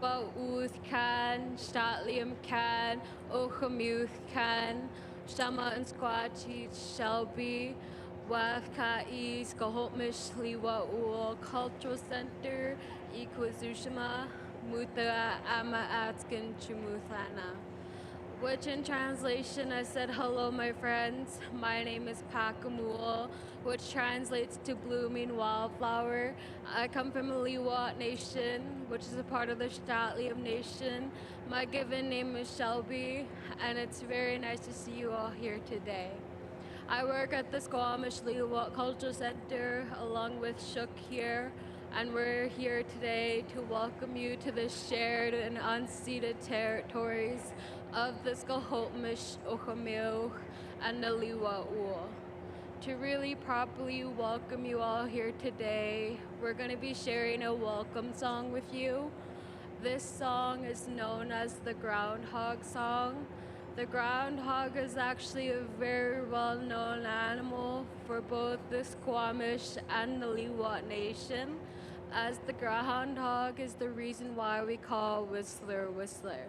Liwa Uth Kan, Statlium Kan, Ochamuth Kan, Shama and Squatchy Shelby, Wafka East, Gahotmish Liwa Ul Cultural Center, Ikuzushima, Mutha Ama Atskin Chumuthana. Which in translation, I said, hello, my friends. My name is Pakamul, which translates to blooming wildflower. I come from the Liwat Nation, which is a part of the Statlium Nation. My given name is Shelby, and it's very nice to see you all here today. I work at the Squamish Liwat Cultural Center along with Shook here, and we're here today to welcome you to the shared and unceded territories of the Squamish, Ochamuth, and the Liwa'ul. To really properly welcome you all here today, we're going to be sharing a welcome song with you. This song is known as the Groundhog Song. The groundhog is actually a very well-known animal for both the Squamish and the Liwat Nation, as the groundhog is the reason why we call Whistler Whistler.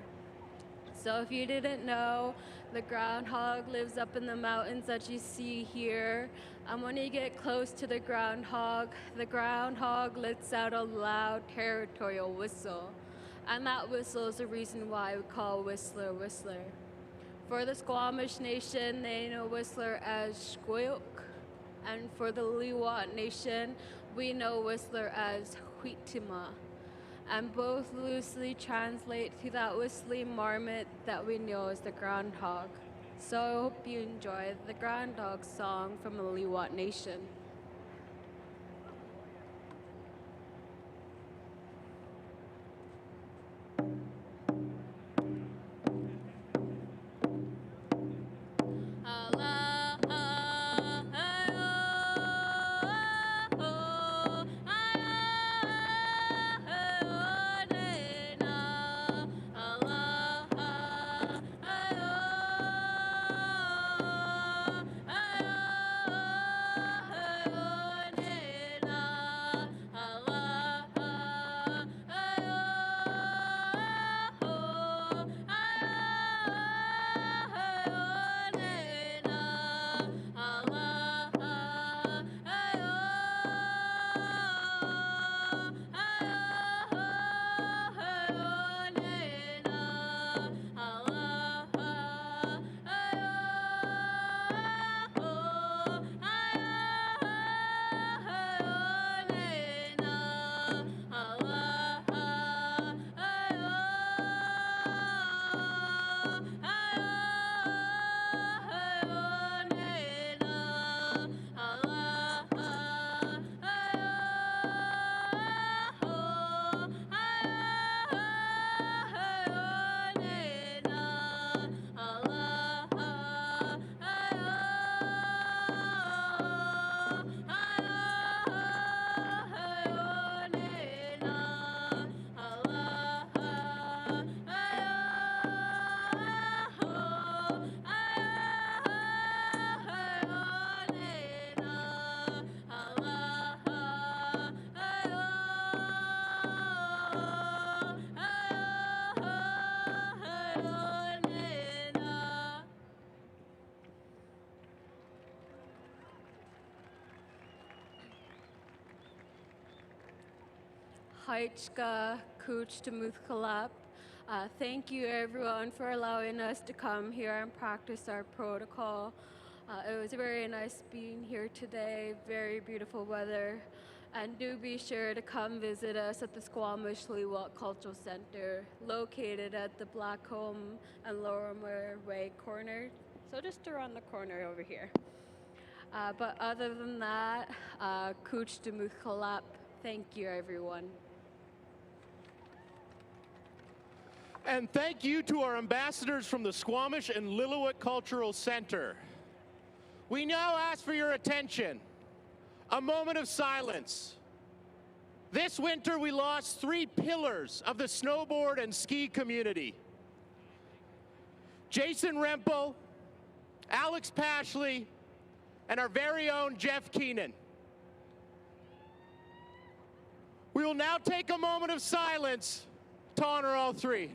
So if you didn't know, the groundhog lives up in the mountains that you see here. And when you get close to the groundhog lets out a loud territorial whistle. And that whistle is the reason why we call Whistler Whistler. For the Squamish Nation, they know Whistler as Squeak. And for the Liwat Nation, we know Whistler as Huitima. And both loosely translate to that whistling marmot that we know as the groundhog. So I hope you enjoy the groundhog song from the Liwat Nation. Haichka Kuch Temuthkalap. Thank you everyone for allowing us to come here and practice our protocol. It was very nice being here today, very beautiful weather. And do be sure to come visit us at the Squamish Liwat Cultural Center, located at the Blackcomb and Lorimer Way corner. So just around the corner over here. But other than that, Kuch Temuthkalap. Thank you everyone. And thank you to our ambassadors from the Squamish and Lillooet Cultural Center. We now ask for your attention. A moment of silence. This winter, we lost 3 pillars of the snowboard and ski community. Jason Rempel, Alex Pashley, and our very own Jeff Keenan. We will now take a moment of silence baton or all three?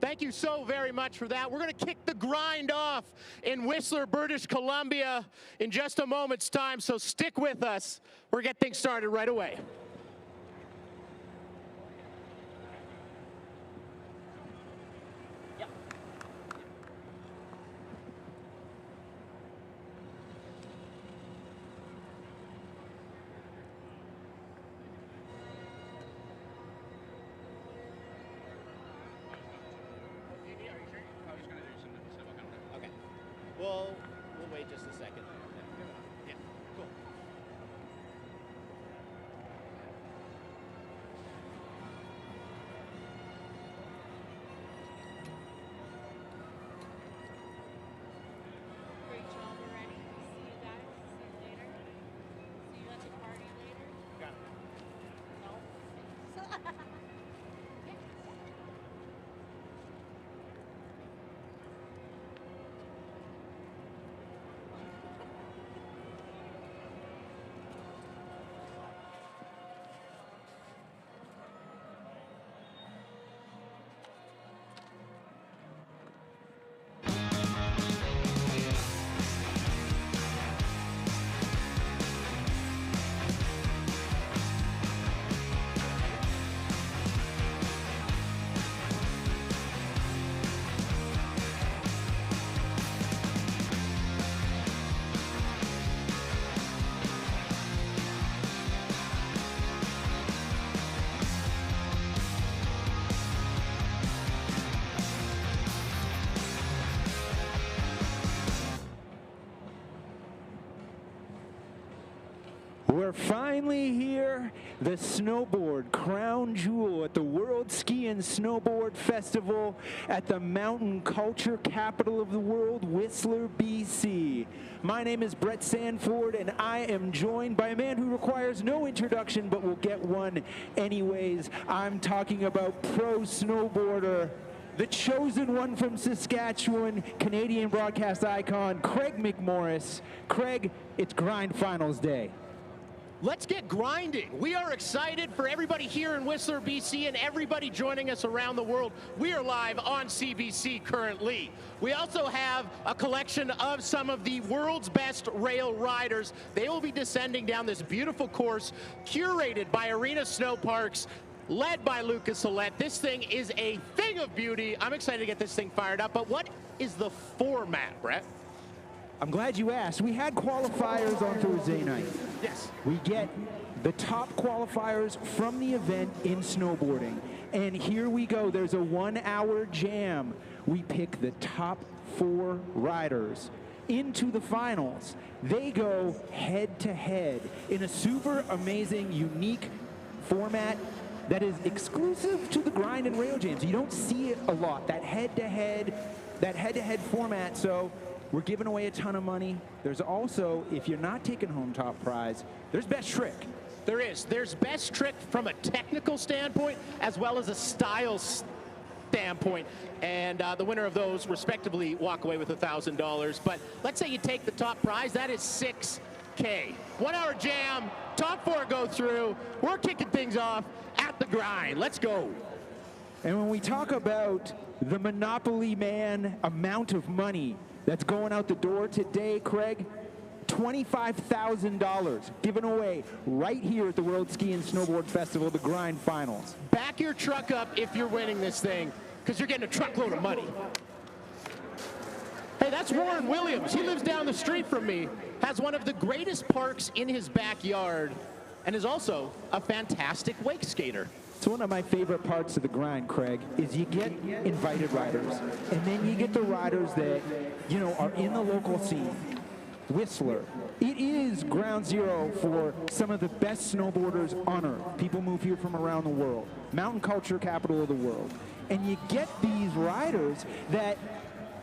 Thank you so very much for that. We're going to kick the grind off in Whistler, British Columbia in just a moment's time, so stick with us. We're going to get things started right away. We'll wait just a second. Yeah, cool. Great job already. See you guys. See you later. See you at the party later. Got it. No? We're finally here, the Snowboard crown jewel at the World Ski and Snowboard Festival at the mountain culture capital of the world, Whistler, BC. My name is Brett Sanford, and I am joined by a man who requires no introduction, but will get one anyways. I'm talking about pro snowboarder, the chosen one from Saskatchewan, Canadian broadcast icon, Craig McMorris. Craig, it's Grind Finals Day. Let's get grinding. We are excited for everybody here in Whistler, BC, and everybody joining us around the world. We are live on CBC currently. We also have a collection of some of the world's best rail riders. They will be descending down this beautiful course curated by Arena Snow Parks, led by Lucas Ouellette. This thing is a thing of beauty. I'm excited to get this thing fired up, but what is the format, Brett? I'm glad you asked. We had qualifiers on Thursday night. Yes. We get the top qualifiers from the event in snowboarding. And here we go. There's a 1-hour jam. We pick the top 4 riders into the finals. They go head to head in a super amazing, unique format that is exclusive to the grind and rail jams. You don't see it a lot, that head-to-head format. So we're giving away a ton of money. There's also, if you're not taking home top prize, there's best trick. There is. There's best trick from a technical standpoint as well as a style standpoint. And the winner of those respectively walk away with $1,000. But let's say you take the top prize, that is $6K. 1-hour jam, top 4 go through. We're kicking things off at the grind. Let's go. And when we talk about the Monopoly Man amount of money that's going out the door today, Craig, $25,000 given away right here at the World Ski and Snowboard Festival, the Grind Finals. Back your truck up if you're winning this thing. because you're getting a truckload of money. Hey, that's Warren Williams. He lives down the street from me, has one of the greatest parks in his backyard, and is also a fantastic wake skater. It's one of my favorite parts of the grind, Craig, is you get invited riders, and then you get the riders that, you know, are in the local scene. Whistler. It is ground zero for some of the best snowboarders on earth. People move here from around the world. Mountain culture capital of the world. And you get these riders that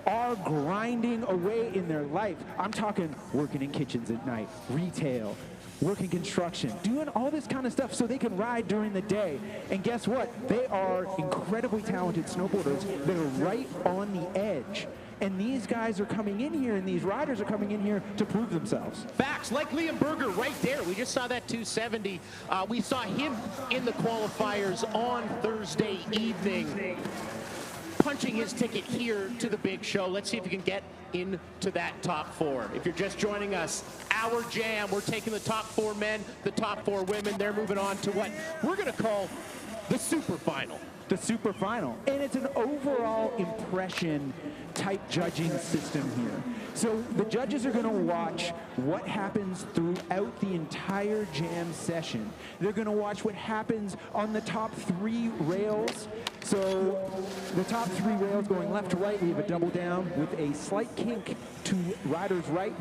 are grinding away in their life. I'm talking working in kitchens at night, retail, working construction, doing all this kind of stuff so they can ride during the day. And guess what? They are incredibly talented snowboarders that are right on the edge. And these guys are coming in here, and these riders are coming in here to prove themselves. Facts, like Liam Berger right there. We just saw that 270. We saw him in the qualifiers on Thursday evening, punching his ticket here to the big show. Let's see if we can get into that top four. If you're just joining us, our jam, we're taking the top 4 men, the top 4 women. They're moving on to what we're going to call the super final. The super final. And it's an overall impression type judging system here. So the judges are going to watch what happens throughout the entire jam session. They're going to watch what happens on the top 3 rails. So the top 3 rails going left to right, we have a double down with a slight kink to rider's right.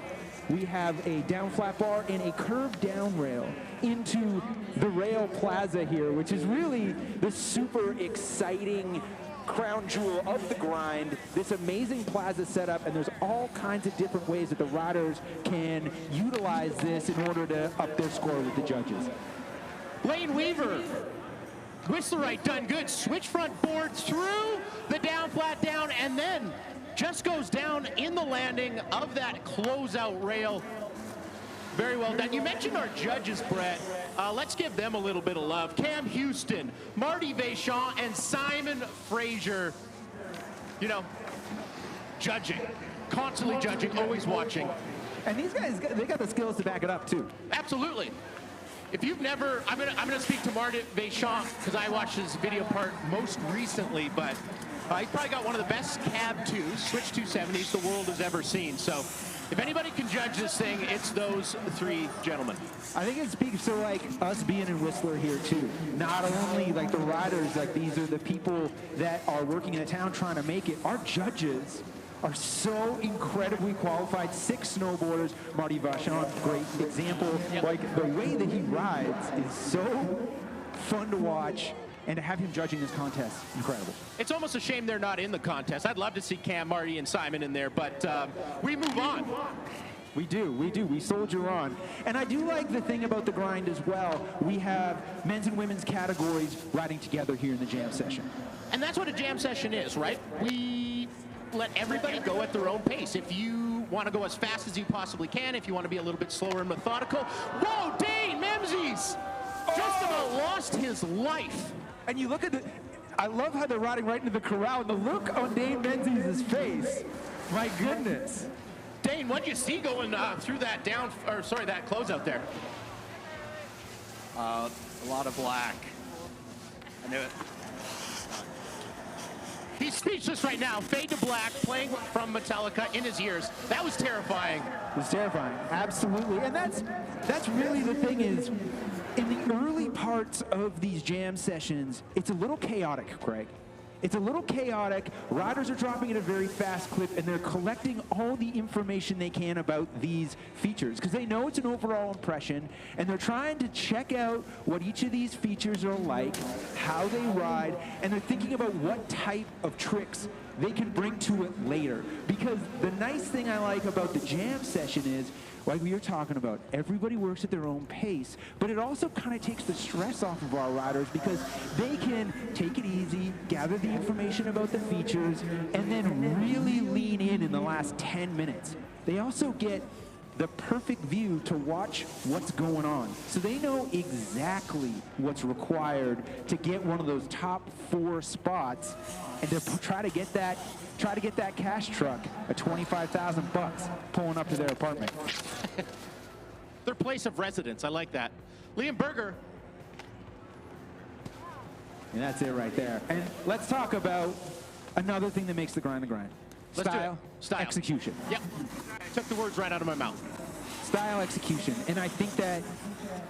We have a down flat bar and a curved down rail into the rail plaza here, which is really the super exciting crown jewel of the grind, this amazing plaza setup, and there's all kinds of different ways that the riders can utilize this in order to up their score with the judges. Lane Weaver, Whistlerite done good, switch front board through the down flat down, and then just goes down in the landing of that closeout rail. Very well done. You mentioned our judges, Brett. Let's give them a little bit of love. Cam Houston, Marty Vachon, and Simon Fraser. You know, judging, constantly judging, always watching. And these guys, they got the skills to back it up too. Absolutely. If you've never, I'm gonna speak to Marty Vachon because I watched his video part most recently, but he's probably got one of the best cab 2s, switch 270s the world has ever seen. So if anybody can judge this thing, it's those 3 gentlemen. I think it speaks to like us being in Whistler here too. Not only like the riders, like these are the people that are working in the town trying to make it. Our judges are so incredibly qualified. 6 snowboarders. Marty Vachon, great example. Yep. Like the way that he rides is so fun to watch. And to have him judging this contest, incredible. It's almost a shame they're not in the contest. I'd love to see Cam, Marty, and Simon in there, but we move on. We do. We soldier on. And I do like the thing about the grind as well. We have men's and women's categories riding together here in the jam session. And that's what a jam session is, right? We let everybody go at their own pace. If you want to go as fast as you possibly can, if you want to be a little bit slower and methodical. Whoa, Dane Memzies just about lost his life. And you look at the, I love how they're riding right into the corral, and the look on Dane Menzies' face. My goodness. Dane, what'd you see going through that that closeout there? A lot of black. I knew it. He's speechless right now. Fade to Black, playing from Metallica in his ears. That was terrifying. It was terrifying, absolutely. And that's really the thing is, in the early parts of these jam sessions, it's a little chaotic, Craig. It's a little chaotic. Riders are dropping at a very fast clip, and they're collecting all the information they can about these features because they know it's an overall impression, and they're trying to check out what each of these features are like, how they ride, and they're thinking about what type of tricks they can bring to it later. Because the nice thing I like about the jam session is, like we were talking about, everybody works at their own pace, but it also kind of takes the stress off of our riders because they can take it easy, gather the information about the features, and then really lean in the last 10 minutes. They also get the perfect view to watch what's going on. So they know exactly what's required to get one of those top 4 spots and to try to get that cash truck at $25,000 pulling up to their apartment. Their place of residence, I like that. Liam Berger. And that's it right there. And let's talk about Another thing that makes the grind. Let's do it. Style, Style. execution. Yep. Took the words right out of my mouth. Style, execution. And I think that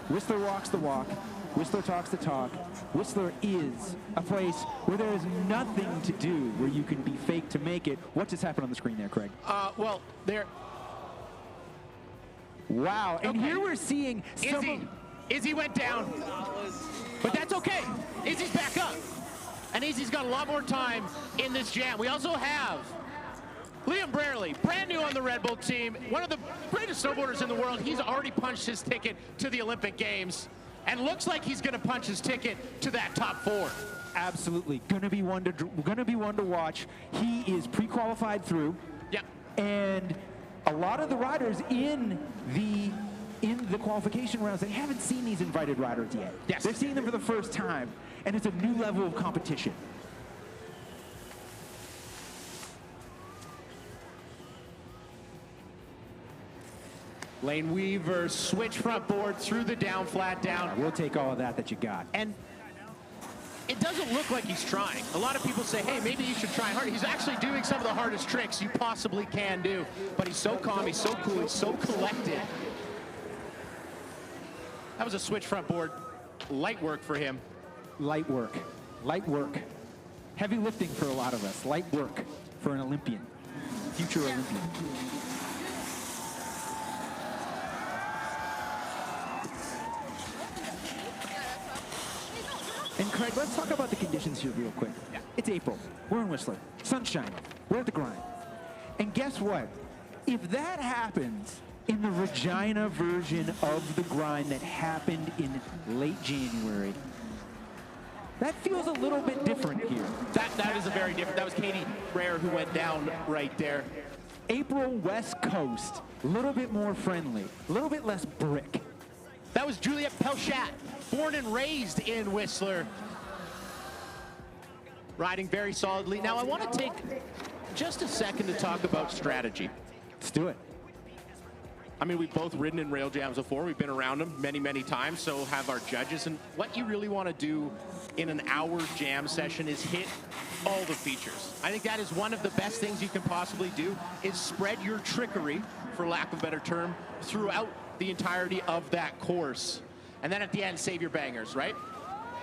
Whistler walks the walk, Whistler talks the talk. Whistler is a place where there is nothing to do where you can be fake to make it. What just happened on the screen there, Craig? Well, there. Wow. And Okay. here we're seeing Izzy went down. But that's okay. Izzy's back up. And Izzy's got a lot more time in this jam. We also have Liam Brierley, brand new on the Red Bull team, one of the greatest snowboarders in the world. He's already punched his ticket to the Olympic Games and looks like he's going to punch his ticket to that top 4. Absolutely. Gonna be one to watch. He is pre-qualified through. Yeah. And a lot of the riders in the qualification rounds, they haven't seen these invited riders yet. Yes. They're seeing them for the first time, and it's a new level of competition. Lane Weaver, switch front board through the down, flat down. We'll take all of that you got. And it doesn't look like he's trying. A lot of people say, hey, maybe you should try hard. He's actually doing some of the hardest tricks you possibly can do. But he's so calm, he's so cool, he's so collected. That was a switch front board. Light work for him. Light work. Light work. Heavy lifting for a lot of us. Light work for an Olympian. Future Olympian. And Craig, let's talk about the conditions here real quick. Yeah. It's April. We're in Whistler. Sun's shining. We're at the grind. And guess what? If that happens in the Regina version of the grind that happened in late January, that feels a little bit different here. That is a very different. That was Katie Rare who went down right there. April West Coast, a little bit more friendly, a little bit less brick. That was Juliette Pelchat, born and raised in Whistler. Riding very solidly. Now I want to take just a second to talk about strategy. Let's do it. I mean, we've both ridden in rail jams before. We've been around them many, many times, so have our judges. And what you really want to do in an hour jam session is hit all the features. I think that is one of the best things you can possibly do, is spread your trickery, for lack of a better term, throughout the entirety of that course. And then at the end, save your bangers, right?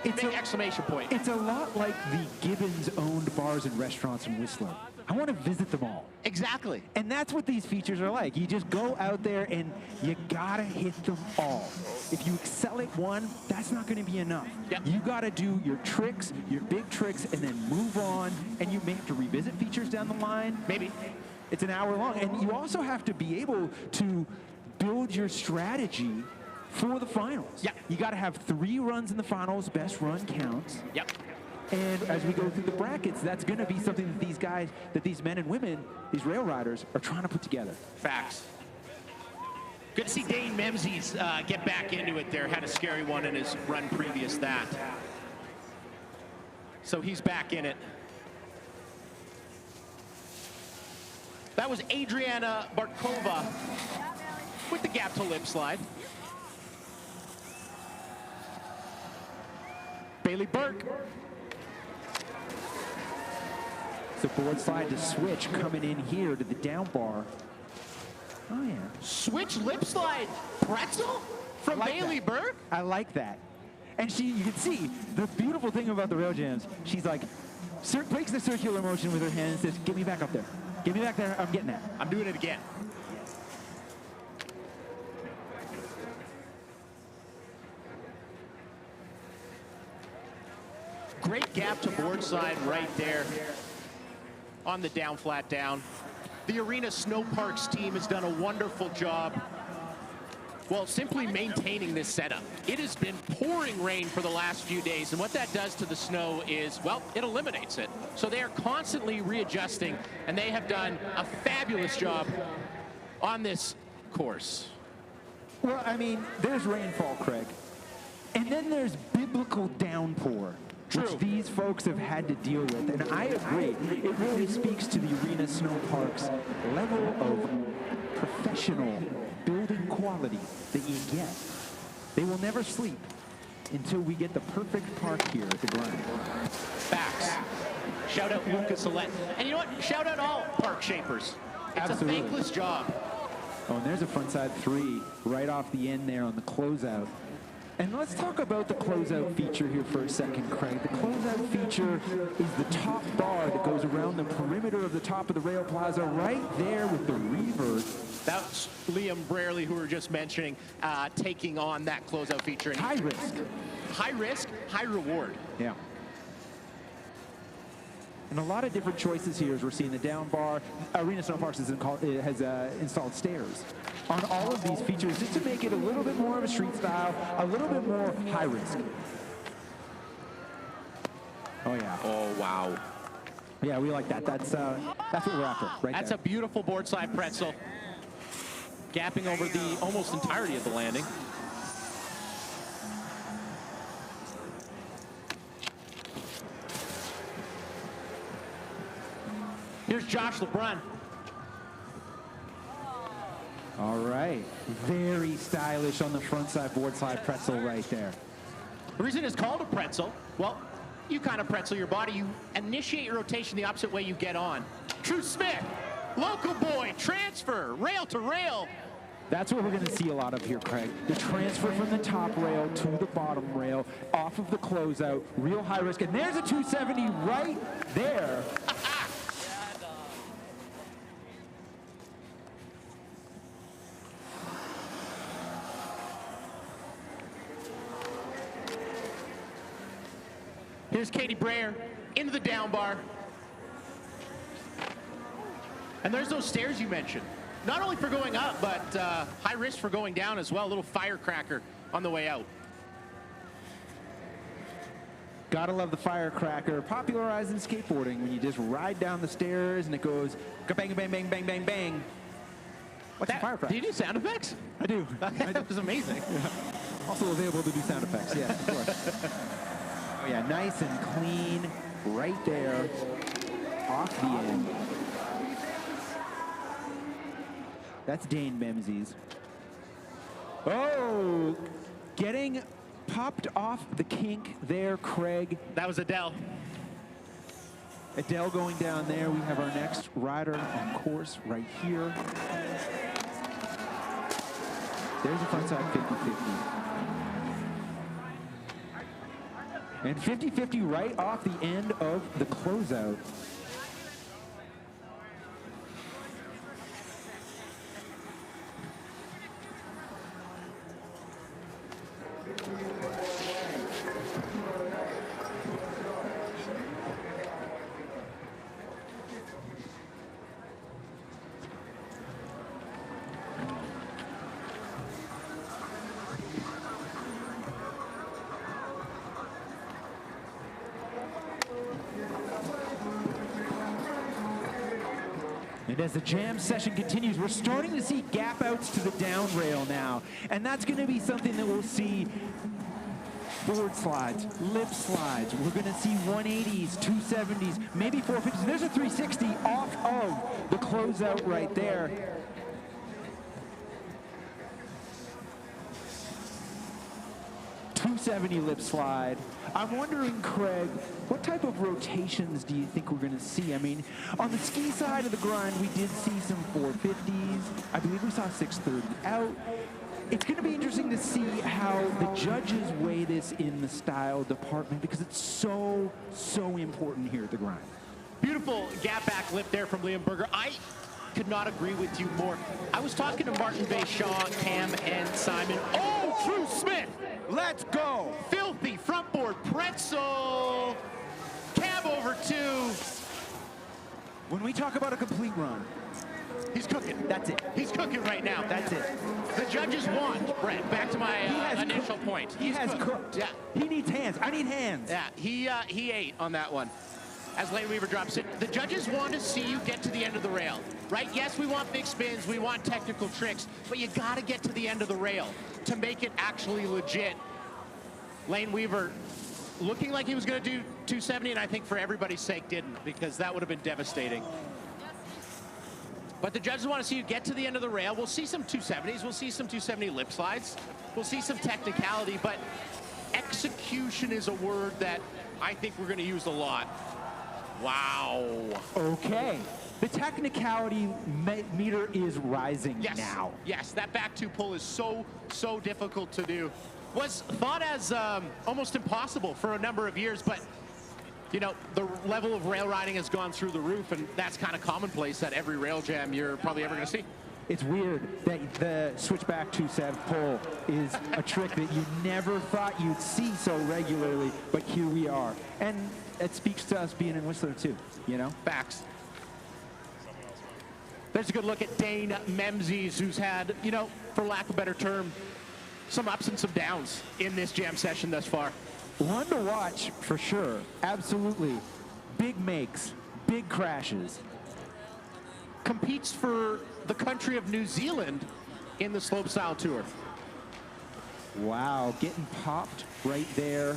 It's Big exclamation point. It's a lot like the Gibbons-owned bars and restaurants in Whistler. I want to visit them all. Exactly. And that's what these features are like. You just go out there and you gotta hit them all. If you excel at one, that's not gonna be enough. Yep. You gotta do your tricks, your big tricks, and then move on. And you may have to revisit features down the line. Maybe. It's an hour long. And you also have to be able to build your strategy for the finals. Yep. You gotta have 3 runs in the finals, best run counts. Yep. And as we go through the brackets, that's going to be something that these guys, that these men and women, these rail riders, are trying to put together. Facts. Good to see Dane Memzies get back into it there. Had a scary one in his run previous that. So he's back in it. That was Adriana Barkova with the gap to lip slide. Bailey Burke. So board slide to switch coming in here to the down bar. Oh, yeah. Switch lip slide pretzel from like Bailey that. Burke. I like that. And you can see, the beautiful thing about the rail jams, she's like, breaks the circular motion with her hand and says, get me back up there. Get me back there, I'm getting that. I'm doing it again. Great gap to board slide right there on the down, flat down. The Arena Snow Parks team has done a wonderful job, well, simply maintaining this setup. It has been pouring rain for the last few days, and what that does to the snow is, well, it eliminates it. So they are constantly readjusting, and they have done a fabulous job on this course. Well, I mean, there's rainfall, Craig. And then there's biblical downpour, which these folks have had to deal with. And I agree, it really speaks to the Arena Snow Parks level of professional building quality that you get. They will never sleep until we get the perfect park here at the grind. Facts. Shout out Lucas Alette. And you know what? Shout out all park shapers. It's Absolutely. a thankless job. Oh, and there's a frontside 3 right off the end there on the closeout. And let's talk about the closeout feature here for a second, Craig. The closeout feature is the top bar that goes around the perimeter of the top of the rail plaza right there with the revert. That's Liam Brierley, who we were just mentioning, taking on that closeout feature. And High risk. high risk, high reward. Yeah. And a lot of different choices here as we're seeing the down bar. Arena Snowparks has installed stairs on all of these features just to make it a little bit more of a street style, a little bit more high risk. Oh yeah. Oh, wow. Yeah, we like that. That's what we're after, right That's there. a beautiful board slide pretzel. Gapping over the almost entirety of the landing. Here's Josh LeBrun. All right. Very stylish on the front side board slide pretzel right there. The reason it's called a pretzel, well, you kind of pretzel your body. You initiate your rotation the opposite way you get on. True Smith, local boy, transfer, rail to rail. That's what we're going to see a lot of here, Craig. The transfer from the top rail to the bottom rail, off of the closeout, real high risk. And there's a 270 right there. Here's Katie Brayer into the down bar. And there's those stairs you mentioned. Not only for going up, but high risk for going down as well. A little firecracker on the way out. Gotta love the firecracker, popularizing skateboarding when you just ride down the stairs and it goes bang, bang, bang, bang, bang, bang. What's a firecracker? Do you do sound effects? I do. That was amazing. Yeah. Also available to do sound effects, yes, of course. Oh yeah, nice and clean, right there, off the end. That's Dane Memzies. Oh, getting popped off the kink there, Craig. That was Adele. Adele going down there. We have our next rider on course right here. There's a frontside 50-50. And 50-50 right off the end of the closeout. And as the jam session continues, we're starting to see gap outs to the down rail now. And that's going to be something that we'll see board slides, lip slides. We're going to see 180s, 270s, maybe 450s. There's a 360 off of the closeout right there. .270 lip slide. I'm wondering, Craig, what type of rotations do you think we're going to see? I mean, on the ski side of the grind, we did see some 450s. I believe we saw 630 out. It's going to be interesting to see how the judges weigh this in the style department because it's so, so important here at the grind. Beautiful gap back lip there from Liam Berger. I could not agree with you more. I was talking to Martin Shaw, Cam, and Simon. Oh, Drew Smith! Let's go! Filthy front board pretzel. Cab over two. When we talk about a complete run, he's cooking. That's it. He's cooking right now. That's it. The judges want, Brent, back to my initial point. He has cooked. Yeah. He needs hands. I need hands. Yeah, he ate on that one. As Lane Weaver drops it. The judges want to see you get to the end of the rail, right? Yes, we want big spins, we want technical tricks, but you got to get to the end of the rail to make it actually legit. Lane Weaver looking like he was going to do 270, and I think for everybody's sake didn't, because that would have been devastating. But the judges want to see you get to the end of the rail. We'll see some 270s, we'll see some 270 lip slides, we'll see some technicality, but execution is a word that I think we're going to use a lot. Wow. Okay. The technicality meter is rising Yes. now. Yes, that back two pull is so difficult to do. Was thought as almost impossible for a number of years, but you know, the level of rail riding has gone through the roof, and that's kind of commonplace at every rail jam you're probably ever going to see. It's weird that the switchback 2-7 pull is a trick that you never thought you'd see so regularly, but here we are. And it speaks to us being in Whistler too, you know? Facts. There's a good look at Dane Memzies, who's had, you know, for lack of a better term, some ups and some downs in this jam session thus far. One to watch for sure, absolutely. Big makes, big crashes. Competes for the country of New Zealand in the slopestyle tour. Wow, getting popped right there.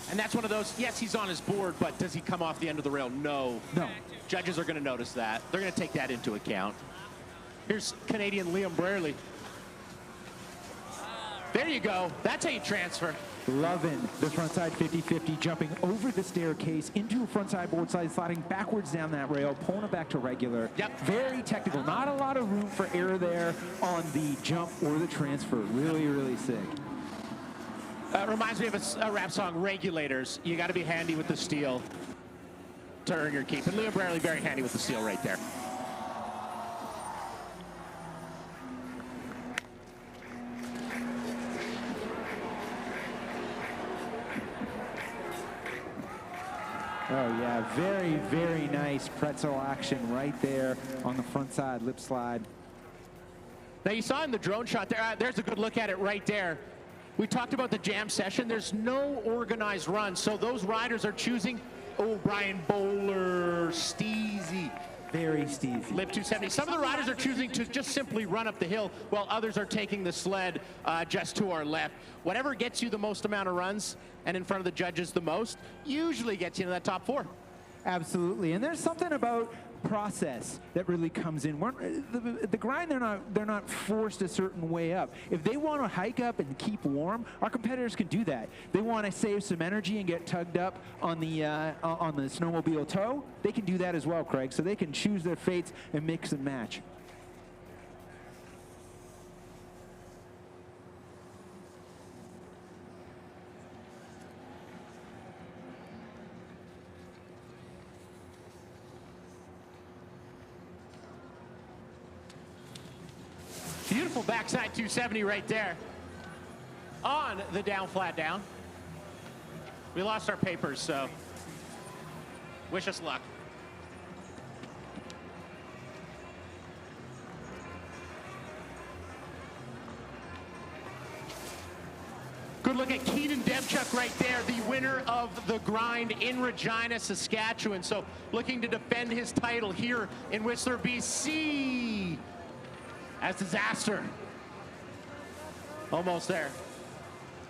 And that's one of those, yes, he's on his board, but does he come off the end of the rail? No. No. Judges are going to notice that. They're going to take that into account. Here's Canadian Liam Brierley. There you go. That's how you transfer. Loving the frontside 50-50, jumping over the staircase into a frontside board slide, sliding backwards down that rail, pulling it back to regular. Yep. Very technical. Not a lot of room for error there on the jump or the transfer. Really, really sick. Reminds me of a rap song, Regulators. You got to be handy with the steel to earn your keep. And Liam Brierley very handy with the steel right there. Oh yeah, very, very nice pretzel action right there on the front side lip slide. Now you saw in the drone shot there, there's a good look at it right there. We talked about the jam session. There's no organized run, so those riders are choosing, oh, Brian Bowler, Steezy. Very steezy. Lip 270. Some of the riders are choosing to just simply run up the hill, while others are taking the sled just to our left. Whatever gets you the most amount of runs and in front of the judges the most, usually gets you into that top four. Absolutely, and there's something about process that really comes in. The grind, they're not forced a certain way up. If they want to hike up and keep warm, our competitors can do that. They want to save some energy and get tugged up on the snowmobile toe. They can do that as well, Craig. So they can choose their fates and mix and match. Beautiful backside 270 right there on the down, flat down. We lost our papers, so wish us luck. Good look at Keaton Demchuk right there, the winner of the grind in Regina, Saskatchewan. So looking to defend his title here in Whistler, BC. As disaster. Almost there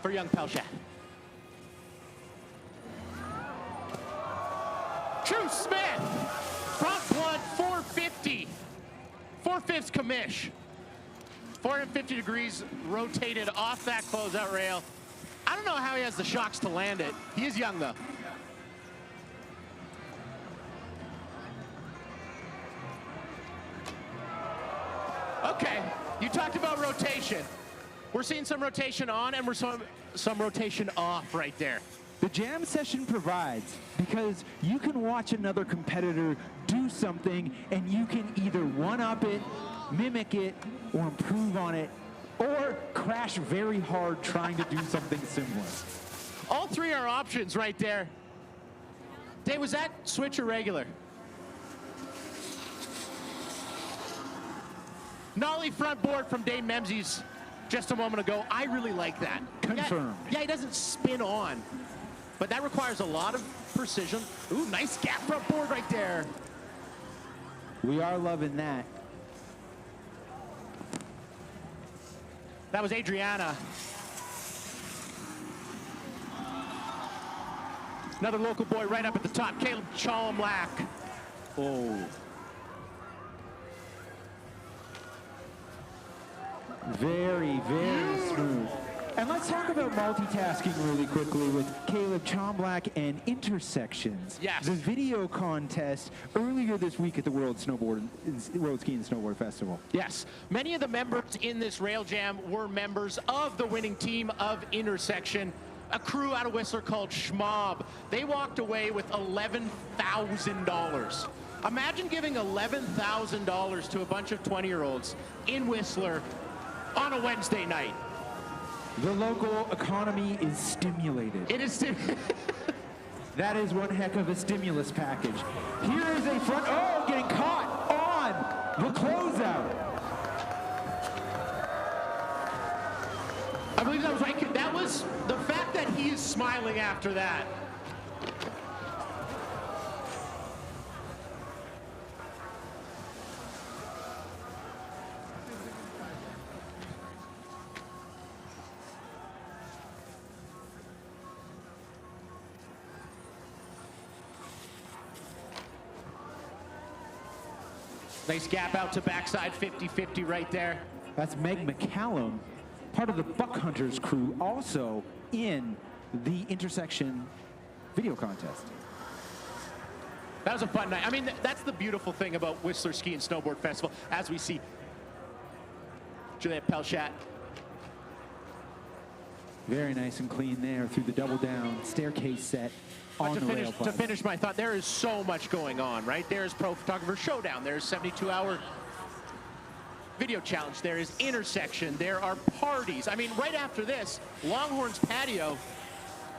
for young Pelchat. Drew Smith, front blood 450. 4/5 commish. 450 degrees rotated off that closeout rail. I don't know how he has the shocks to land it. He is young though. Okay, you talked about rotation. We're seeing some rotation on and we're some rotation off right there. The jam session provides, because you can watch another competitor do something and you can either one-up it, mimic it, or improve on it, or crash very hard trying to do something similar. All three are options right there. Dave, was that switch or regular? Nollie front board from Dave Memzies just a moment ago. I really like that. Confirmed. Yeah, he doesn't spin on, but that requires a lot of precision. Ooh, nice gap front board right there. We are loving that. That was Adriana. Another local boy right up at the top, Caleb Chalmlack. Oh. Very, very smooth. And let's talk about multitasking really quickly with Caleb Chomblak and Intersections. Yes. The video contest earlier this week at the World Ski and Snowboard Festival. Yes, many of the members in this Rail Jam were members of the winning team of Intersection, a crew out of Whistler called Schmob. They walked away with $11,000. Imagine giving $11,000 to a bunch of 20-year-olds in Whistler on a Wednesday night. The local economy is stimulated. It is That is one heck of a stimulus package. Here is a front, oh, getting caught on the closeout. I believe that was right. That was the fact that he is smiling after that. Nice gap out to backside 50-50 right there. That's Meg McCallum, part of the Buck Hunters crew, also in the Intersection video contest. That was a fun night. I mean, that's the beautiful thing about Whistler Ski and Snowboard Festival, as we see Juliette Pelchat. Very nice and clean there through the double down staircase set on the rail To finish my thought, there is so much going on, right? There's Pro Photographer Showdown. There's 72-hour video challenge. There is Intersection. There are parties. I mean, right after this, Longhorn's patio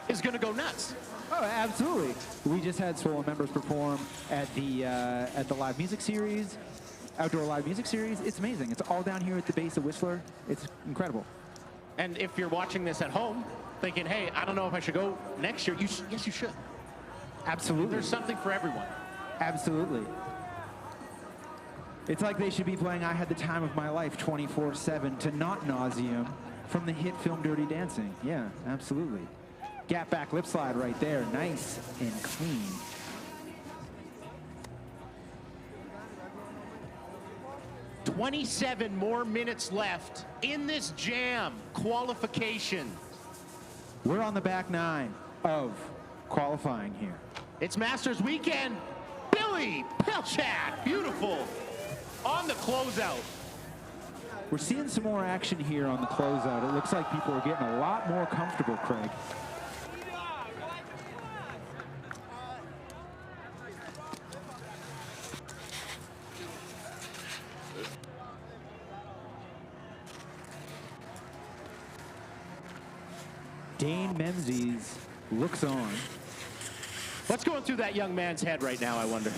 is going to go nuts. Oh, absolutely. We just had Swollen members perform at the live music series, outdoor live music series. It's amazing. It's all down here at the base of Whistler. It's incredible. And if you're watching this at home, thinking, hey, I don't know if I should go next year, yes, you should. Absolutely. There's something for everyone. Absolutely. It's like they should be playing I Had the Time of My Life 24/7 to not nauseum from the hit film Dirty Dancing. Yeah, absolutely. Gap back lip slide right there. Nice and clean. "27 more minutes left in this jam qualification. We're on the back nine of qualifying here. It's Masters weekend. Billy Pelchat, beautiful, on the closeout. We're seeing some more action here on the closeout. It looks like people are getting a lot more comfortable, Craig. Dane Menzies looks on. What's going through that young man's head right now, I wonder?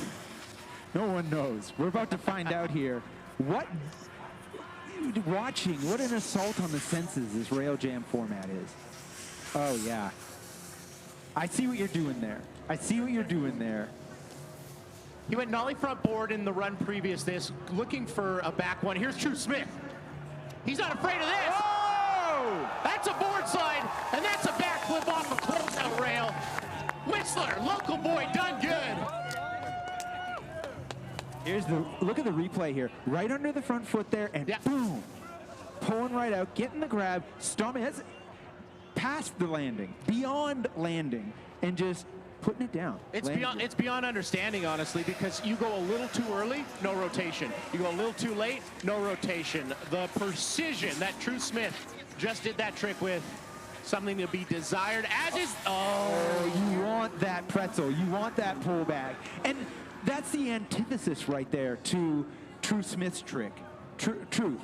No one knows. We're about to find out here what an assault on the senses this Rail Jam format is. Oh, yeah. I see what you're doing there. I see what you're doing there. He went nollie front board in the run previous this, looking for a back one. Here's True Smith. He's not afraid of this. Oh! That's a board slide, and that's a backflip off a closeout rail. Whistler, local boy, done good. Look at the replay here. Right under the front foot there, and boom. Pulling right out, getting the grab, stomping. That's past the landing, beyond landing, and just putting it down. It's beyond understanding, honestly, because you go a little too early, no rotation. You go a little too late, no rotation. The precision that True Smith just did that trick with, something to be desired, as is, you want that pretzel, you want that pullback. And that's the antithesis right there to True Smith's trick. Truth,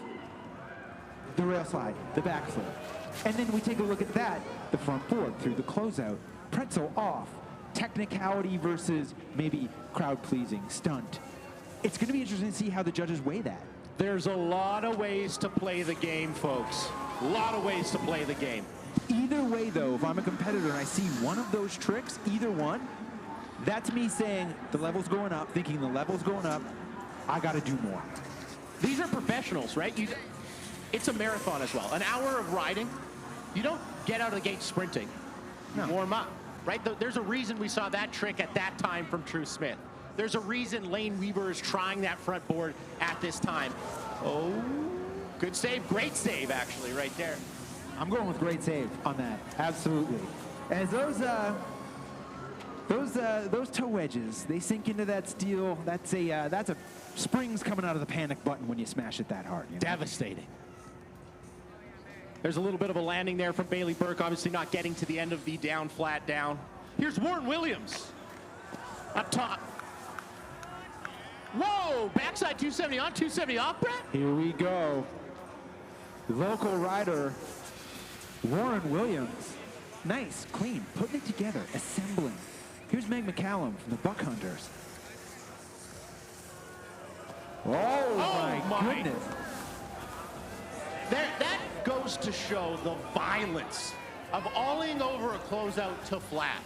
the rail slide, the backflip. And then we take a look at that, the front board through the closeout, pretzel off, technicality versus maybe crowd-pleasing, stunt. It's going to be interesting to see how the judges weigh that. There's a lot of ways to play the game, folks. A lot of ways to play the game. Either way, though, if I'm a competitor and I see one of those tricks, either one, that's me saying the level's going up, thinking the level's going up, I got to do more. These are professionals, right? It's a marathon as well. An hour of riding, you don't get out of the gate sprinting. You warm up, right? There's a reason we saw that trick at that time from True Smith. There's a reason Lane Weaver is trying that front board at this time. Oh, good save, great save actually right there. I'm going with great save on that. Absolutely. As those toe wedges, they sink into that steel. That's a springs coming out of the panic button when you smash it that hard. You know? Devastating. There's a little bit of a landing there from Bailey Burke, obviously not getting to the end of the down, flat down. Here's Warren Williams up top. Whoa, backside 270 on, 270 off, Brett. Here we go. Local rider, Warren Williams. Nice, clean, putting it together, assembling. Here's Meg McCallum from the Buck Hunters. Oh my goodness. That goes to show the violence of alling over a closeout to flat.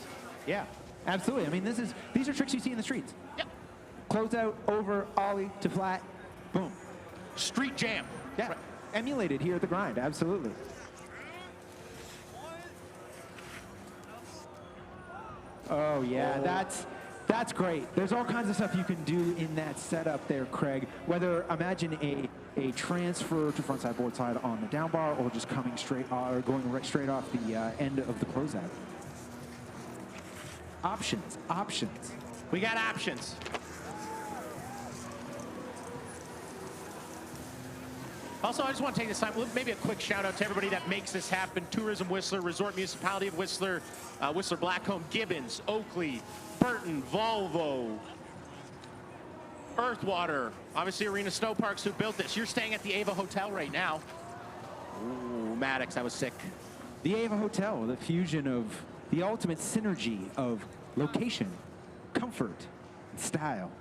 Yeah, absolutely. I mean, these are tricks you see in the streets. Yep. Closeout, over, ollie to flat, boom. Street jam. Yeah, right. Emulated here at the grind, absolutely. Oh yeah, that's great. There's all kinds of stuff you can do in that setup there, Craig. Whether, imagine a transfer to frontside board side on the down bar, or just coming straight or going right straight off the end of the closeout. Options, options. We got options. Also, I just want to take this time, maybe a quick shout out to everybody that makes this happen. Tourism Whistler, Resort Municipality of Whistler, Whistler Blackcomb, Gibbons, Oakley, Burton, Volvo, Earthwater, obviously Arena Snow Parks who built this. You're staying at the Ava Hotel right now. Ooh, Maddox, that was sick. The Ava Hotel, the fusion of the ultimate synergy of location, comfort, and style.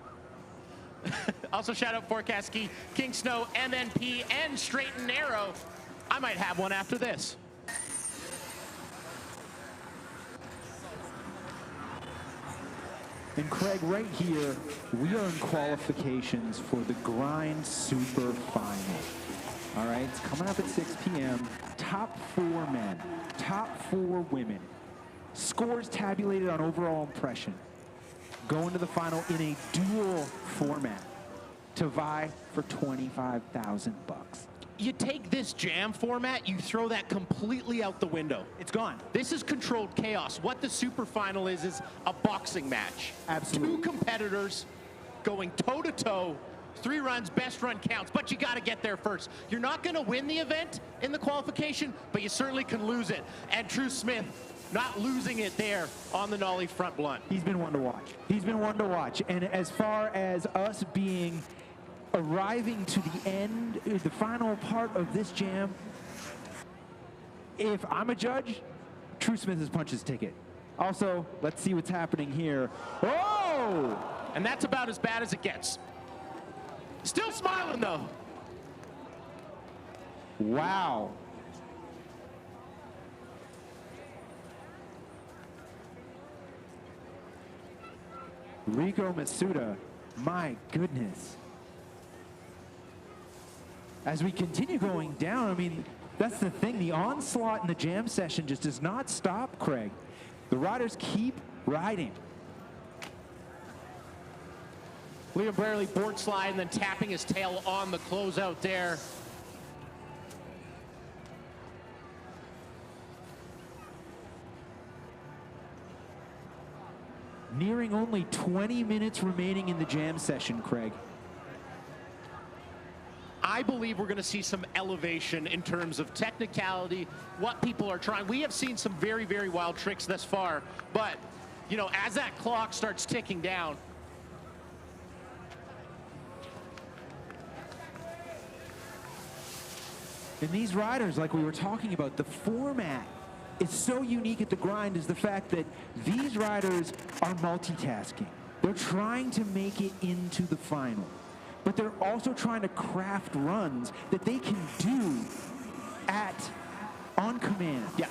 Also shout out Forecast Ski, King Snow, MNP, and Straight and Narrow. I might have one after this. And Craig, right here, we are in qualifications for the Grind Super Final. All right, it's coming up at 6 p.m. Top 4 men, top 4 women. Scores tabulated on overall impression. Going to the final in a dual format to vie for $25,000. You take this jam format, you throw that completely out the window. It's gone. This is controlled chaos. What the super final is a boxing match. Absolutely. 2 competitors going toe-to-toe, 3 runs, best run counts, but you got to get there first. You're not going to win the event in the qualification, but you certainly can lose it. And Drew Smith not losing it there on the nollie front blunt. He's been one to watch. He's been one to watch. And as far as us arriving to the end, the final part of this jam, if I'm a judge, Drew Smith has punched his ticket. Also, let's see what's happening here. Oh! And that's about as bad as it gets. Still smiling though. Wow. Rico Masuda, my goodness. As we continue going down, I mean, that's the thing. The onslaught in the jam session just does not stop, Craig. The riders keep riding. Liam Brierley board slide and then tapping his tail on the closeout there. Nearing only 20 minutes remaining in the jam session, Craig. I believe we're going to see some elevation in terms of technicality, what people are trying. We have seen some very, very wild tricks thus far, but, you know, as that clock starts ticking down, and these riders, like we were talking about, the format is so unique at the grind is the fact that these riders are multitasking. They're trying to make it into the final, but they're also trying to craft runs that they can do on command. yeah.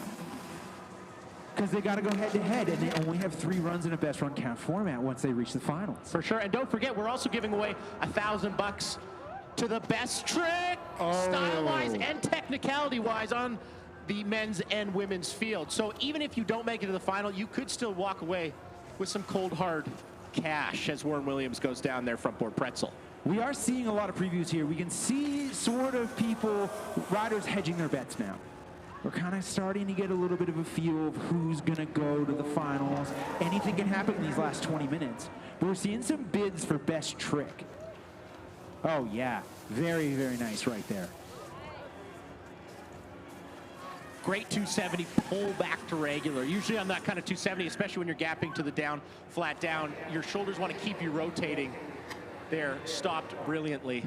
Because they got to go head to head, and they only have 3 runs in a best run count format once they reach the finals. For sure, and don't forget, we're also giving away $1,000 to the best trick, style-wise and technicality-wise, on the men's and women's field. So even if you don't make it to the final, you could still walk away with some cold, hard cash as Warren Williams goes down there front board pretzel. We are seeing a lot of previews here. We can see sort of riders hedging their bets now. We're kind of starting to get a little bit of a feel of who's going to go to the finals. Anything can happen in these last 20 minutes. But we're seeing some bids for best trick. Oh, yeah. Very, very nice right there. Great 270 pull back to regular. Usually on that kind of 270, especially when you're gapping to the down, flat down, your shoulders want to keep you rotating. There, stopped brilliantly.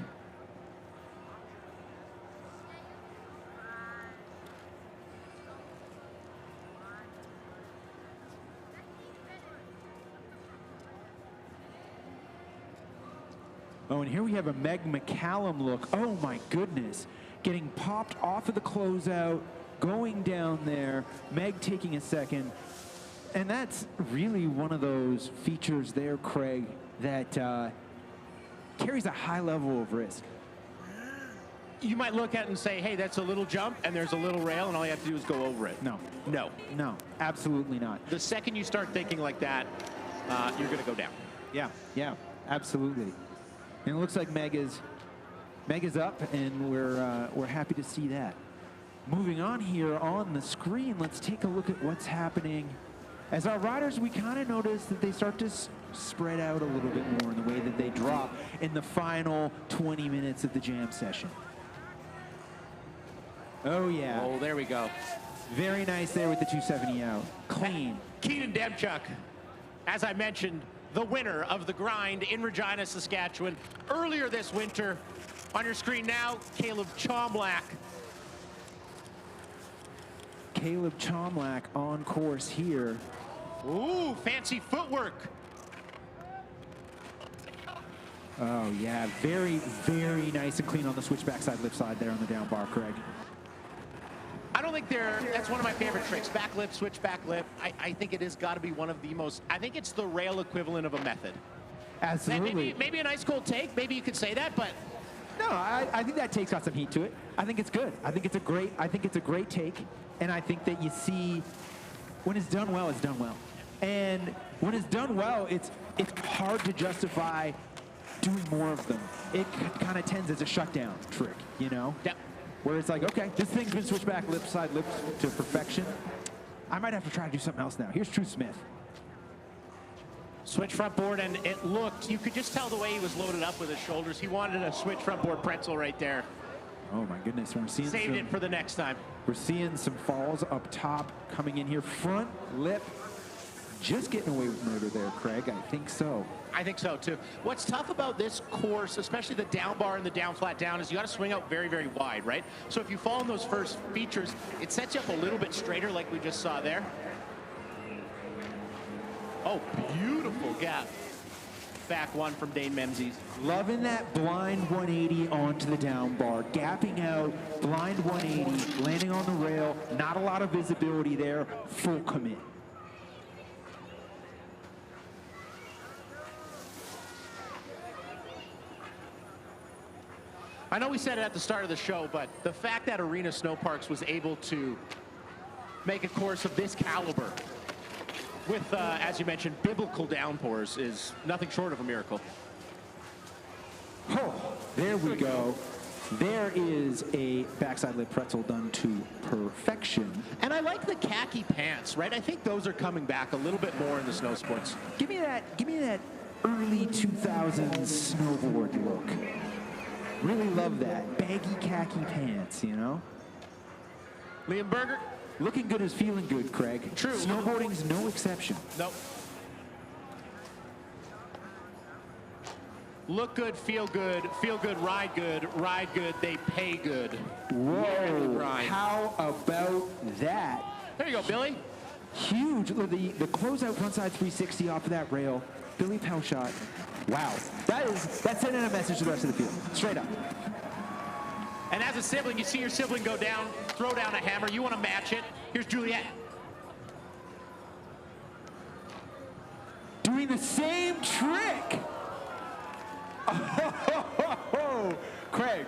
Oh, and here we have a Meg McCallum look. Oh, my goodness. Getting popped off of the closeout, going down there, Meg taking a second. And that's really one of those features there, Craig, that carries a high level of risk. You might look at it and say, hey, that's a little jump, and there's a little rail, and all you have to do is go over it. No. No. No, absolutely not. The second you start thinking like that, you're going to go down. Yeah, absolutely. And it looks like Meg is up, and we're happy to see that. Moving on here on the screen, let's take a look at what's happening. As our riders, we kind of notice that they start to spread out a little bit more in the way that they drop in the final 20 minutes of the jam session. Oh, yeah. Oh, there we go. Very nice there with the 270 out. Clean. Keenan Demchuk, as I mentioned, the winner of the grind in Regina, Saskatchewan, earlier this winter. On your screen now, Caleb Chomlak. Caleb Chomlak on course here. Ooh, fancy footwork. Oh, yeah, very, very nice and clean on the switchback side, lip side there on the down bar, Craig. I don't think that's one of my favorite tricks. Back lip, switch back lip. I think it has got to be one of the most, I think it's the rail equivalent of a method. Absolutely. Maybe an ice cold take, maybe you could say that, but. No, I think that take's got some heat to it. I think it's good. I think it's a great take. And I think that you see, when it's done well, it's done well. And when it's done well, it's hard to justify doing more of them. It kind of tends as a shutdown trick, you know? Yep. Where it's like, okay, this thing's been switched back lip side lip to perfection. I might have to try to do something else now. Here's True Smith. Switch front board, and it looked, you could just tell the way he was loaded up with his shoulders. He wanted a switch front board pretzel right there. Oh my goodness, we're seeing Saved it for the next time. We're seeing some falls up top coming in here. Front lip, just getting away with murder there, Craig. I think so. I think so too. What's tough about this course, especially the down bar and the down flat down, is you got to swing out very, very wide, right? So if you fall in those first features, it sets you up a little bit straighter like we just saw there. Oh, beautiful gap. Back one from Dane Memzies. Loving that blind 180 onto the down bar. Gapping out, blind 180, landing on the rail. Not a lot of visibility there. Full commit. I know we said it at the start of the show, but the fact that Arena Snowparks was able to make a course of this caliber with, as you mentioned, biblical downpours is nothing short of a miracle. Oh, there we go. There is a backside lip pretzel done to perfection. And I like the khaki pants, right? I think those are coming back a little bit more in the snow sports. Give me that early 2000s snowboard look. Really love that. Baggy khaki pants, you know? Liam Berger. Looking good is feeling good, Craig. True. Snowboarding's no exception. Nope. Look good, feel good, ride good, they pay good. Whoa, how about that? There you go, Billy. Huge, the closeout frontside 360 off of that rail. Billy Powell shot. Wow, that's sending a message to the rest of the field, straight up. And as a sibling, you see your sibling go down, throw down a hammer, you want to match it. Here's Juliet. Doing the same trick. Oh, Craig.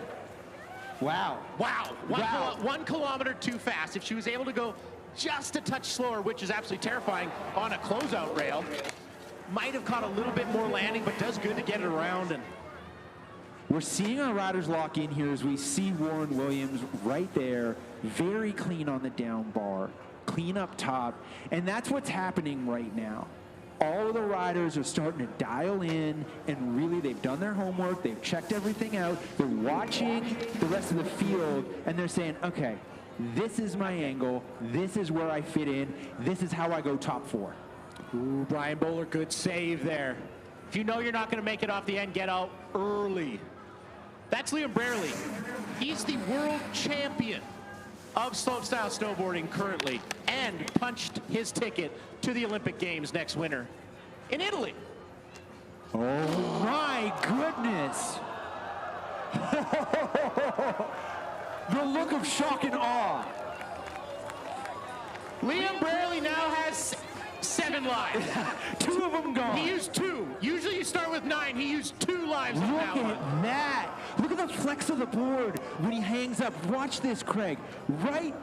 Wow. Wow. 1 kilometer too fast. If she was able to go just a touch slower, which is absolutely terrifying, on a closeout rail, might have caught a little bit more landing, but does good to get it around. And We're seeing our riders lock in here as we see Warren Williams right there, very clean on the down bar, clean up top, and that's what's happening right now. All of the riders are starting to dial in, and really they've done their homework, they've checked everything out, they're watching the rest of the field, and they're saying, okay, this is my angle, this is where I fit in, this is how I go top 4. Ooh, Brian Bowler, good save there. If you know you're not going to make it off the end, get out early. That's Liam Brierley. He's the world champion of slopestyle snowboarding currently and punched his ticket to the Olympic Games next winter in Italy. Oh my goodness. The look of shock and awe. Liam Brierley now has 7 lives. 2 of them gone. He used 2. Usually you start with 9. He used 2 lives on Look that one. at that. Look at the flex of the board when he hangs up. Watch this, Craig. Right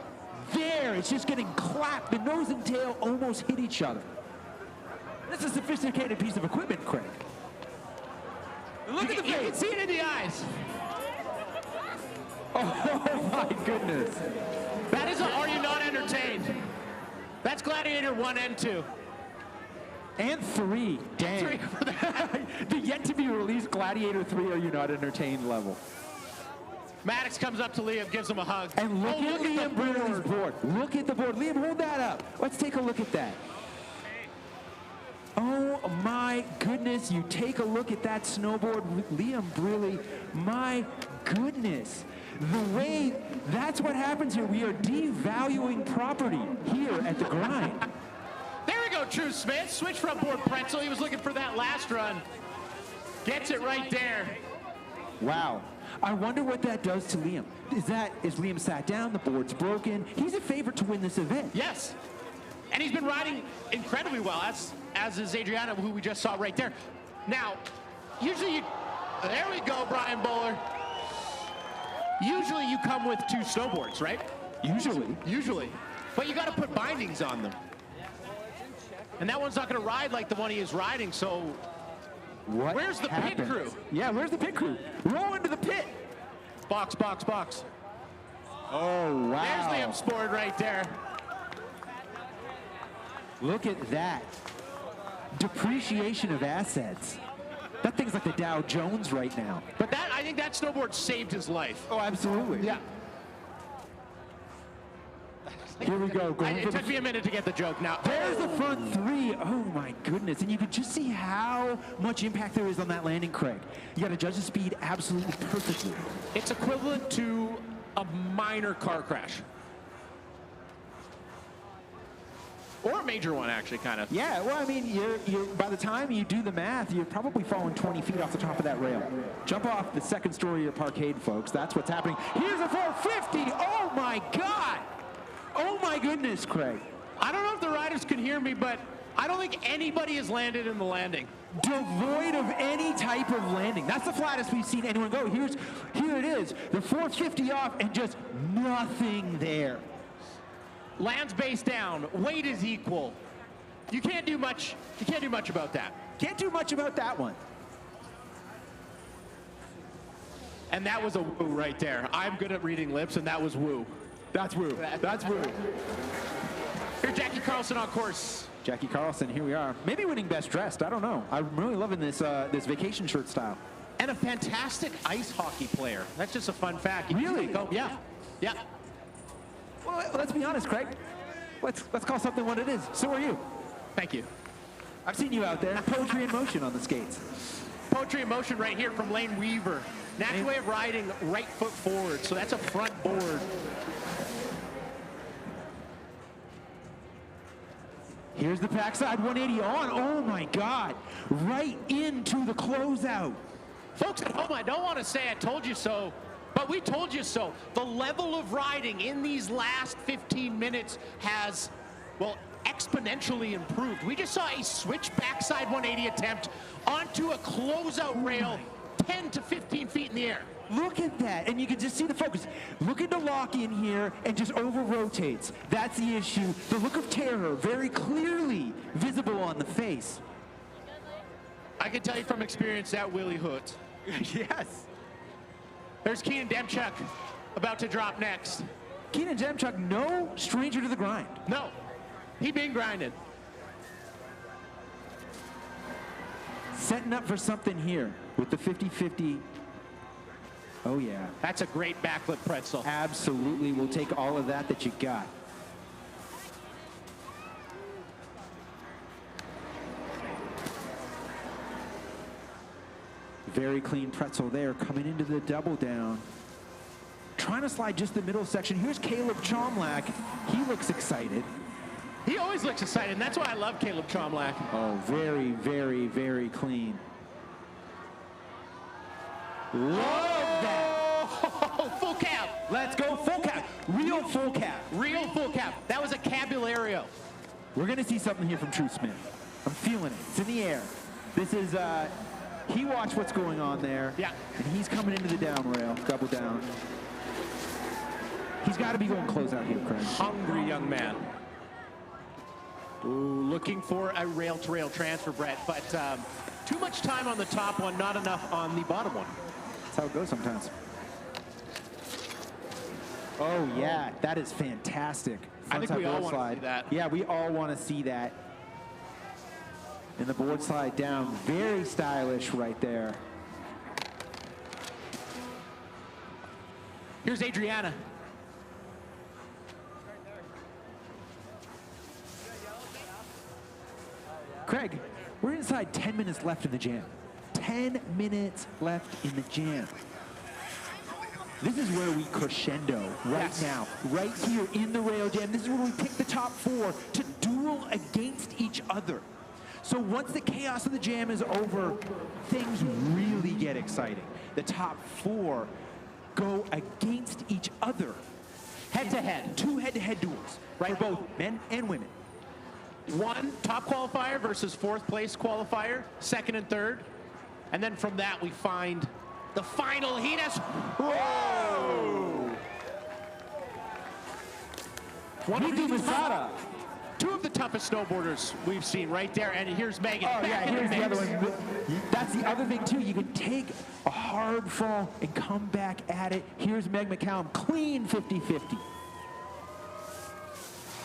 there, it's just getting clapped. The nose and tail almost hit each other. That's a sophisticated piece of equipment, Craig. Look at the You face. can see it in the eyes. Oh my goodness. That is a Are You Not Entertained? That's Gladiator 1 and 2. And 3. Dang. 3 for that. The yet to be released Gladiator 3 Are You Not Entertained level. Maddox comes up to Liam, gives him a hug. And look at the Liam Brierley's board. Look at the board. Liam, hold that up. Let's take a look at that. Oh my goodness, you take a look at that snowboard, Liam Brierley. My goodness. The way, that's what happens here. We are devaluing property here at the grind. There we go, True Smith. Switch front board pretzel. He was looking for that last run. Gets it right there. Wow. I wonder what that does to Liam. Is Liam sat down, the board's broken? He's a favorite to win this event. Yes. And he's been riding incredibly well, as is Adriana, who we just saw right there. Now, usually there we go, Brian Bowler. Usually you come with 2 snowboards, right? Usually. But you got to put bindings on them. And that one's not going to ride like the one he is riding, so where's the pit crew? Yeah, where's the pit crew? Roll into the pit. Box, box, box. Oh, wow. There's Liam's board right there. Look at that. Depreciation of assets. That thing's like the Dow Jones right now. But I think that snowboard saved his life. Oh, absolutely. Yeah. Here we go. It took me a minute to get the joke now. There's the front 3. Oh my goodness. And you can just see how much impact there is on that landing, Craig. You got to judge the speed absolutely perfectly. It's equivalent to a minor car crash. Or a major one, actually, kind of. Yeah, well, I mean, you're by the time you do the math, you're probably falling 20 feet off the top of that rail. Jump off the second story of your parkade, folks. That's what's happening. Here's a 450. Oh, my God. Oh, my goodness, Craig. I don't know if the riders can hear me, but I don't think anybody has landed in the landing. Devoid of any type of landing. That's the flattest we've seen anyone go. Here it is. The 450 off and just nothing there. Lands base down, weight is equal. You can't do much about that. Can't do much about that one. And that was a woo right there. I'm good at reading lips, and that was woo. That's woo. That's woo. Here's Jackie Carlson on course. Jackie Carlson, here we are. Maybe winning best dressed. I don't know. I'm really loving this this vacation shirt style. And a fantastic ice hockey player. That's just a fun fact. Really? Yeah. Yeah. Well, let's be honest, Craig. Let's call something what it is. So are you. Thank you. I've seen you out there. Poetry in motion on the skates. Poetry in motion right here from Lane Weaver. Natural way of riding, right foot forward. So that's a front board. Here's the backside 180 on. Oh my God. Right into the closeout. Folks at home, I don't want to say I told you so, but we told you so. The level of riding in these last 15 minutes has, well, exponentially improved. We just saw a switch backside 180 attempt onto a closeout rail 10 to 15 feet in the air. Look at that, and you can just see the focus. Looking to lock in here and just over-rotates. That's the issue. The look of terror very clearly visible on the face. I can tell you from experience that Willie Hoot. Yes. There's Keenan Demchuk about to drop next. Keenan Demchuk, no stranger to the grind. No, he been grinding. Setting up for something here with the 50-50. Oh, yeah. That's a great backflip pretzel. Absolutely. We'll take all of that you got. Very clean pretzel there, coming into the double down. Trying to slide just the middle section. Here's Caleb Chomlak. He looks excited. He always looks excited, and that's why I love Caleb Chomlak. Oh, very, very, very clean. Love that. Oh, full cab. Let's go full cap. Real full cap. Real full cab. That was a cabulario. We're going to see something here from True Smith. I'm feeling it. It's in the air. This is, he watched what's going on there. Yeah. And he's coming into the down rail, double down. He's got to be going close out here, Craig. Hungry young man. Ooh, looking for a rail-to-rail transfer, Brett, but too much time on the top one, not enough on the bottom one. That's how it goes sometimes. Oh, yeah, that is fantastic. I think Frontside we all board want to slide. see that. Yeah, we all want to see that. And the board slide down, very stylish right there. Here's Adriana. Craig, we're inside 10 minutes left in the jam. 10 minutes left in the jam. This is where we crescendo right now, right here in the rail jam. This is where we pick the top four to duel against each other. So once the chaos of the jam is over, things really get exciting. The top four go against each other. Head-to-head. Two head-to-head duels, right? For both men and women. One top qualifier versus fourth place qualifier, second and third. And then from that, we find the final heinous. Whoa! Two of the toughest snowboarders we've seen right there. And here's Megan. Oh, yeah, here's the other one. That's the other thing, too. You can take a hard fall and come back at it. Here's Meg McCallum, clean 50-50.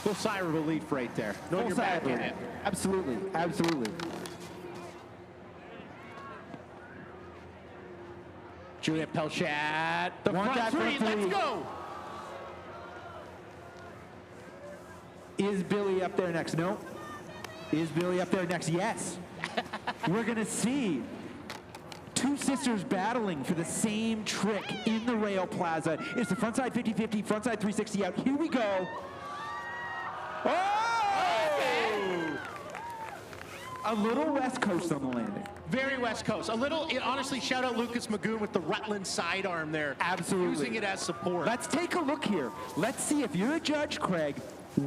Full sigh of relief right there. Knowing you're back in it. Absolutely, absolutely. Julia Pelchat, the Want front that three, front let's three. go! Is Billy up there next? No. Is Billy up there next? Yes. We're gonna see two sisters battling for the same trick in the rail plaza. It's the frontside 50-50, frontside 360 out. Here we go. Oh! A little West Coast on the landing. Very West Coast. A little, honestly, shout out Lucas Magoon with the Rutland sidearm there. Absolutely. Using it as support. Let's take a look here. Let's see if you're a judge, Craig.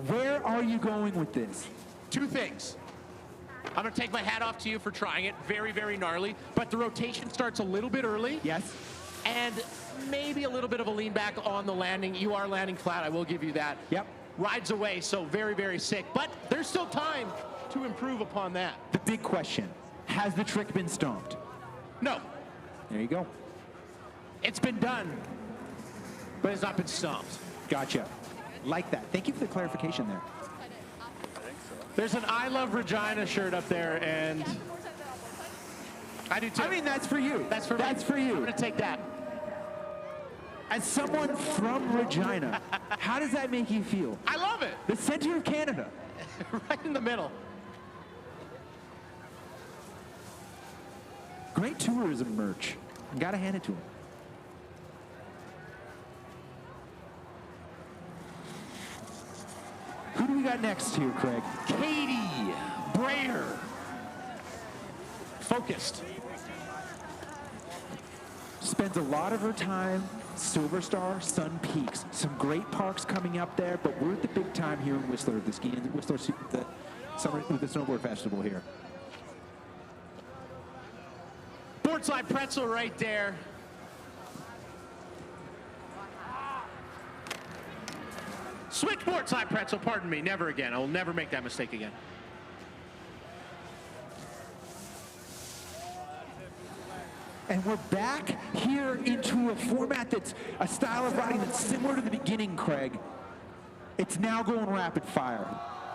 Where are you going with this? Two things. I'm going to take my hat off to you for trying it. Very, very gnarly. But the rotation starts a little bit early. Yes. And maybe a little bit of a lean back on the landing. You are landing flat. I will give you that. Yep. Rides away, so very, very sick. But there's still time to improve upon that. The big question, has the trick been stomped? No. There you go. It's been done, but it's not been stomped. Gotcha. Like that. Thank you for the clarification there. There's an I Love Regina shirt up there, and I do too. I mean, that's for you. That's for me. That's for I'm you. going to take that. As someone from Regina, how does that make you feel? I love it. The center of Canada. Right in the middle. Great tourism merch. Gotta hand it to him. Who do we got next here, Craig? Katie Brayer. Focused. Spends a lot of her time Silver Star, Sun Peaks. Some great parks coming up there, but we're at the big time here in Whistler, the Snowboard Festival here. Board slide pretzel right there. Switch board slide pretzel, pardon me, never again. I will never make that mistake again. And we're back here into a format that's a style of riding that's similar to the beginning, Craig. It's now going rapid fire.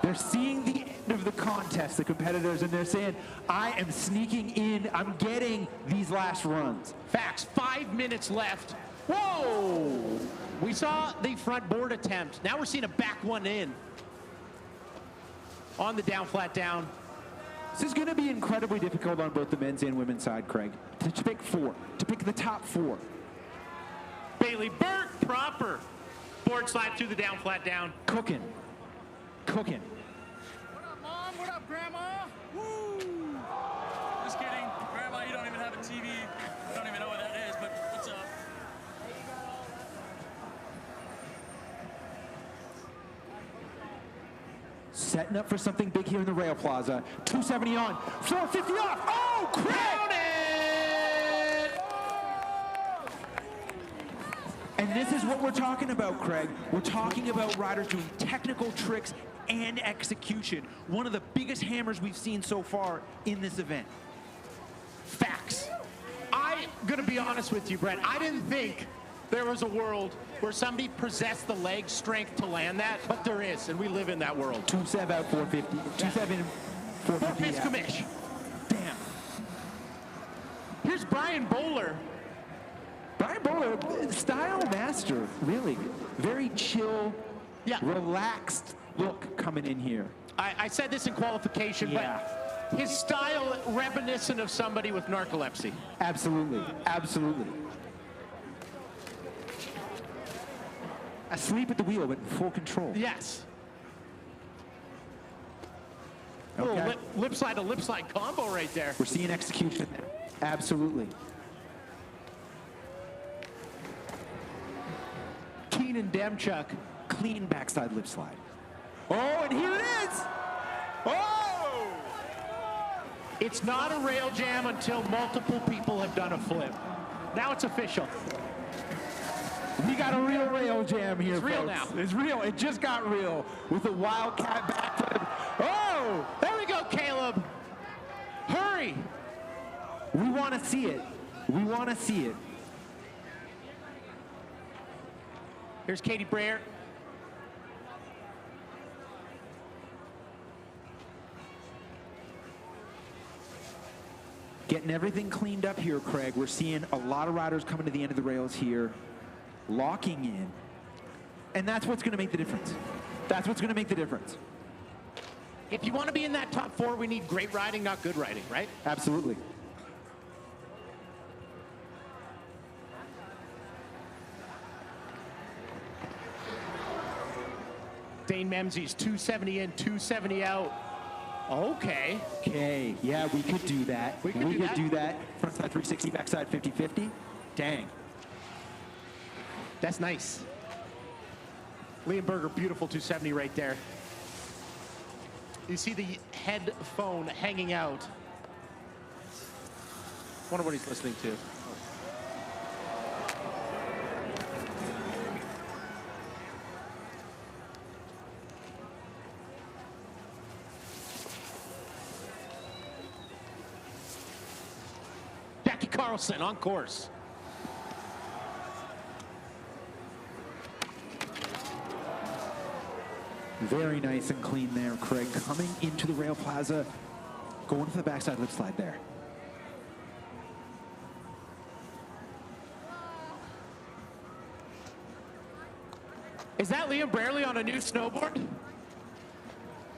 They're seeing the end of the contest, the competitors, and they're saying, I am sneaking in, I'm getting these last runs. Facts, 5 minutes left. Whoa! We saw the front board attempt. Now we're seeing a back one in. On the down, flat down. This is going to be incredibly difficult on both the men's and women's side, Craig. To pick four, to pick the top four. Bailey Burke, proper. Board slide through the down, flat down. Cooking. Cooking. What up, Mom? What up, Grandma? Woo! Just kidding. Grandma, you don't even have a TV. I don't even know what that is, but what's up? Setting up for something big here in the Rail Plaza. 270 on, 450 off. Oh, Craig! And this is what we're talking about, Craig. We're talking about riders doing technical tricks and execution. One of the biggest hammers we've seen so far in this event. Facts. I'm going to be honest with you, Brent. I didn't think there was a world where somebody possessed the leg strength to land that, but there is, and we live in that world. 2-7 out, 450. 2-7, 450 out. Commish. Damn. Here's Brian Bowler. Brian Bowler, style master, really. Very chill, relaxed look coming in here. I said this in qualification, but his style reminiscent of somebody with narcolepsy. Absolutely, absolutely. Asleep at the wheel, but in full control. Yes. Okay. Little lip slide to lip slide combo right there. We're seeing execution there. Absolutely. Keenan Demchuk. Clean backside lip slide. Oh, and here it is! Oh! It's not a rail jam until multiple people have done a flip. Now it's official. We got a real rail jam here, It's real folks. now. It's real. It just got real with a wildcat backflip. Oh! There we go, Caleb. Hurry. We want to see it. We want to see it. Here's Katie Brayer. Getting everything cleaned up here, Craig. We're seeing a lot of riders coming to the end of the rails here, locking in. And that's what's going to make the difference. That's what's going to make the difference. If you want to be in that top four, we need great riding, not good riding, right? Absolutely. Dane Memzies, 270 in, 270 out. Okay. Okay, yeah, we could do that. We could do that. Frontside 360, backside 50-50. Dang. That's nice. Liam Berger, beautiful 270 right there. You see the headphone hanging out. Wonder what he's listening to. Jackie Carlson on course. Very nice and clean there, Craig. Coming into the Rail Plaza, going to the backside lip slide there. Is that Liam Braley on a new snowboard?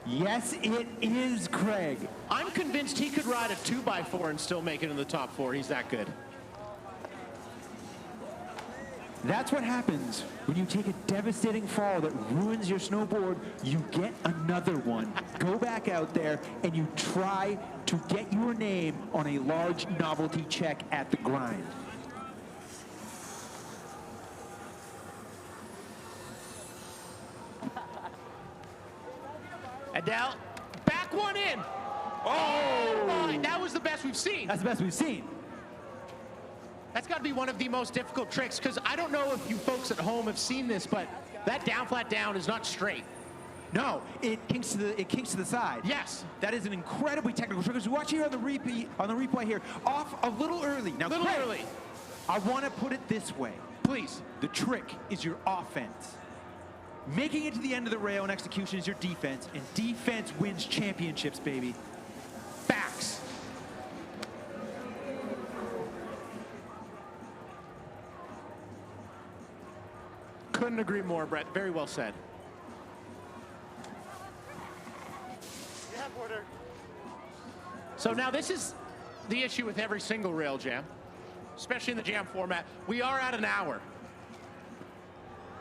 Yes, it is, Craig. I'm convinced he could ride a 2x4 and still make it in the top four. He's that good. That's what happens when you take a devastating fall that ruins your snowboard. You get another one. Go back out there and you try to get your name on a large novelty check at the grind. Adele, back one in. Oh my, that was the best we've seen. That's the best we've seen. That's got to be one of the most difficult tricks, because I don't know if you folks at home have seen this, but that down, flat down is not straight. No, it kinks to the side. Yes. That is an incredibly technical trick. As we watch here on the replay here, off a little early. Now, Little Craig, early. I want to put it this way. Please. The trick is your offense. Making it to the end of the rail and execution is your defense, and defense wins championships, baby. Facts. Couldn't agree more, Brett. Very well said. Yeah, Porter. So now this is the issue with every single rail jam, especially in the jam format. We are at an hour.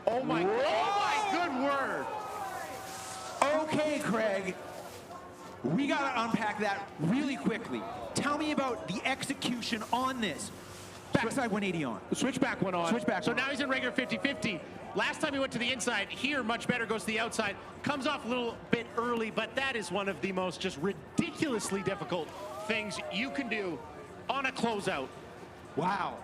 Oh my good word. Okay, Craig. We got to unpack that really quickly. Tell me about the execution on this. Backside 180 on. The switchback went on. Switchback so on. now he's in regular 50-50. Last time he went to the inside, here much better, goes to the outside. Comes off a little bit early, but that is one of the most just ridiculously difficult things you can do on a closeout. Wow.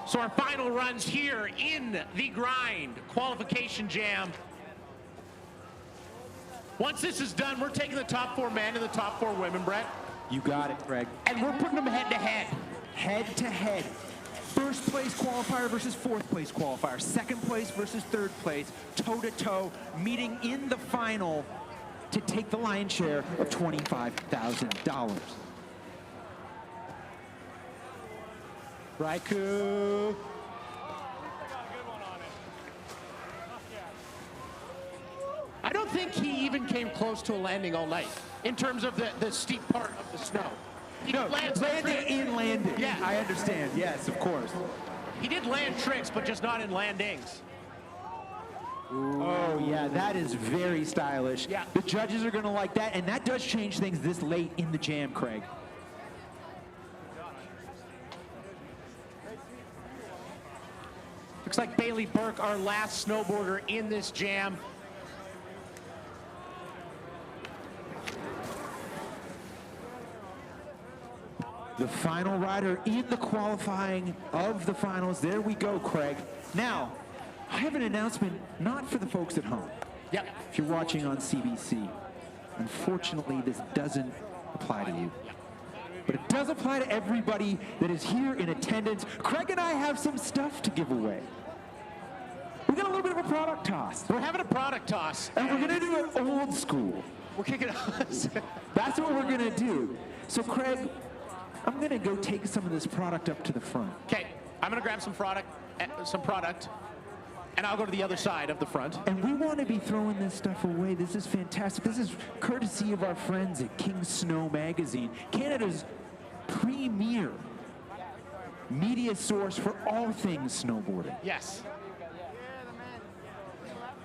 So our final runs here in the grind qualification jam. Once this is done, we're taking the top 4 men and the top 4 women, Brett. You got it, Craig. And we're putting them head to head. Head to head. First place qualifier versus fourth place qualifier. Second place versus third place. Toe to toe, meeting in the final to take the lion's share of $25,000. Raikou. I don't think he even came close to a landing all night in terms of the steep part of the snow. He No, lands landing in landing. Yeah. I understand. Yes, of course. He did land tricks, but just not in landings. Oh, yeah, that is very stylish. Yeah. The judges are going to like that, and that does change things this late in the jam, Craig. Looks like Bailey Burke, our last snowboarder in this jam. The final rider in the qualifying of the finals. There we go, Craig. Now, I have an announcement not for the folks at home. Yep. If you're watching on CBC, unfortunately, this doesn't apply to you. But it does apply to everybody that is here in attendance. Craig and I have some stuff to give away. We got a little bit of a product toss. We're having a product toss. And we're gonna do it old school. We're kicking us. That's what we're gonna do. So Craig, I'm gonna go take some of this product up to the front. Okay, I'm gonna grab some product, and I'll go to the other side of the front. And we want to be throwing this stuff away. This is fantastic. This is courtesy of our friends at King Snow Magazine, Canada's premier media source for all things snowboarding. Yes.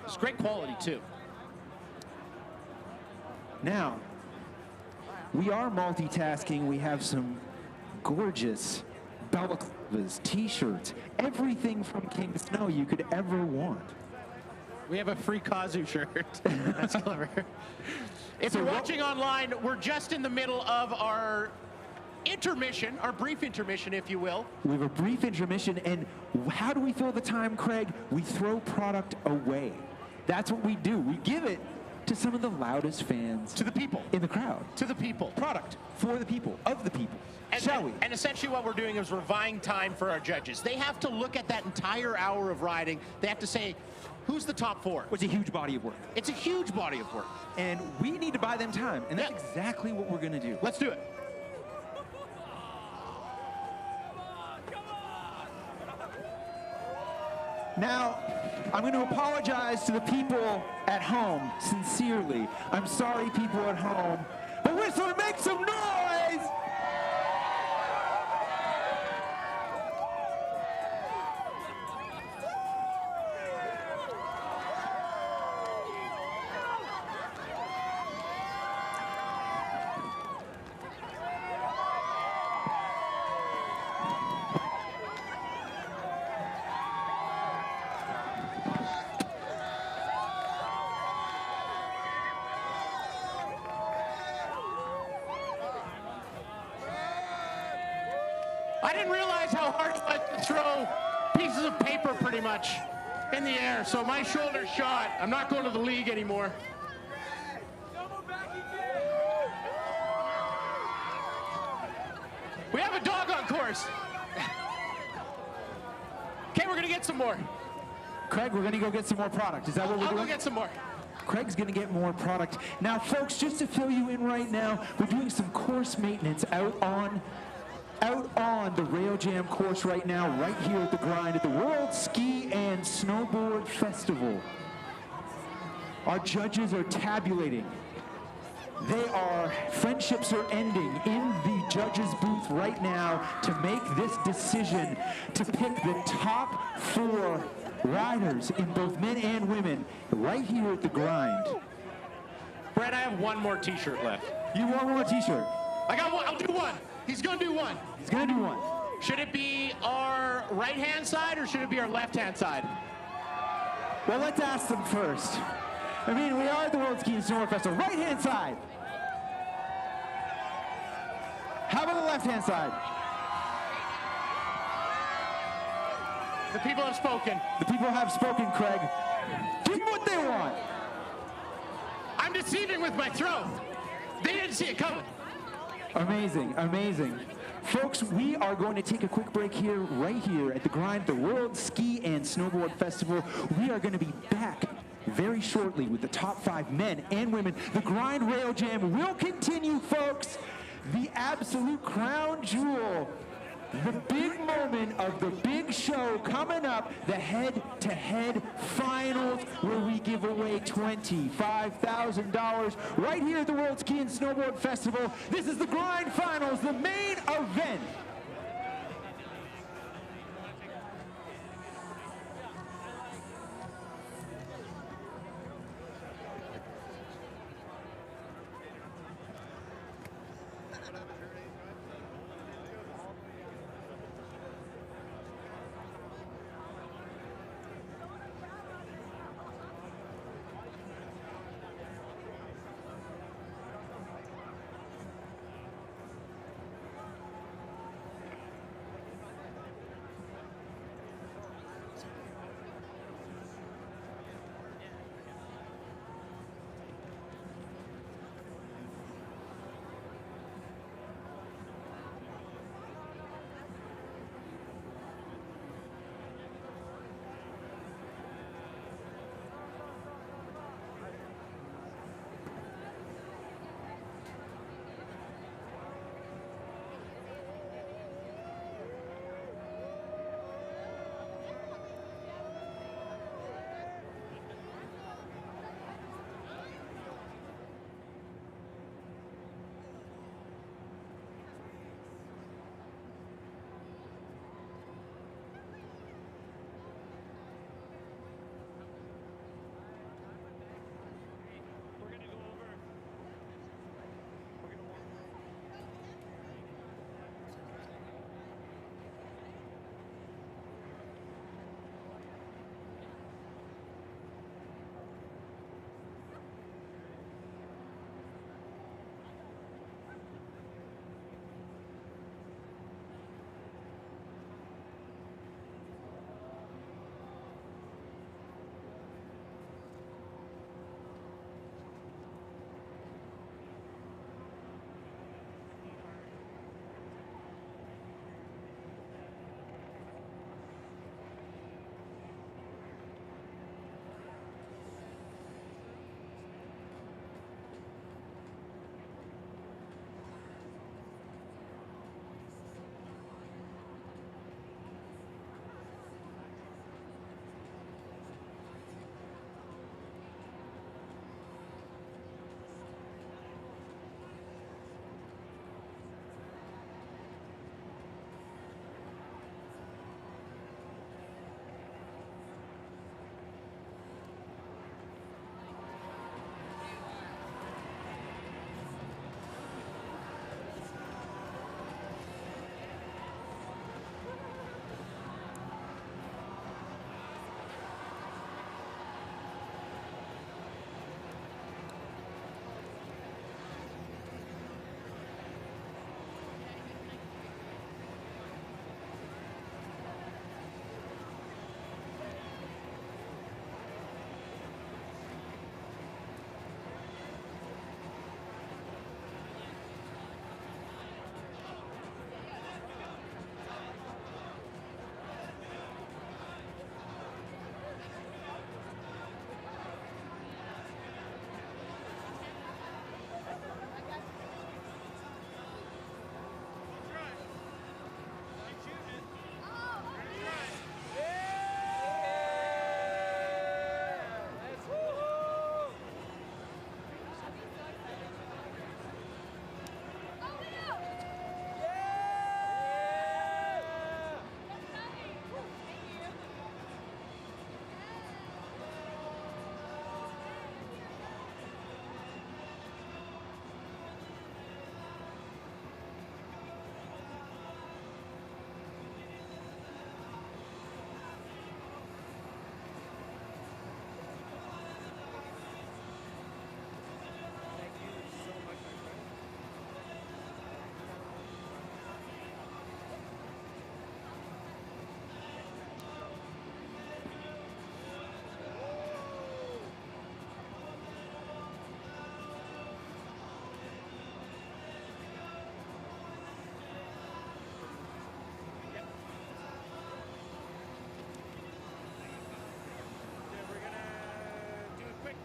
It's great quality too. Now, we are multitasking. We have some gorgeous balaclavas, t-shirts, everything from King Snow you could ever want. We have a free Kazu shirt. That's clever. If you're watching online, we're just in the middle of our intermission, our brief intermission, if you will. We have a brief intermission, and how do we fill the time, Craig? We throw product away. That's what we do. We give it to some of the loudest fans. To the people. In the crowd. To the people. Product for the people, of the people. And, Shall we? And essentially what we're doing is we're buying time for our judges. They have to look at that entire hour of riding. They have to say, who's the top 4? It's a huge body of work. It's a huge body of work. And we need to buy them time, and that's exactly what we're going to do. Let's do it. Now, I'm going to apologize to the people at home, sincerely. I'm sorry, people at home. But Whistler, make some noise! I didn't realize how hard it was to throw pieces of paper, pretty much. in the air, so my shoulder's shot. I'm not going to the league anymore. We have a dog on course. Okay, we're gonna get some more. Craig, we're gonna go get some more product. Is that what we're I'll doing? go get some more. Craig's gonna get more product. Now, folks, just to fill you in right now, we're doing some course maintenance out on the Rail Jam course right now, right here at the grind at the World Ski and Snowboard Festival. Our judges are tabulating. Friendships are ending in the judges' booth right now to make this decision to pick the top 4 riders in both men and women right here at the grind. Brett, I have one more t-shirt left. You want one more t-shirt? I got one, I'll do one. He's gonna do one. He's gonna do one. Should it be our right-hand side or should it be our left-hand side? Well, let's ask them first. I mean, we are at the World Ski and Snowboard Festival. Right-hand side. How about the left-hand side? The people have spoken. The people have spoken, Craig. Give them what they want. I'm deceiving with my throat. They didn't see it coming. Amazing, amazing. Folks, we are going to take a quick break here, right here at the grind, the World Ski and Snowboard Festival. We are going to be back very shortly with the top 5 men and women. The grind Rail Jam will continue, folks. The absolute crown jewel, the big moment of the big show coming up, the head-to-head finals where we give away $25,000 right here at the World Ski and Snowboard Festival. This is the grind finals, the main event.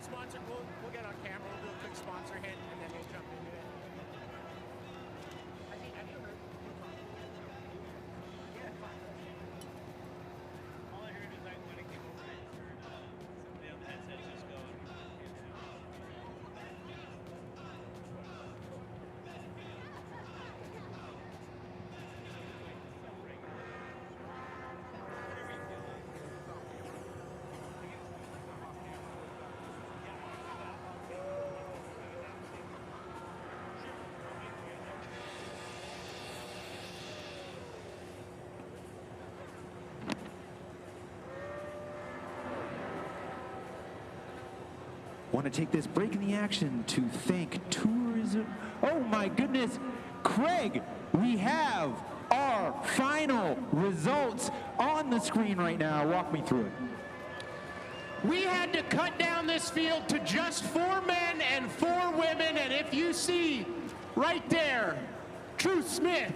sponsor, we'll get on camera, we'll do a quick sponsor hit, and then we'll jump into it. Have you heard? Yeah, fine. All I heard is when it came over, I heard somebody on the headset just going. Want to take this break in the action to thank tourism. Oh my goodness, Craig, we have our final results on the screen right now. Walk me through it. We had to cut down this field to just 4 men and 4 women, and if you see right there, Truth Smith,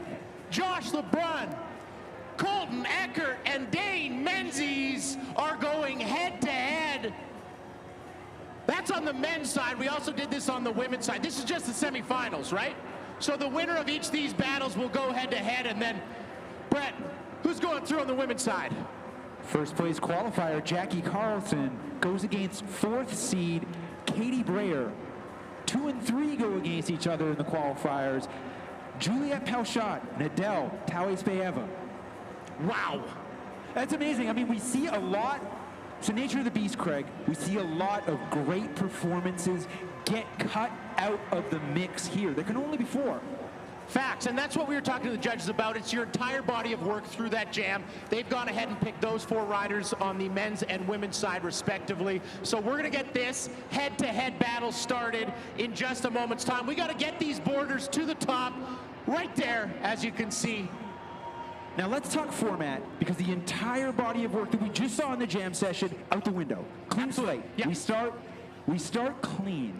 Josh LeBrun, Colton Eckert, and Dane Menzies are going head-to-head. That's on the men's side. We also did this on the women's side. This is just the semifinals, right? So the winner of each of these battles will go head-to-head, and then, Brett, who's going through on the women's side? First place qualifier, Jackie Carlson, goes against 4th seed, Katie Breyer. 2 and 3 go against each other in the qualifiers. Juliette Palchot, Nadel Tauespeeva. Wow. That's amazing. I mean, we see a lot. So nature of the beast, Craig, we see a lot of great performances get cut out of the mix here. There can only be 4. Facts, and that's what we were talking to the judges about. It's your entire body of work through that jam. They've gone ahead and picked those 4 riders on the men's and women's side respectively. So we're gonna get this head-to-head battle started in just a moment's time. We gotta get these borders to the top, right there, as you can see. Now let's talk format, because the entire body of work that we just saw in the jam session, out the window. Clean slate. Yeah. We start clean.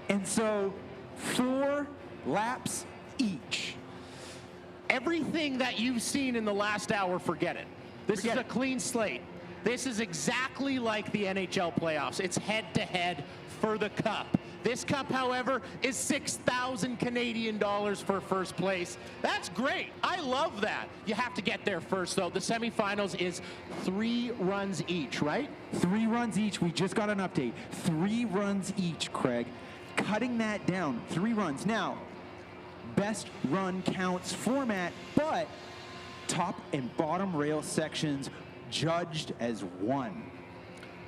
And so 4 laps each. Everything that you've seen in the last hour, forget it. This is a clean slate. This is exactly like the NHL playoffs. It's head-to-head for the cup. This cup, however, is 6,000 Canadian dollars for first place. That's great. I love that. You have to get there first, though. The semifinals is 3 runs each, right? 3 runs each. We just got an update. 3 runs each, Craig. Cutting that down, 3 runs. Now, best run counts format, but top and bottom rail sections judged as 1.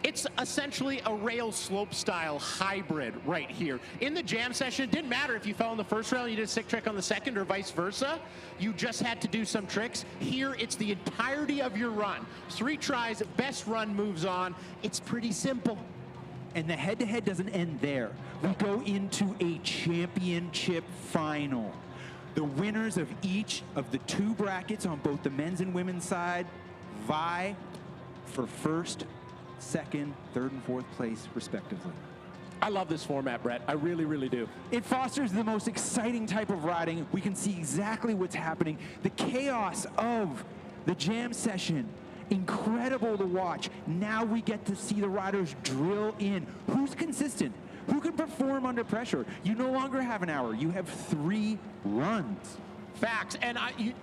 It's essentially a rail slope style hybrid right here. In the jam session, it didn't matter if you fell in the first rail and you did a sick trick on the second or vice versa. You just had to do some tricks. Here, it's the entirety of your run. 3 tries, best run moves on. It's pretty simple. And the head-to-head doesn't end there. We go into a championship final. The winners of each of the 2 brackets on both the men's and women's side vie for first, second, third, and 4th place, respectively. I love this format, Brett. I really, really do. It fosters the most exciting type of riding. We can see exactly what's happening. The chaos of the jam session, incredible to watch. Now we get to see the riders drill in. Who's consistent? Who can perform under pressure? You no longer have an hour. You have 3 runs. Facts. And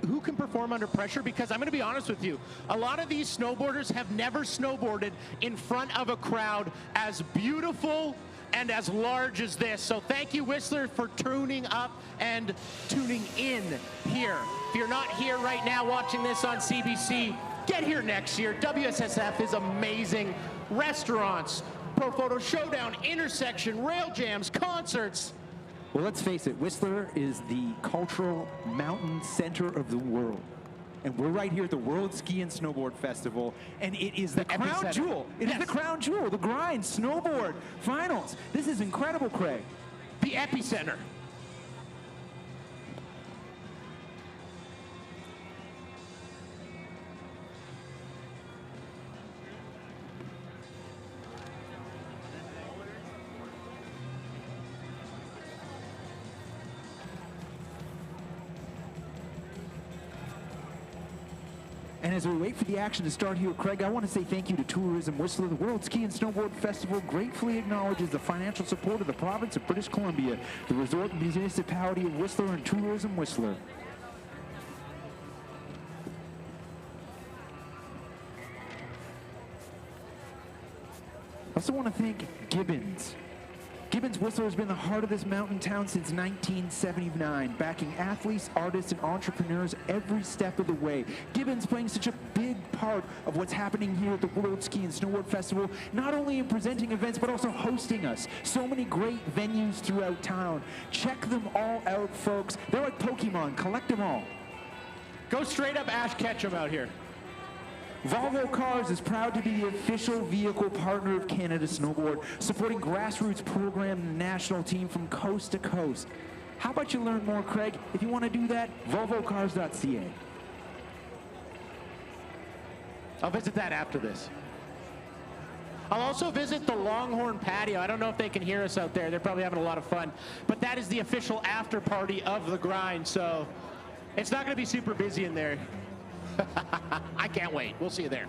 who can perform under pressure? Because I'm going to be honest with you, a lot of these snowboarders have never snowboarded in front of a crowd as beautiful and as large as this. So thank you, Whistler, for tuning up and tuning in here. If you're not here right now watching this on CBC, get here next year. WSSF is amazing. Restaurants, Pro Photo Showdown, Intersection, rail jams, concerts. Well, let's face it, Whistler is the cultural mountain center of the world. And we're right here at the World Ski and Snowboard Festival, and it is the crown epicenter. jewel. It is the crown jewel, the grind, snowboard, finals. This is incredible, Craig. The epicenter. And as we wait for the action to start here, Craig, I want to say thank you to Tourism Whistler. The World Ski and Snowboard Festival gratefully acknowledges the financial support of the province of British Columbia, the resort municipality of Whistler, and Tourism Whistler. I also want to thank Gibbons. Gibbons Whistler has been the heart of this mountain town since 1979, backing athletes, artists, and entrepreneurs every step of the way. Gibbons playing such a big part of what's happening here at the World Ski and Snowboard Festival, not only in presenting events, but also hosting us. So many great venues throughout town. Check them all out, folks. They're like Pokemon. Collect them all. Go straight up Ash Ketchum out here. Volvo Cars is proud to be the official vehicle partner of Canada Snowboard, supporting grassroots program and national team from coast to coast. How about you learn more, Craig? If you want to do that, volvocars.ca. I'll visit that after this. I'll also visit the Longhorn patio. I don't know if they can hear us out there. They're probably having a lot of fun. But that is the official after party of the grind, so it's not going to be super busy in there. I can't wait. We'll see you there.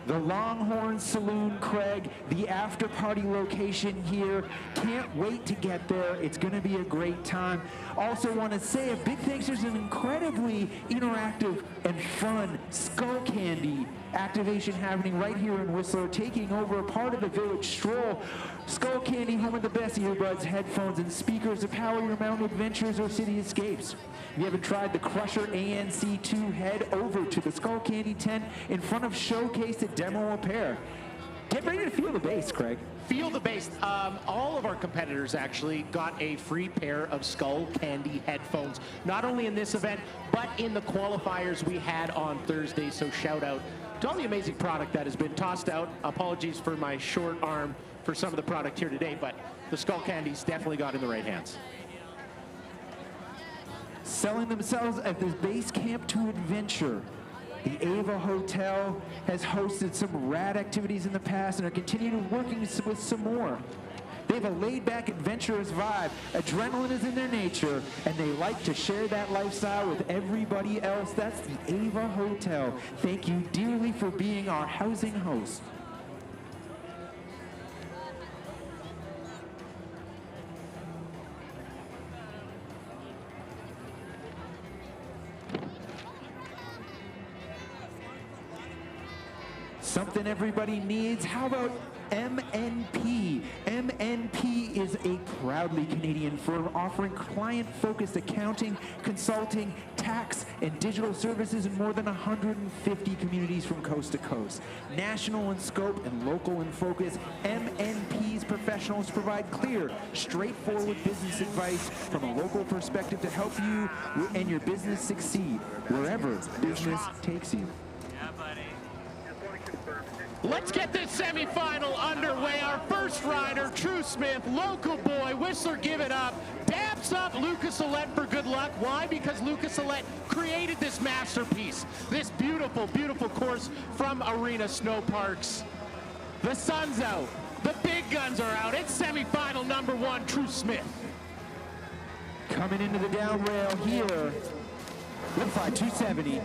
The Longhorn Saloon, Craig, the after party location here. Can't wait to get there. It's going to be a great time. Also want to say a big thanks. There's an incredibly interactive and fun Skull Candy activation happening right here in Whistler, taking over a part of the village stroll. Skull Candy, home of the best earbuds, headphones, and speakers to power your mountain adventures or city escapes. If you haven't tried the Crusher ANC2, head over to the Skull Candy tent in front of Showcase to demo a pair. Get ready to feel the bass, Craig. Feel the bass. All of our competitors actually got a free pair of Skull Candy headphones, not only in this event, but in the qualifiers we had on Thursday. So shout out to all the amazing product that has been tossed out. Apologies for my short arm for some of the product here today, but the Skull Candies definitely got in the right hands. Selling themselves at the Base Camp to Adventure. The Ava Hotel has hosted some rad activities in the past and are continuing working with some more. They have a laid-back, adventurous vibe. Adrenaline is in their nature, and they like to share that lifestyle with everybody else. That's the Ava Hotel. Thank you dearly for being our housing host. Something everybody needs. How about MNP? MNP is a proudly Canadian firm offering client-focused accounting, consulting, tax, and digital services in more than 150 communities from coast to coast. National in scope and local in focus, MNP's professionals provide clear, straightforward business advice from a local perspective to help you and your business succeed wherever business takes you. Let's get this semifinal underway. Our first rider, True Smith, local boy, Whistler, give it up. Daps up Lucas Ouellette for good luck. Why? Because Lucas Ouellette created this masterpiece, this beautiful, beautiful course from Arena Snow Parks. The sun's out. The big guns are out. It's semifinal number one, True Smith. Coming into the down rail here, lip slide 270.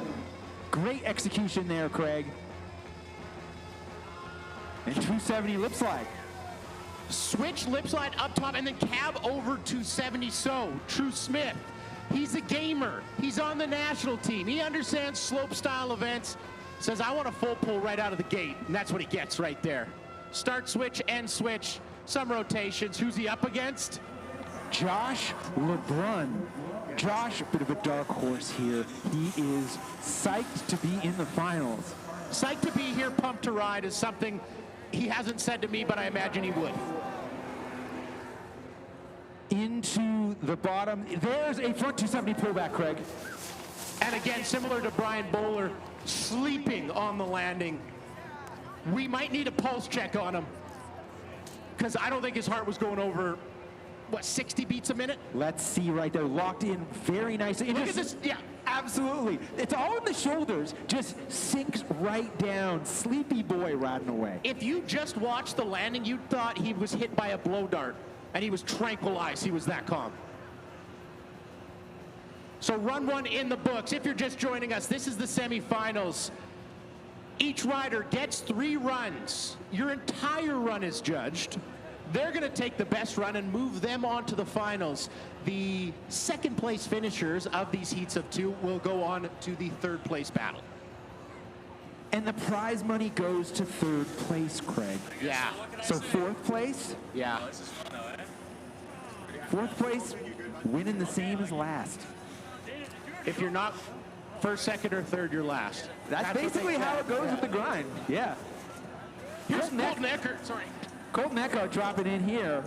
Great execution there, Craig. And 270 lip slide. Switch lip slide up top and then cab over 270. So, True Smith, he's a gamer. He's on the national team. He understands slope style events. Says, I want a full pull right out of the gate. And that's what he gets right there. Start switch, end switch, some rotations. Who's he up against? Josh LeBrun. Josh, a bit of a dark horse here. He is psyched to be in the finals. Psyched to be here, pumped to ride is something he hasn't said to me, but I imagine he would. Into the bottom. There's a front 270 pullback, Craig. And again, similar to Brian Bowler, sleeping on the landing. We might need a pulse check on him, because I don't think his heart was going over, what, 60 beats a minute? Let's see right there, locked in very nicely. Look at this, yeah. Absolutely. It's all in the shoulders, just sinks right down. Sleepy boy riding away. If you just watched the landing, you thought he was hit by a blow dart, and he was tranquilized. He was that calm. So run one in the books. If you're just joining us, this is the semifinals. Each rider gets 3 runs. Your entire run is judged. They're going to take the best run and move them on to the finals. The second place finishers of these heats of 2 will go on to the third place battle. And the prize money goes to third place, Craig. Yeah. So fourth place? Yeah. This is fun though, eh? Fourth place, winning the same as last. If you're not first, second, or third, you're last. That's what they basically how say. it goes with the grind. Yeah. Here's Colton Eckert. Sorry. Colton Eckert dropping in here.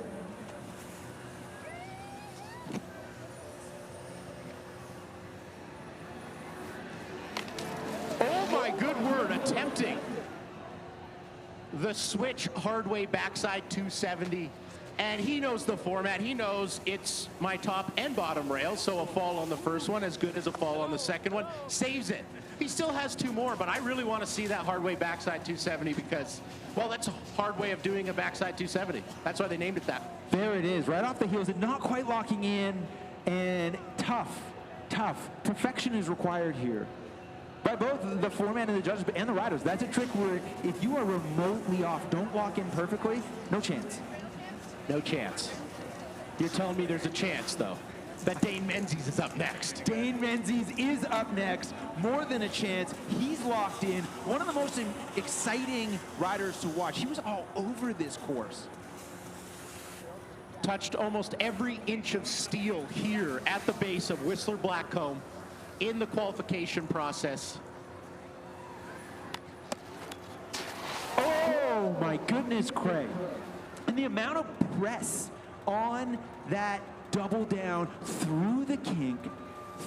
Oh my good word, attempting the switch hard way backside 270. And he knows the format. He knows it's my top and bottom rail, so a fall on the first one as good as a fall on the second one. Saves it. He still has 2 more, but I really want to see that hard way backside 270 because, well, that's a hard way of doing a backside 270. That's why they named it that. There it is, right off the heels, and not quite locking in, and tough. Perfection is required here. By both the foreman and the judges and the riders. That's a trick where if you are remotely off, don't lock in perfectly, no chance. No chance. You're telling me there's a chance, though, that Dane Menzies is up next. Dane Menzies is up next. More than a chance. He's locked in. One of the most exciting riders to watch. He was all over this course. Touched almost every inch of steel here at the base of Whistler Blackcomb in the qualification process. Oh my goodness, Craig. And the amount of press on that double down through the kink,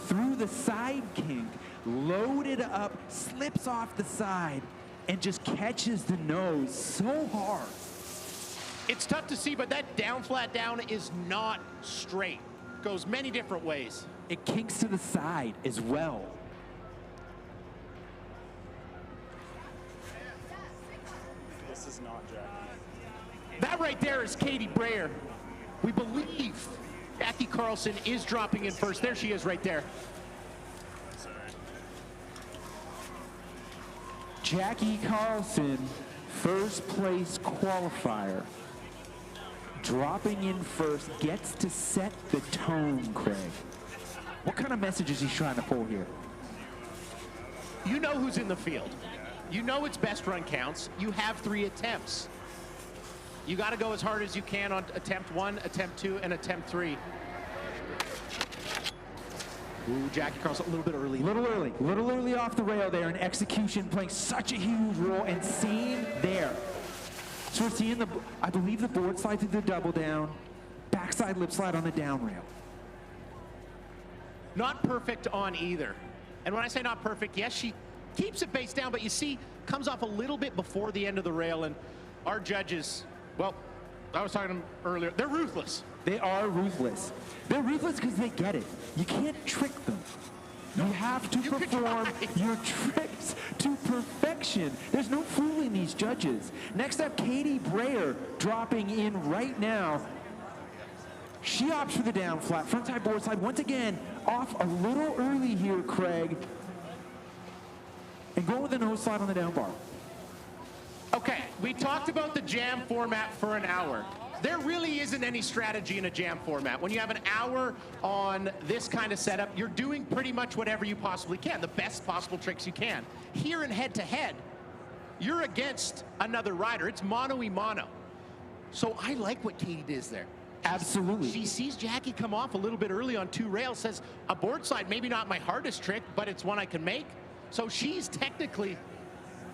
through the side kink, loaded up, slips off the side, and just catches the nose so hard. It's tough to see, but that down flat down is not straight. Goes many different ways. It kinks to the side as well. This is not Jackie. That right there is Katie Breyer. We believe Jackie Carlson is dropping in first. There she is right there. Jackie Carlson, first place qualifier. Dropping in first, gets to set the tone, Craig. What kind of message is he trying to pull here? You know who's in the field. You know it's best run counts. You have 3 attempts. You got to go as hard as you can on attempt 1, attempt 2, and attempt 3. Ooh, Jackie Carlson, a little bit early. Little early off the rail there, and execution playing such a huge role, and seeing there. So we're seeing the, I believe the board slide through the double down, backside lip slide on the down rail. Not perfect on either. And when I say not perfect, yes, she keeps it face down, but you see, comes off a little bit before the end of the rail, and our judges, well, I was talking to them earlier, they're ruthless. They are ruthless. They're ruthless because they get it. You can't trick them. You have to perform your tricks to perfection. There's no fooling these judges. Next up, Katie Breyer dropping in right now. She opts for the down flat, front side, board slide. Once again, off a little early here, Craig. And going with the nose slide on the down bar. Okay, we talked about the jam format for an hour. There really isn't any strategy in a jam format. When you have an hour on this kind of setup, you're doing pretty much whatever you possibly can, the best possible tricks you can. Here in head-to-head, you're against another rider. It's mono-y-mono. So I like what Katie does there. Absolutely. She sees Jackie come off a little bit early on 2 rails, says, a board slide, maybe not my hardest trick, but it's one I can make. So she's technically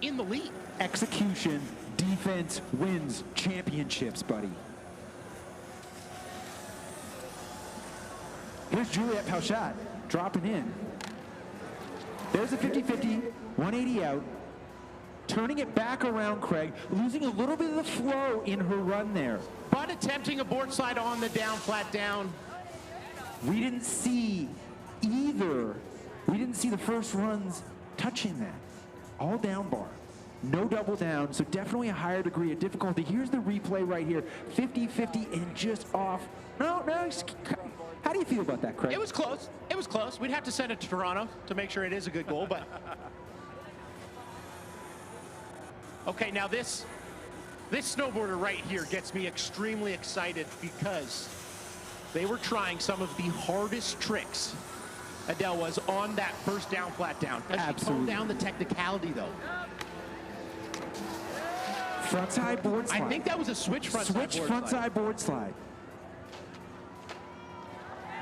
in the lead. Execution, defense wins championships, buddy. Here's Juliette Pauchat dropping in. There's a 50-50, 180 out. Turning it back around, Craig, losing a little bit of the flow in her run there. But attempting a board slide on the down, flat down. We didn't see either. We didn't see the first runs touching that. All down bar. No double down, so definitely a higher degree of difficulty. Here's the replay right here. 50-50 and just off. No, How do you feel about that, Craig? It was close. It was close. We'd have to send it to Toronto to make sure it is a good goal, but... Okay, now this snowboarder right here gets me extremely excited because they were trying some of the hardest tricks Adele was on that first down, flat down. She toned down the technicality, though. Frontside board slide. I think that was a switch frontside board slide. Switch frontside board slide.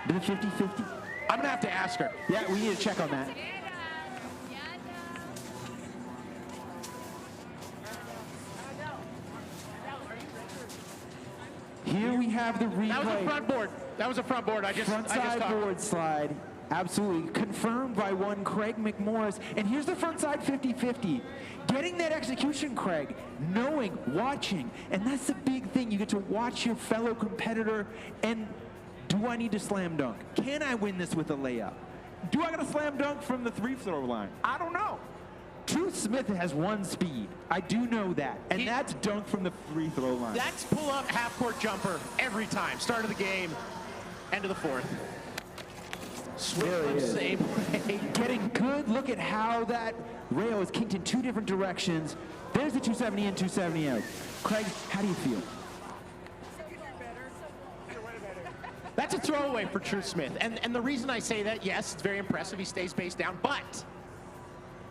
The 50-50. I'm gonna have to ask her. Yeah, we need to check on that. Here we have the replay. That was a front board. That was a front board. I just Frontside board slide. Absolutely. Confirmed by one Craig McMorris. And here's the frontside 50-50. Getting that execution, Craig. Knowing, watching. And that's the big thing. You get to watch your fellow competitor. And do I need to slam dunk? Can I win this with a layup? Do I got to slam dunk from the free-throw line? I don't know. Truth Smith has one speed. I do know that. And that's dunk from the free-throw line. That's pull-up half-court jumper every time. Start of the game, end of the fourth. There Same way. Getting good look at how that rail is kicked in two different directions. There's the 270 in, 270 out. Craig, how do you feel? That's a throwaway for Truth Smith. And the reason I say that, yes, it's very impressive. He stays face down, but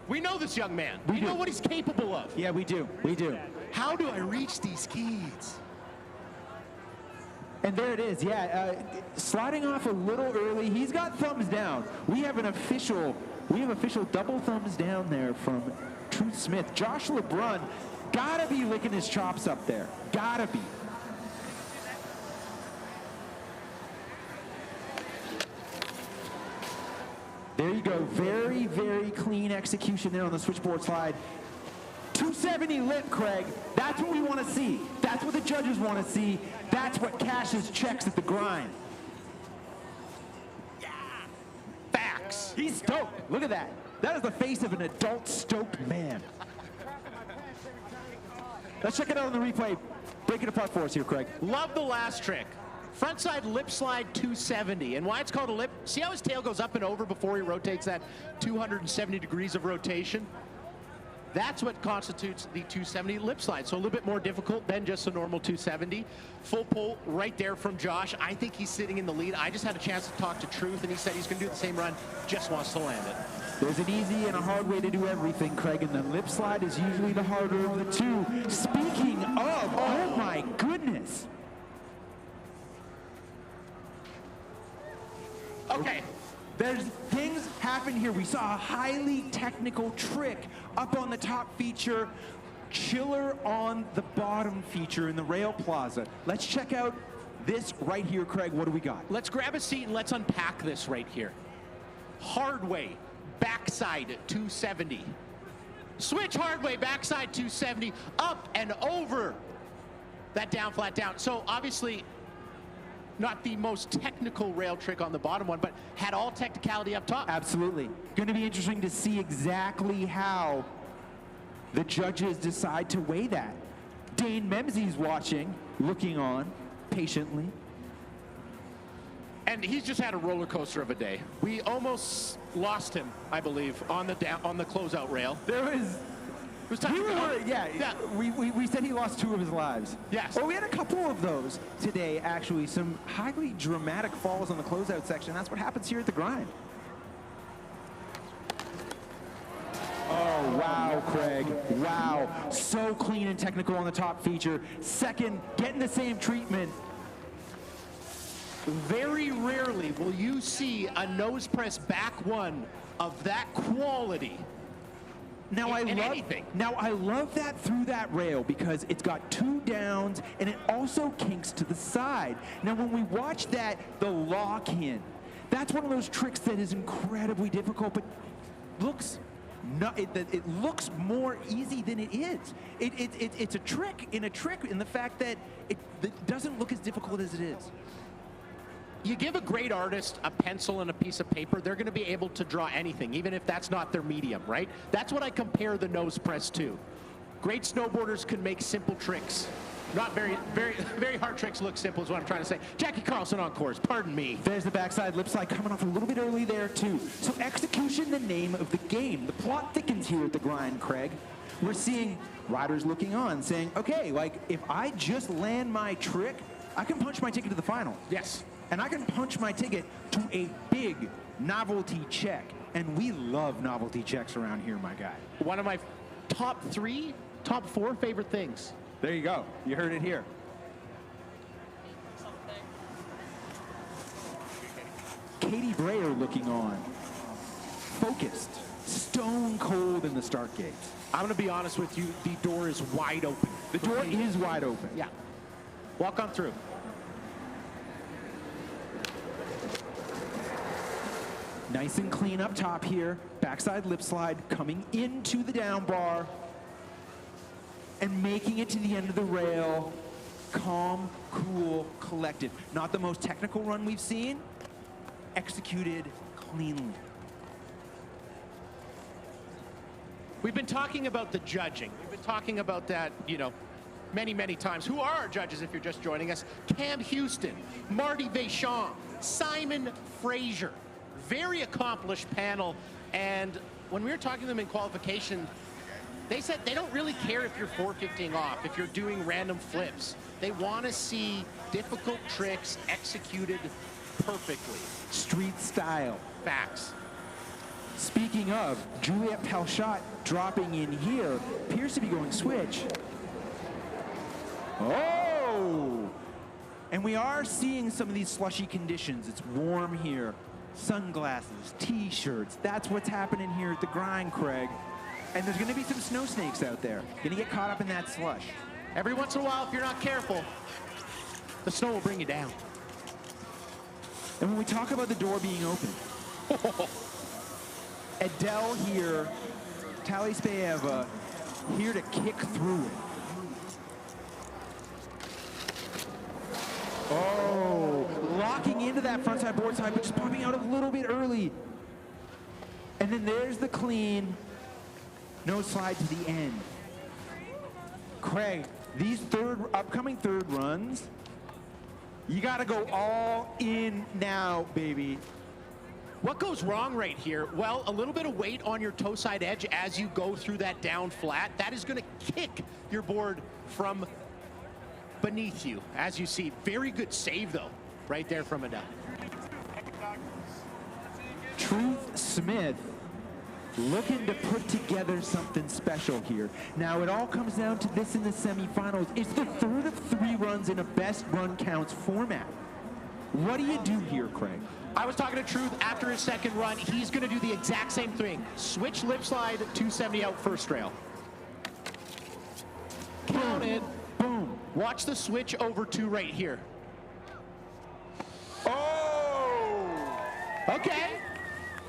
we know this young man. We know what he's capable of. Yeah, we do. We do. How do I reach these keys? And there it is, yeah. Sliding off a little early. He's got thumbs down. We have official double thumbs down there from Truth Smith. Josh LeBrun gotta be licking his chops up there. Gotta be. There you go. Very, very clean execution there on the switchboard slide. 270 lip, Craig. That's what we want to see. That's what the judges want to see. That's what cashes checks at the grind. Yeah. Facts. He's stoked. Look at that. That is the face of an adult stoked man. Let's check it out on the replay. Break it apart for us here, Craig. Love the last trick. Frontside lip slide 270. And why it's called a lip, see how his tail goes up and over before he rotates that 270 degrees of rotation? That's what constitutes the 270 lip slide. So a little bit more difficult than just a normal 270. Full pull right there from Josh. I think he's sitting in the lead. I just had a chance to talk to Truth, and he said he's going to do the same run, just wants to land it. There's an easy and a hard way to do everything, Craig, and the lip slide is usually the harder of the two. Speaking of, oh my goodness. Okay. There's things happen here. We saw a highly technical trick up on the top feature, chiller on the bottom feature in the rail plaza. Let's check out this right here, Craig. What do we got? Let's grab a seat and let's unpack this right here. Hard way, backside 270. Switch hard way, backside 270, up and over that down, flat down. So obviously, not the most technical rail trick on the bottom one, but had all technicality up top. Absolutely. Going to be interesting to see exactly how the judges decide to weigh that. Dane Memsey's watching, looking on patiently. And he's just had a roller coaster of a day. We almost lost him, I believe, on the closeout rail. There was... We said he lost 2 of his lives. Yes. Well, we had a couple of those today, actually. Some highly dramatic falls on the closeout section. That's what happens here at the grind. Oh, wow, Craig. Wow. So clean and technical on the top feature. Second, getting the same treatment. Very rarely will you see a nose press back one of that quality. Now I love that through that rail because it's got 2 downs and it also kinks to the side. Now when we watch that, the lock in, that's one of those tricks that is incredibly difficult, but it looks more easy than it is. It's a trick in the fact that it doesn't look as difficult as it is. You give a great artist a pencil and a piece of paper, they're going to be able to draw anything, even if that's not their medium, right? That's what I compare the nose press to. Great snowboarders can make simple tricks Not very hard tricks look simple is what I'm trying to say. Jackie Carlson on course, pardon me. There's the backside lip slide coming off a little bit early there too. So execution, the name of the game. The plot thickens here at the grind, Craig. We're seeing riders looking on saying, okay, like if I just land my trick, I can punch my ticket to the final. Yes. And I can punch my ticket to a big novelty check. And we love novelty checks around here, my guy. One of my top 4 favorite things. There you go. You heard it here. Katie Brayer looking on. Focused. Stone cold in the start gates. I'm going to be honest with you. The door is wide open. The door is wide open. Yeah. Walk on through. Nice and clean up top here. Backside lip slide coming into the down bar and making it to the end of the rail. Calm, cool, collected. Not the most technical run we've seen. Executed cleanly. We've been talking about the judging. We've been talking about that, you know, many times. Who are our judges if you're just joining us? Cam Houston, Marty Vachon, Simon Fraser. Very accomplished panel. And when we were talking to them in qualification, they said they don't really care if you're 450ing off, if you're doing random flips. They want to see difficult tricks executed perfectly. Street style. Facts. Speaking of, Juliet Pelchat dropping in here. Appears to be going switch. Oh! And we are seeing some of these slushy conditions. It's warm here. Sunglasses, t-shirts. That's what's happening here at the grind, Craig. And there's going to be some snow snakes out there. Going to get caught up in that slush. Every once in a while, if you're not careful, the snow will bring you down. And when we talk about the door being open, Adele here, Talispeeva here to kick through it. Oh, locking into that frontside board side, but just popping out a little bit early. And then there's the clean. No slide to the end. Craig, these upcoming third runs, you got to go all in now, baby. What goes wrong right here? Well, a little bit of weight on your toe side edge as you go through that down flat. That is going to kick your board from beneath you, as you see. Very good save, though, right there from Adele. Truth Smith looking to put together something special here. Now, it all comes down to this in the semifinals. It's the third of 3 runs in a best run counts format. What do you do here, Craig? I was talking to Truth after his second run. He's going to do the exact same thing. Switch lip slide, 270 out first rail. Count it. Boom. Watch the switch over to right here. Oh! Okay.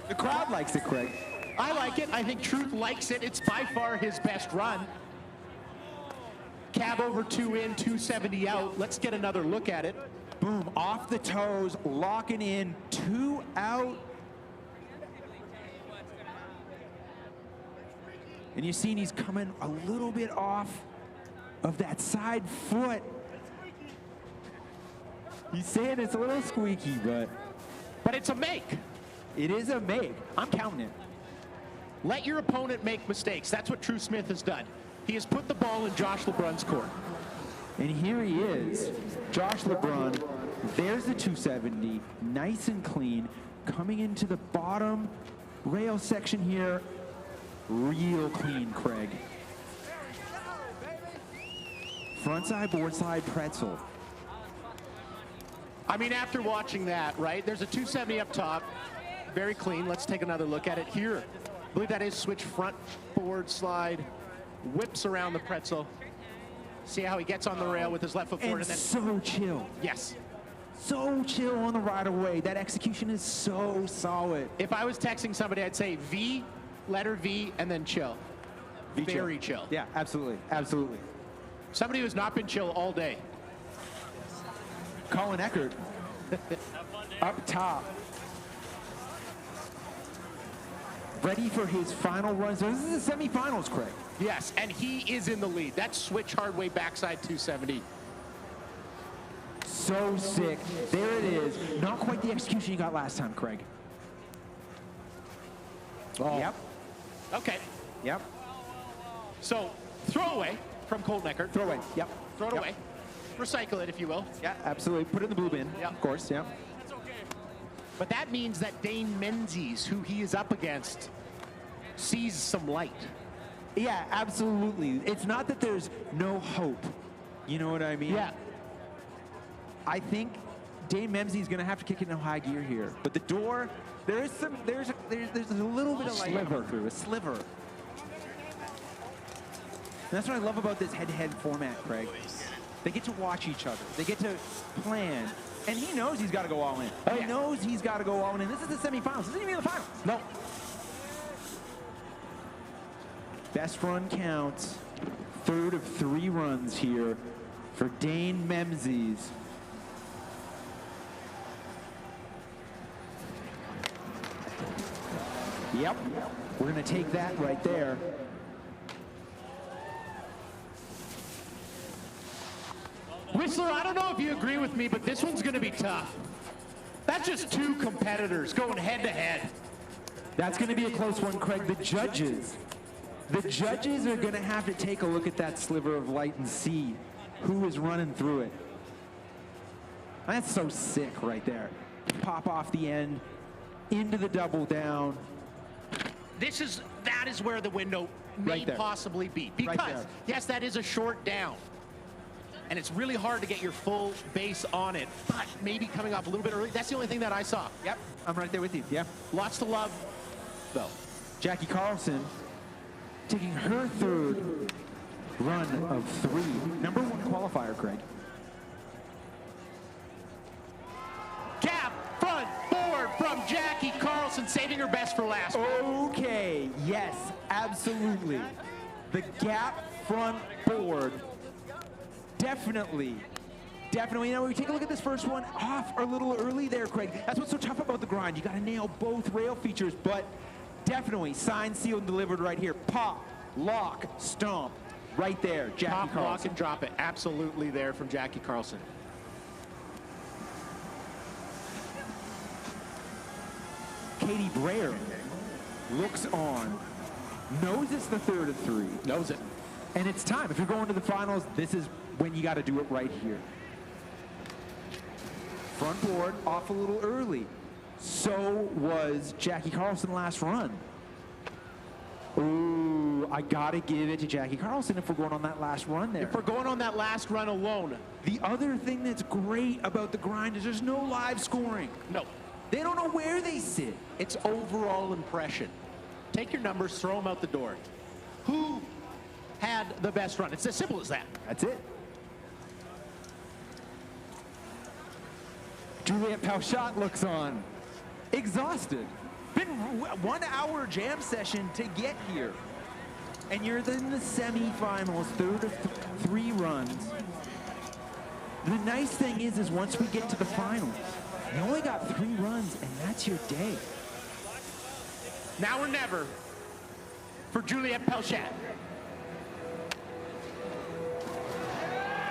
The crowd likes it, Craig. I like it. I think Truth likes it. It's by far his best run. Cab over 2 in, 270 out. Let's get another look at it. Boom, off the toes, locking in, 2 out. And you've seen he's coming a little bit off of that side foot. He's saying it's a little squeaky, but it's a make. It is a make. I'm counting it. Let your opponent make mistakes. That's what Truth Smith has done. He has put the ball in Josh LeBrun's court. And here he is, Josh LeBrun. There's the 270, nice and clean, coming into the bottom rail section here. Real clean, Craig. Front side, board side, pretzel. I mean, after watching that, right, there's a 270 up top. Very clean. Let's take another look at it here. I believe that is switch front board slide. Whips around the pretzel. See how he gets on the rail with his left foot forward. And then so chill. Yes. So chill on the right away. That execution is so solid. If I was texting somebody, I'd say V, letter V, and then chill. Very chill. Yeah, absolutely. Absolutely. Somebody who's not been chill all day. Colin Eckert up top. Ready for his final runs. So this is the semifinals, Craig. Yes, and he is in the lead. That's switch hard way backside 270. So sick. There it is. Not quite the execution you got last time, Craig. Oh. Yep. Okay. Yep. So, throwaway from Colton Eckert. Throw away. Yep. Throw it Yep. away. Recycle it, if you will. Yeah, absolutely. Put it in the blue bin. Yep. Of course, yeah. That's okay. But that means that Dane Menzies, who he is up against, sees some light. Yeah, absolutely. It's not that there's no hope. You know what I mean? Yeah. I think Dane Memsey is going to have to kick it in high gear here. But the door, there's a little bit of light coming through, a sliver. And that's what I love about this head-to-head format, Craig. They get to watch each other. They get to plan. And he knows he's got to go all in. Oh, he yeah. knows he's got to go all in. This is the semifinals. This isn't even the finals. No. Best run counts. Third of 3 runs here for Dane Memzies. Yep, we're gonna take that right there. Whistler, I don't know if you agree with me, but this one's going to be tough. That's just 2 competitors going head to head. That's gonna be a close one, Craig. The judges are gonna have to take a look at that sliver of light and see who is running through it. That's so sick right there. Pop off the end, into the double down. That is where the window may Right there. possibly be. Right Because, there. yes, that is a short down. And it's really hard to get your full base on it. But maybe coming off a little bit early, that's the only thing that I saw. Yep, I'm right there with you, yeah. Lots to love, though. Jackie Carlson taking her 3rd run of 3. Number 1 qualifier, Craig. Gap, front, forward from Jackie Carlson, saving her best for last. Okay, yes, absolutely. The gap front board, definitely. You know, we take a look at this first one off a little early there, Craig. That's what's so tough about the grind. You got to nail both rail features, but definitely signed, sealed, and delivered right here. Pop, lock, stomp, right there, Jackie Pop, Carlson. lock, and drop it. Absolutely there from Jackie Carlson. Katie Brayer looks on, knows it's the 3rd of 3. Knows it. And it's time. If you're going to the finals, this is when you got to do it right here. Front board off a little early. So was Jackie Carlson last run. Ooh, I got to give it to Jackie Carlson if we're going on that last run there. If we're going on that last run alone. The other thing that's great about the grind is there's no live scoring. No. They don't know where they sit. It's overall impression. Take your numbers, throw them out the door. Who had the best run? It's as simple as that. That's it. Juliette Pauchat looks on. Exhausted. Been 1 hour jam session to get here. And you're in the semifinals, 3rd of 3 runs. The nice thing is once we get to the finals, you only got 3 runs, and that's your day. Now or never for Juliette Pauchat.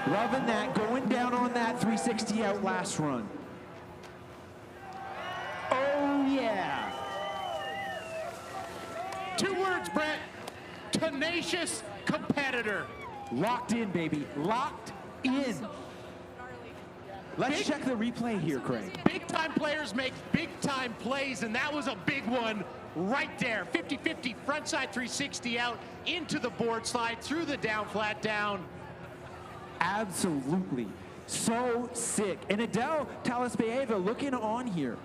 Loving that, going down on that 360 out last run. Oh, yeah. 2 words, Brett. Tenacious competitor. Locked in, baby. Locked in. Let's check the replay here, Craig. Big-time players make big-time plays, and that was a big one right there. 50-50 frontside 360 out into the board slide, through the down, flat down. Absolutely. So sick. And Adele Talaspeeva looking on here.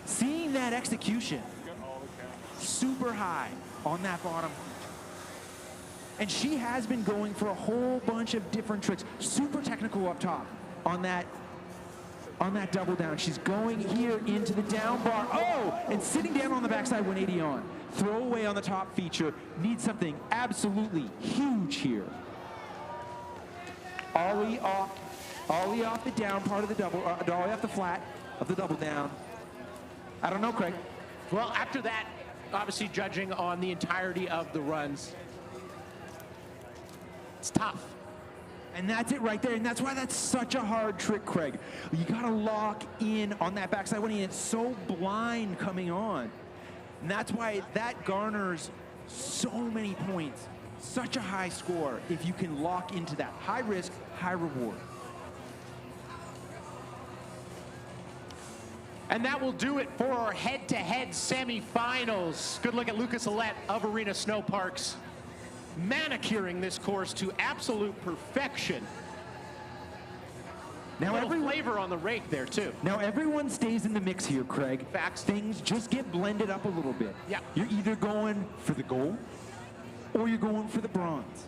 Seeing that execution. Super high on that bottom. And she has been going for a whole bunch of different tricks. Super technical up top on that double down. She's going here into the down bar. Oh, and sitting down on the backside 180 on. Throw away on the top feature. Needs something absolutely huge here. Ollie off the down part of the double, ollie off the flat of the double down. I don't know, Craig. Well, after that, obviously judging on the entirety of the runs, It's tough. And that's it right there, and that's why that's such a hard trick, Craig. You gotta lock in on that backside 180. It's so blind coming on. And that's why that garners so many points. Such a high score if you can lock into that. High risk, high reward. And that will do it for our head-to-head semifinals. Good look at Lucas Alette of Arena Snowparks, manicuring this course to absolute perfection. Now every flavor on the rake there too. Now everyone stays in the mix here, Craig. Facts. Things just get blended up a little bit. Yeah. You're either going for the gold or you're going for the bronze.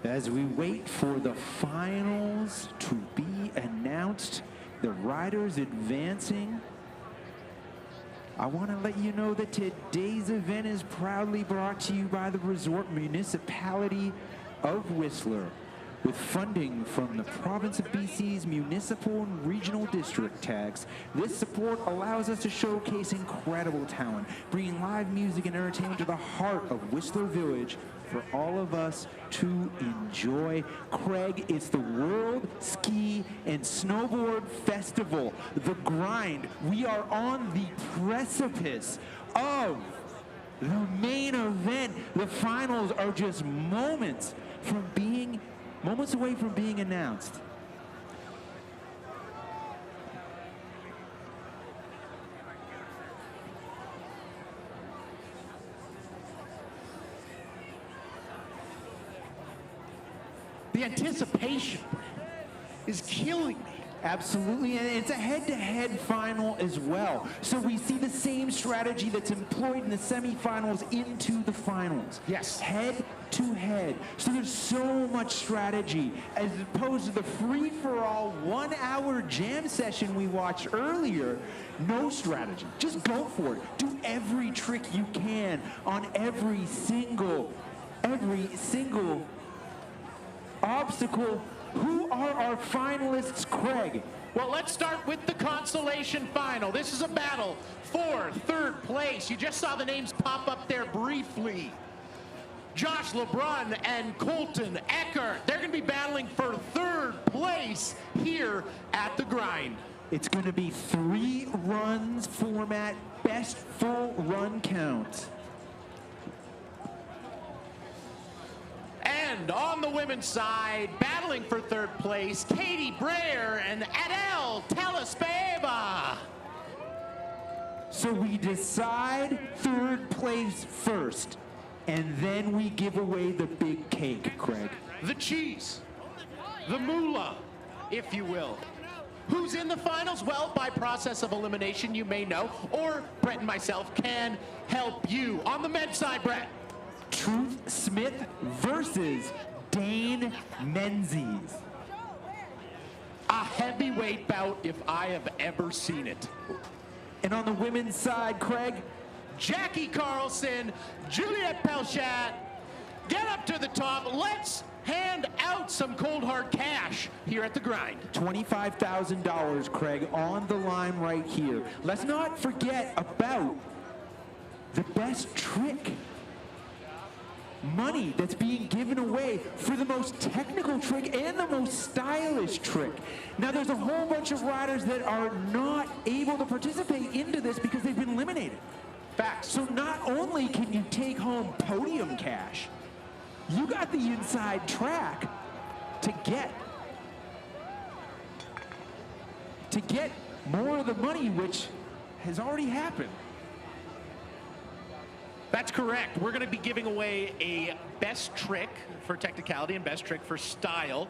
As we wait for the finals to be announced, the riders advancing, I want to let you know that today's event is proudly brought to you by the Resort Municipality of Whistler, with funding from the province of BC's municipal and regional district tax. This support allows us to showcase incredible talent, bringing live music and entertainment to the heart of Whistler Village for all of us to enjoy. Craig, it's the World Ski and Snowboard Festival, the grind. We are on the precipice of the main event. The finals are just moments away from being announced. The anticipation is killing me. Absolutely, and it's a head-to-head final as well. So we see the same strategy that's employed in the semifinals into the finals. Yes. Head-to-head. So there's so much strategy as opposed to the free-for-all 1 hour jam session we watched earlier. No strategy. Just go for it. Do every trick you can on every single obstacle. Who are our finalists, Craig? Well, let's start with the Consolation final. This is a battle for third place. You just saw the names pop up there briefly. Josh LeBrun and Colton Eckert. They're going to be battling for third place here at the grind. It's going to be 3 runs format, best full run count. And on the women's side, battling for third place, Katie Breyer and Adele Telespeva. So we decide third place first, and then we give away the big cake, Craig. The cheese, the moolah, if you will. Who's in the finals? Well, by process of elimination, you may know, or Brett and myself can help you. On the men's side, Brett. Truth Smith versus Dane Menzies. A heavyweight bout if I have ever seen it. And on the women's side, Craig, Jackie Carlson, Juliette Pelchat, get up to the top. Let's hand out some cold hard cash here at the grind. $25,000, Craig, on the line right here. Let's not forget about the best trick. Money that's being given away for the most technical trick and the most stylish trick. Now there's a whole bunch of riders that are not able to participate into this because they've been eliminated. Facts. So not only can you take home podium cash, you got the inside track to get more of the money, which has already happened. That's correct. We're going to be giving away a best trick for technicality and best trick for style.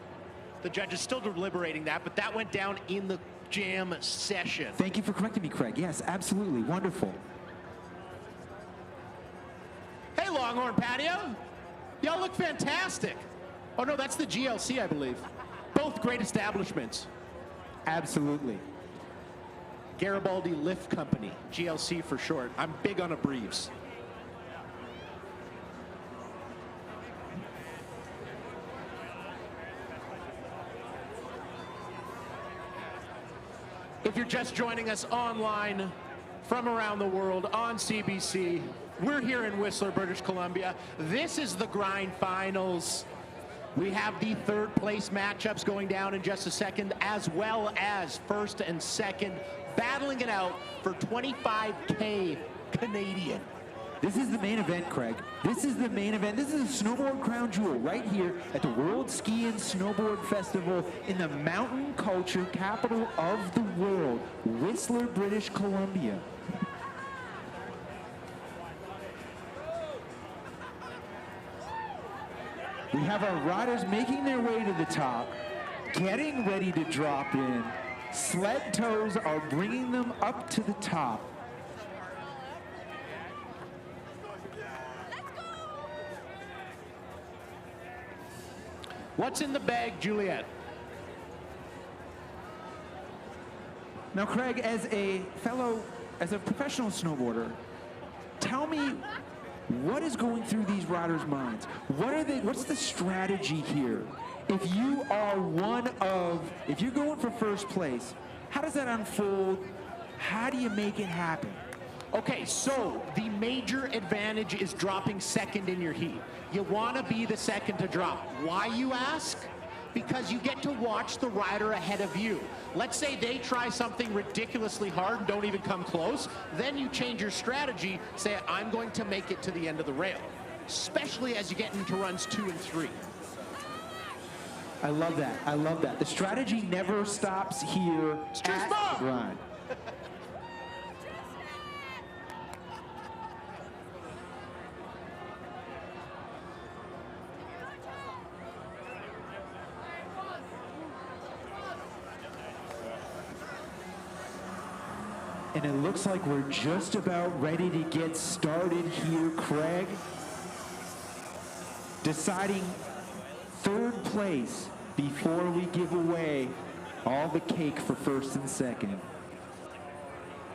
The judge is still deliberating that, but that went down in the jam session. Thank you for correcting me, Craig. Yes, absolutely. Wonderful. Hey, Longhorn Patio. Y'all look fantastic. Oh, no, that's the GLC, I believe. Both great establishments. Absolutely. Garibaldi Lift Company, GLC for short. I'm big on abbreves. If you're just joining us online from around the world on CBC, we're here in Whistler, British Columbia. This is the grind finals. We have the third place matchups going down in just a second, as well as first and second, battling it out for 25K Canadian. This is the main event, Craig. This is the main event. This is a snowboard crown jewel right here at the World Ski and Snowboard Festival in the mountain culture capital of the world, Whistler, British Columbia. We have our riders making their way to the top, getting ready to drop in. Sled toes are bringing them up to the top. What's in the bag, Juliette? Now, Craig, as a professional snowboarder, tell me what is going through these riders' minds? What's the strategy here? If you are if you're going for first place, how does that unfold? How do you make it happen? Okay, so the major advantage is dropping second in your heat. You want to be the second to drop. Why, you ask? Because you get to watch the rider ahead of you. Let's say they try something ridiculously hard and don't even come close. Then you change your strategy, say, I'm going to make it to the end of the rail, especially as you get into runs 2 and 3. I love that. I love that. The strategy never stops here at the grind. And it looks like we're just about ready to get started here, Craig. Deciding third place before we give away all the cake for first and second.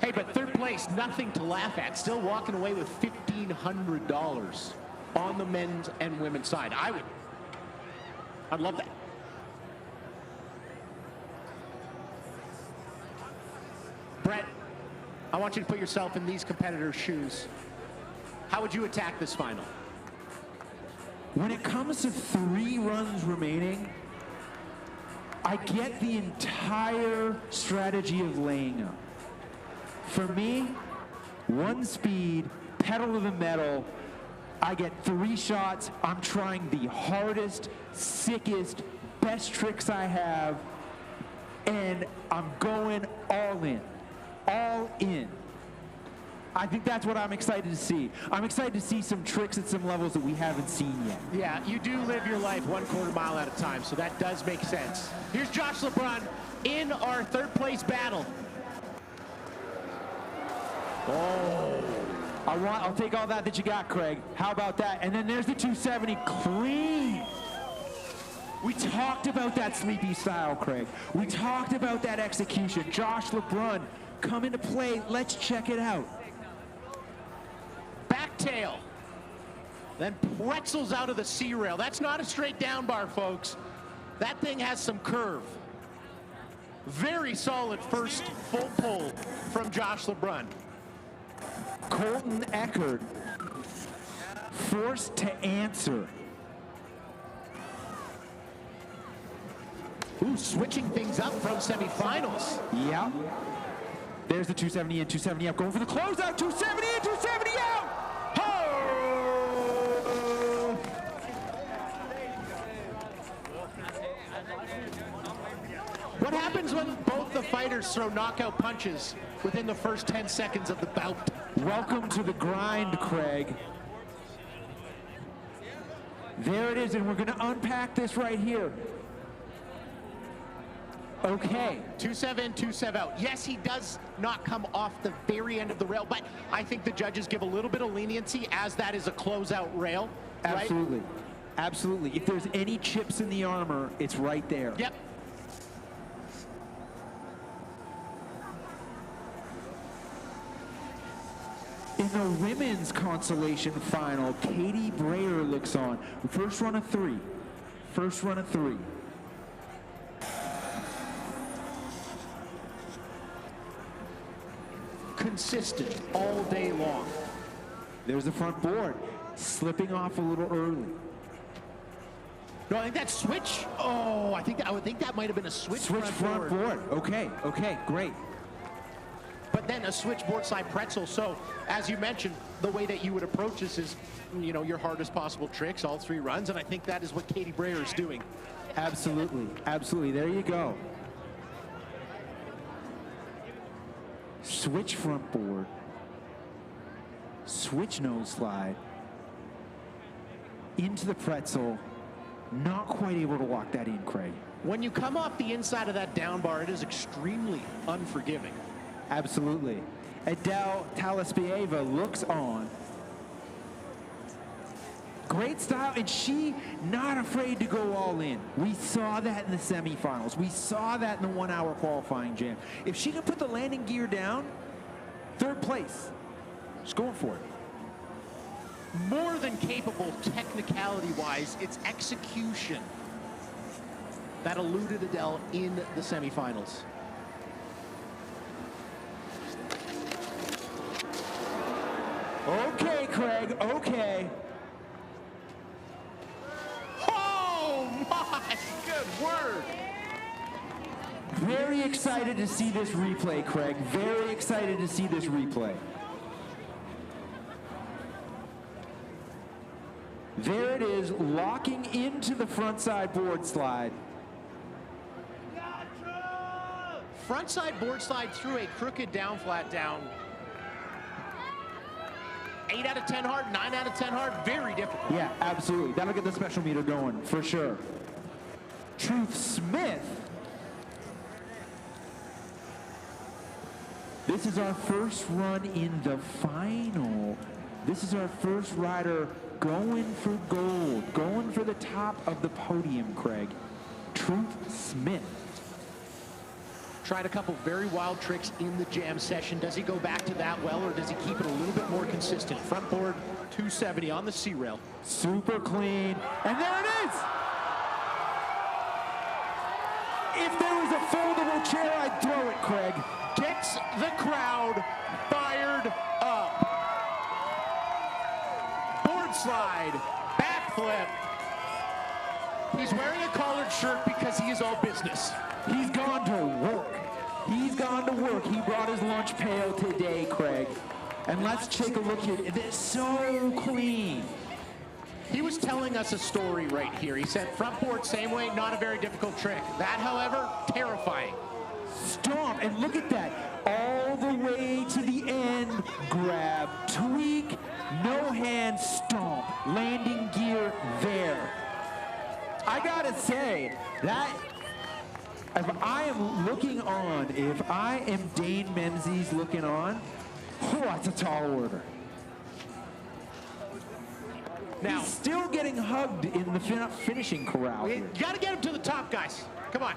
Hey, but third place, nothing to laugh at. Still walking away with $1,500 on the men's and women's side. I'd love that. Brett, I want you to put yourself in these competitors' shoes. How would you attack this final? When it comes to 3 runs remaining, I get the entire strategy of laying up. For me, 1 speed, pedal to the metal. I get 3 shots. I'm trying the hardest, sickest, best tricks I have, and I'm going all in. All in. I think that's what I'm excited to see. I'm excited to see some tricks at some levels that we haven't seen yet. Yeah, you do live your life 1/4 mile at a time, so that does make sense. Here's Josh LeBron in our third place battle. Oh. I'll take all that you got, Craig. How about that? And then there's the 270 clean. We talked about that sleepy style, Craig. We talked about that execution. Josh LeBron, come into play. Let's check it out. Backtail. Then pretzels out of the C rail. That's not a straight down bar, folks. That thing has some curve. Very solid first full pull from Josh LeBron. Colton Eckert forced to answer. Ooh, switching things up from semifinals. Yeah. There's the 270 in, 270 out. Going for the closeout. 270 in, 270 out. Oh! What happens when both the fighters throw knockout punches within the first 10 seconds of the bout? Welcome to the grind, Craig. There it is, and we're going to unpack this right here. Okay. 2-7 in, 2-7 out. Yes, he does not come off the very end of the rail, but I think the judges give a little bit of leniency as that is a closeout rail. Right? Absolutely. Absolutely. If there's any chips in the armor, it's right there. Yep. In the women's consolation final, Katie Brayer looks on. First run of 3. First run of 3. Consistent all day long. There's the front board. Slipping off a little early. No, I think that's switch. Oh, I would think that might have been a switch front board. Okay, great. But then a switchboard side pretzel. So, as you mentioned, the way that you would approach this is, you know, your hardest possible tricks, all 3 runs, and I think that is what Katie Brayer is doing. Absolutely, absolutely. There you go. Switch front board. Switch nose slide. Into the pretzel. Not quite able to lock that in, Craig. When you come off the inside of that down bar, it is extremely unforgiving. Absolutely. Adele Talaspieva looks on. Great style, and she not afraid to go all in. We saw that in the semifinals. We saw that in the 1 hour qualifying jam. If she can put the landing gear down, third place. She's going for it. More than capable technicality-wise, it's execution that eluded Adele in the semifinals. Okay, Craig, okay. Oh my, good word. Very excited to see this replay, Craig. Very excited to see this replay. There it is, locking into the frontside board slide. Frontside board slide through a crooked down flat down. 8 out of 10 hard, 9 out of 10 hard, very difficult. Yeah, absolutely. That'll get the special meter going, for sure. Truth Smith This is our first run in the final. This is our first rider going for gold, going for the top of the podium, Craig. Truth Smith. Tried a couple very wild tricks in the jam session. Does he go back to that well, or does he keep it a little bit more consistent? Front board 270 on the C-rail. Super clean. And there it is! If there was a foldable chair, I'd throw it, Craig. Gets the crowd fired up. Board slide, backflip. He's wearing a collared shirt because he is all business. He's gone to work. He's gone to work. He brought his lunch pail today, Craig. And let's take a look here. It's so clean. He was telling us a story right here. He said front board same way, not a very difficult trick. That, however, terrifying. Stomp, and look at that. All the way to the end. Grab, tweak, no hand, stomp. Landing gear there. I gotta say, that, if I am looking on, if I am Dane Menzies looking on, oh, that's a tall order. Now, he's still getting hugged in the finishing corral. You gotta get him to the top, guys. Come on.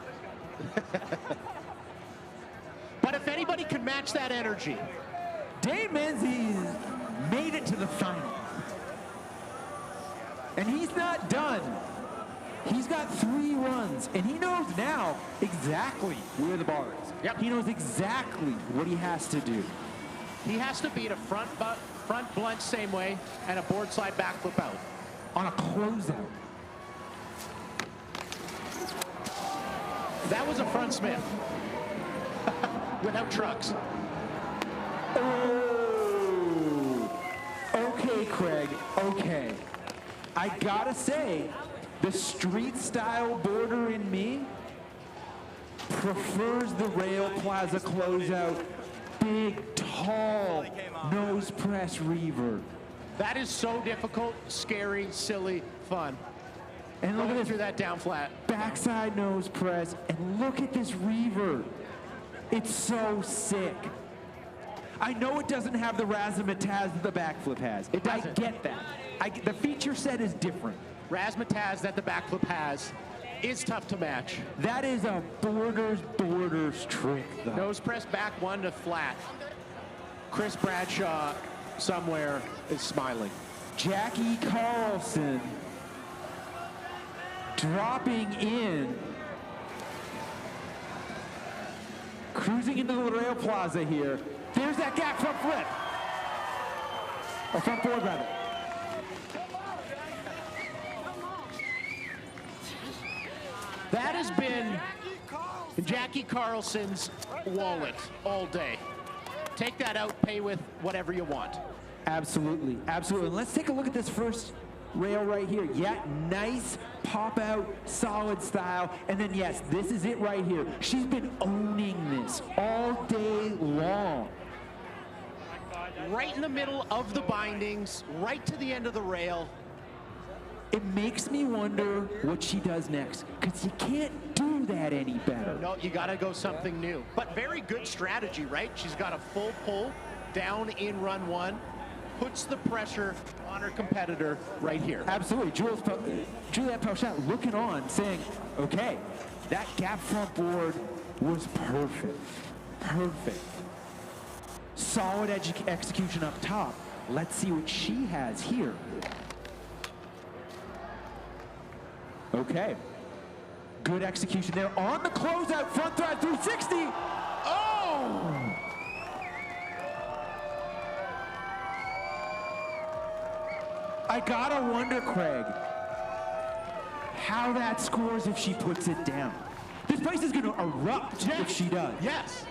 But if anybody could match that energy. Dane Menzies made it to the final. And he's not done. He's got 3 runs, and he knows now exactly where the bar is. Yep. He knows exactly what he has to do. He has to beat a front blunt same way and a board slide backflip out. On a closeout. That was a front Smith. Without trucks. Oh. Okay, Craig, okay. I gotta say, the street style boarder in me prefers the rail plaza closeout. Big, tall, nose press reverb. That is so difficult, scary, silly, fun. And look at this, through that down flat. backside nose press, and look at this reverb. It's so sick. I know it doesn't have the razzmatazz that the backflip has. It doesn't. I get that. The feature set is different. Razzmatazz that the backflip has is tough to match. That is a borders trick, though. Nose press back 1 to flat. Chris Bradshaw somewhere is smiling. Jackie Carlson dropping in. Cruising into the rail plaza here. There's that gap front flip. Or front board, rather. That has been Jackie Carlson's wallet all day. Take that out, pay with whatever you want. Absolutely, absolutely. And let's take a look at this first rail right here. Yeah, nice pop out, solid style. And then yes, this is it right here. She's been owning this all day long. Right in the middle of the bindings, right to the end of the rail. It makes me wonder what she does next, because you can't do that any better. No, you gotta go something new. But very good strategy, right? She's got a full pull down in run 1, puts the pressure on her competitor right here. Absolutely. Juliette Pauchat looking on, saying, okay, that gap front board was perfect. Perfect. Solid execution up top. Let's see what she has here. Okay. Good execution there on the closeout, front thread 360. Oh! I gotta wonder, Craig, how that scores if she puts it down. This place is gonna erupt if she does. Yes.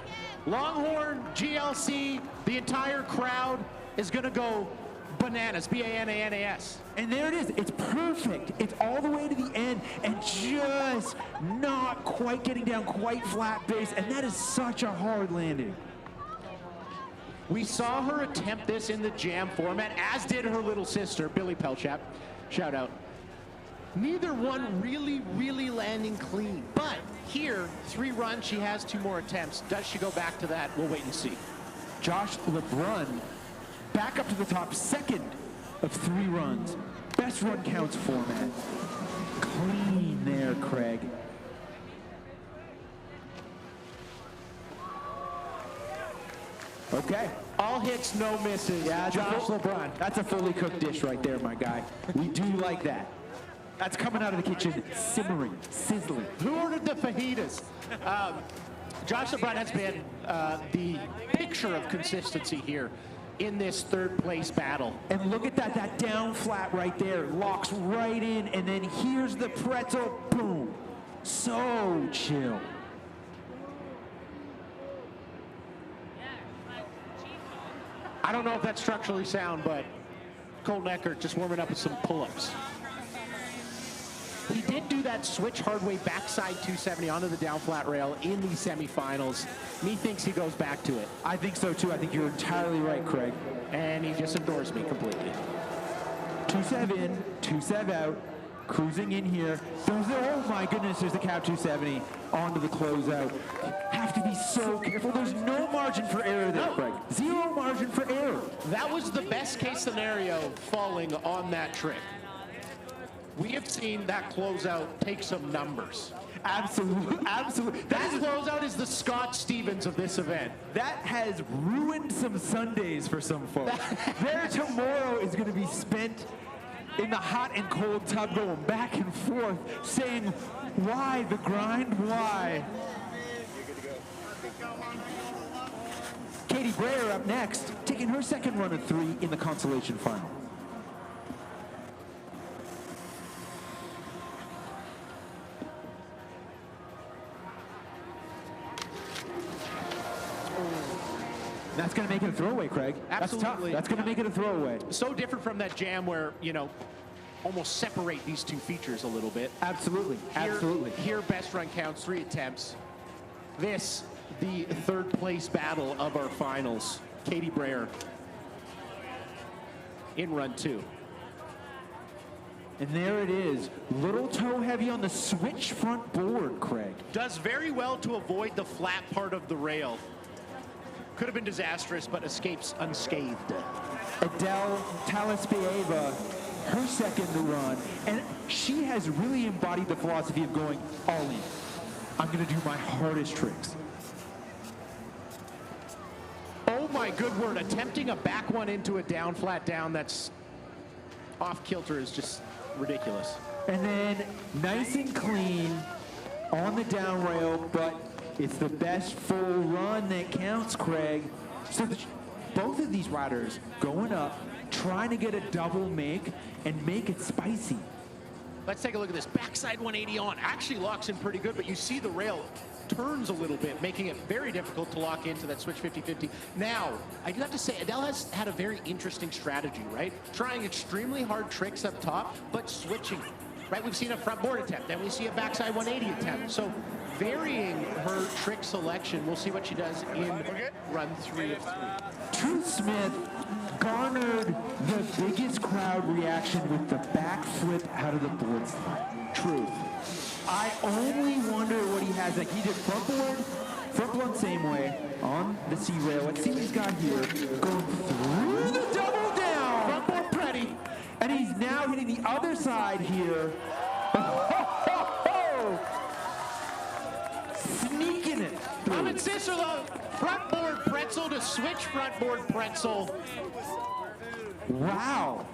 Longhorn, GLC, the entire crowd is gonna go bananas, B-A-N-A-N-A-S. And there it is, it's perfect. It's all the way to the end and just not quite getting down quite flat base, and that is such a hard landing. We saw her attempt this in the jam format, as did her little sister, Billy Pelchap. Shout out. Neither one really landing clean. But here, 3 runs, she has 2 more attempts. Does she go back to that? We'll wait and see. Josh LeBrun back up to the top, second of 3 runs. Best run counts format. Clean there, Craig. Okay. All hits, no misses. Yeah, Josh LeBrun. That's a fully cooked dish right there, my guy. We do like that. That's coming out of the kitchen, simmering, sizzling. Who ordered the fajitas? Josh LeBrun has been the picture of consistency here in this third place battle. And look at that down flat right there, locks right in, and then here's the pretzel, boom. So chill. I don't know if that's structurally sound, but Colton Eckert just warming up with some pull-ups. He did do that switch hard way backside 270 onto the down flat rail in the semifinals. Methinks he goes back to it. I think so too. I think you're entirely right, Craig. And he just adores me completely. 2-7 in, 2-7 out, cruising in here. Oh my goodness, there's the cap 270 onto the closeout. Have to be so careful. There's no margin for error there, Craig. Zero margin for error. That was the best case scenario falling on that trick. We have seen that closeout take some numbers. Absolutely, absolutely. That closeout is the Scott Stevens of this event. That has ruined some Sundays for some folks. Their tomorrow is going to be spent in the hot and cold tub going back and forth saying, why the grind, why? Katie Breyer up next, taking her second run of 3 in the Consolation final. That's going to make it a throwaway, Craig. Absolutely. That's tough. That's going to make it a throwaway. So different from that jam where, you know, almost separate these two features a little bit. Absolutely. Absolutely. Here, best run counts, 3 attempts. This, the third place battle of our finals. Katie Breyer in run 2. And there it is. Little toe heavy on the switch front board, Craig. Does very well to avoid the flat part of the rail. Could have been disastrous, but escapes unscathed. Adele Talaspeeva, her second run, and she has really embodied the philosophy of going all in. I'm going to do my hardest tricks. Oh my good word, attempting a back one into a down, flat down that's off kilter is just ridiculous. And then nice and clean on the down rail, but it's the best full run that counts, Craig. So both of these riders going up, trying to get a double make and make it spicy. Let's take a look at this. Backside 180 on. Actually locks in pretty good, but you see the rail turns a little bit, making it very difficult to lock into that switch 50-50. Now, I do have to say, Adele has had a very interesting strategy, right? Trying extremely hard tricks up top, but switching. Right, we've seen a front board attempt, then we see a backside 180 attempt. So varying her trick selection. We'll see what she does in run 3 of 3. Truth Smith garnered the biggest crowd reaction with the backflip out of the board slide. Truth. I only wonder what he has. Like he did front board same way on the C rail. Let's see what he's got here. Going through the double down. Front board pretty. And he's now hitting the other side here. Sneaking it through. I'm in Cicerlo. Front board pretzel to switch front board pretzel. Wow.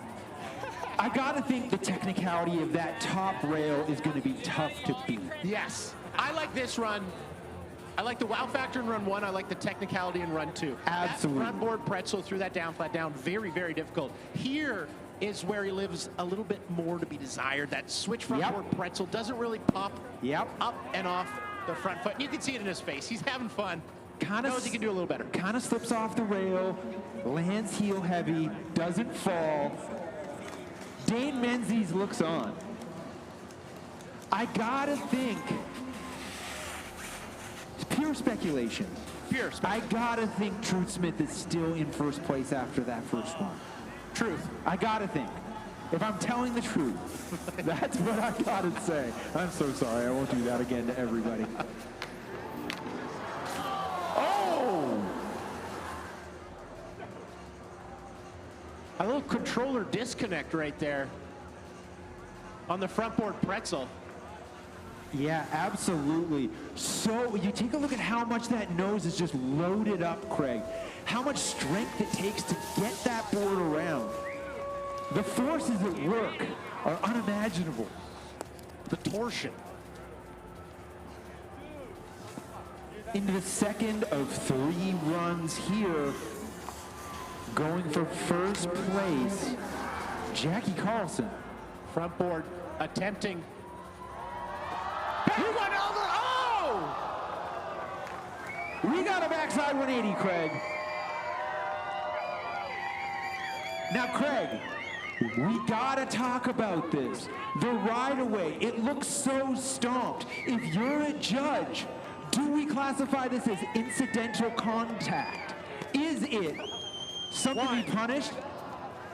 I gotta think the technicality of that top rail is gonna be tough to beat. Yes. I like this run. I like the wow factor in run 1. I like the technicality in run 2. Absolutely. That front board pretzel through that down, flat down, very, very difficult. Here is where he lives a little bit more to be desired. That switch front board pretzel doesn't really pop up and off the front foot. You can see it in his face. He's having fun. Knows he can do a little better. Kind of slips off the rail, lands heel heavy, doesn't fall. Dane Menzies looks on. I gotta think, it's pure speculation. Pure speculation. I gotta think Truth Smith is still in first place after that first one. Truth. I gotta think. If I'm telling the truth, that's what I gotta say. I'm so sorry, I won't do that again to everybody. Oh! A little controller disconnect right there on the front board pretzel. Yeah, absolutely. So you take a look at how much that nose is just loaded up, Craig. How much strength it takes to get that board around. The forces at work are unimaginable. The torsion. Into the second of 3 runs here. Going for first place, Jackie Carlson. Front board attempting. He went over. Oh! We got a backside 180, Craig. Now, Craig, we gotta talk about this. The ride away, it looks so stomped. If you're a judge, do we classify this as incidental contact? Is it something to be punished?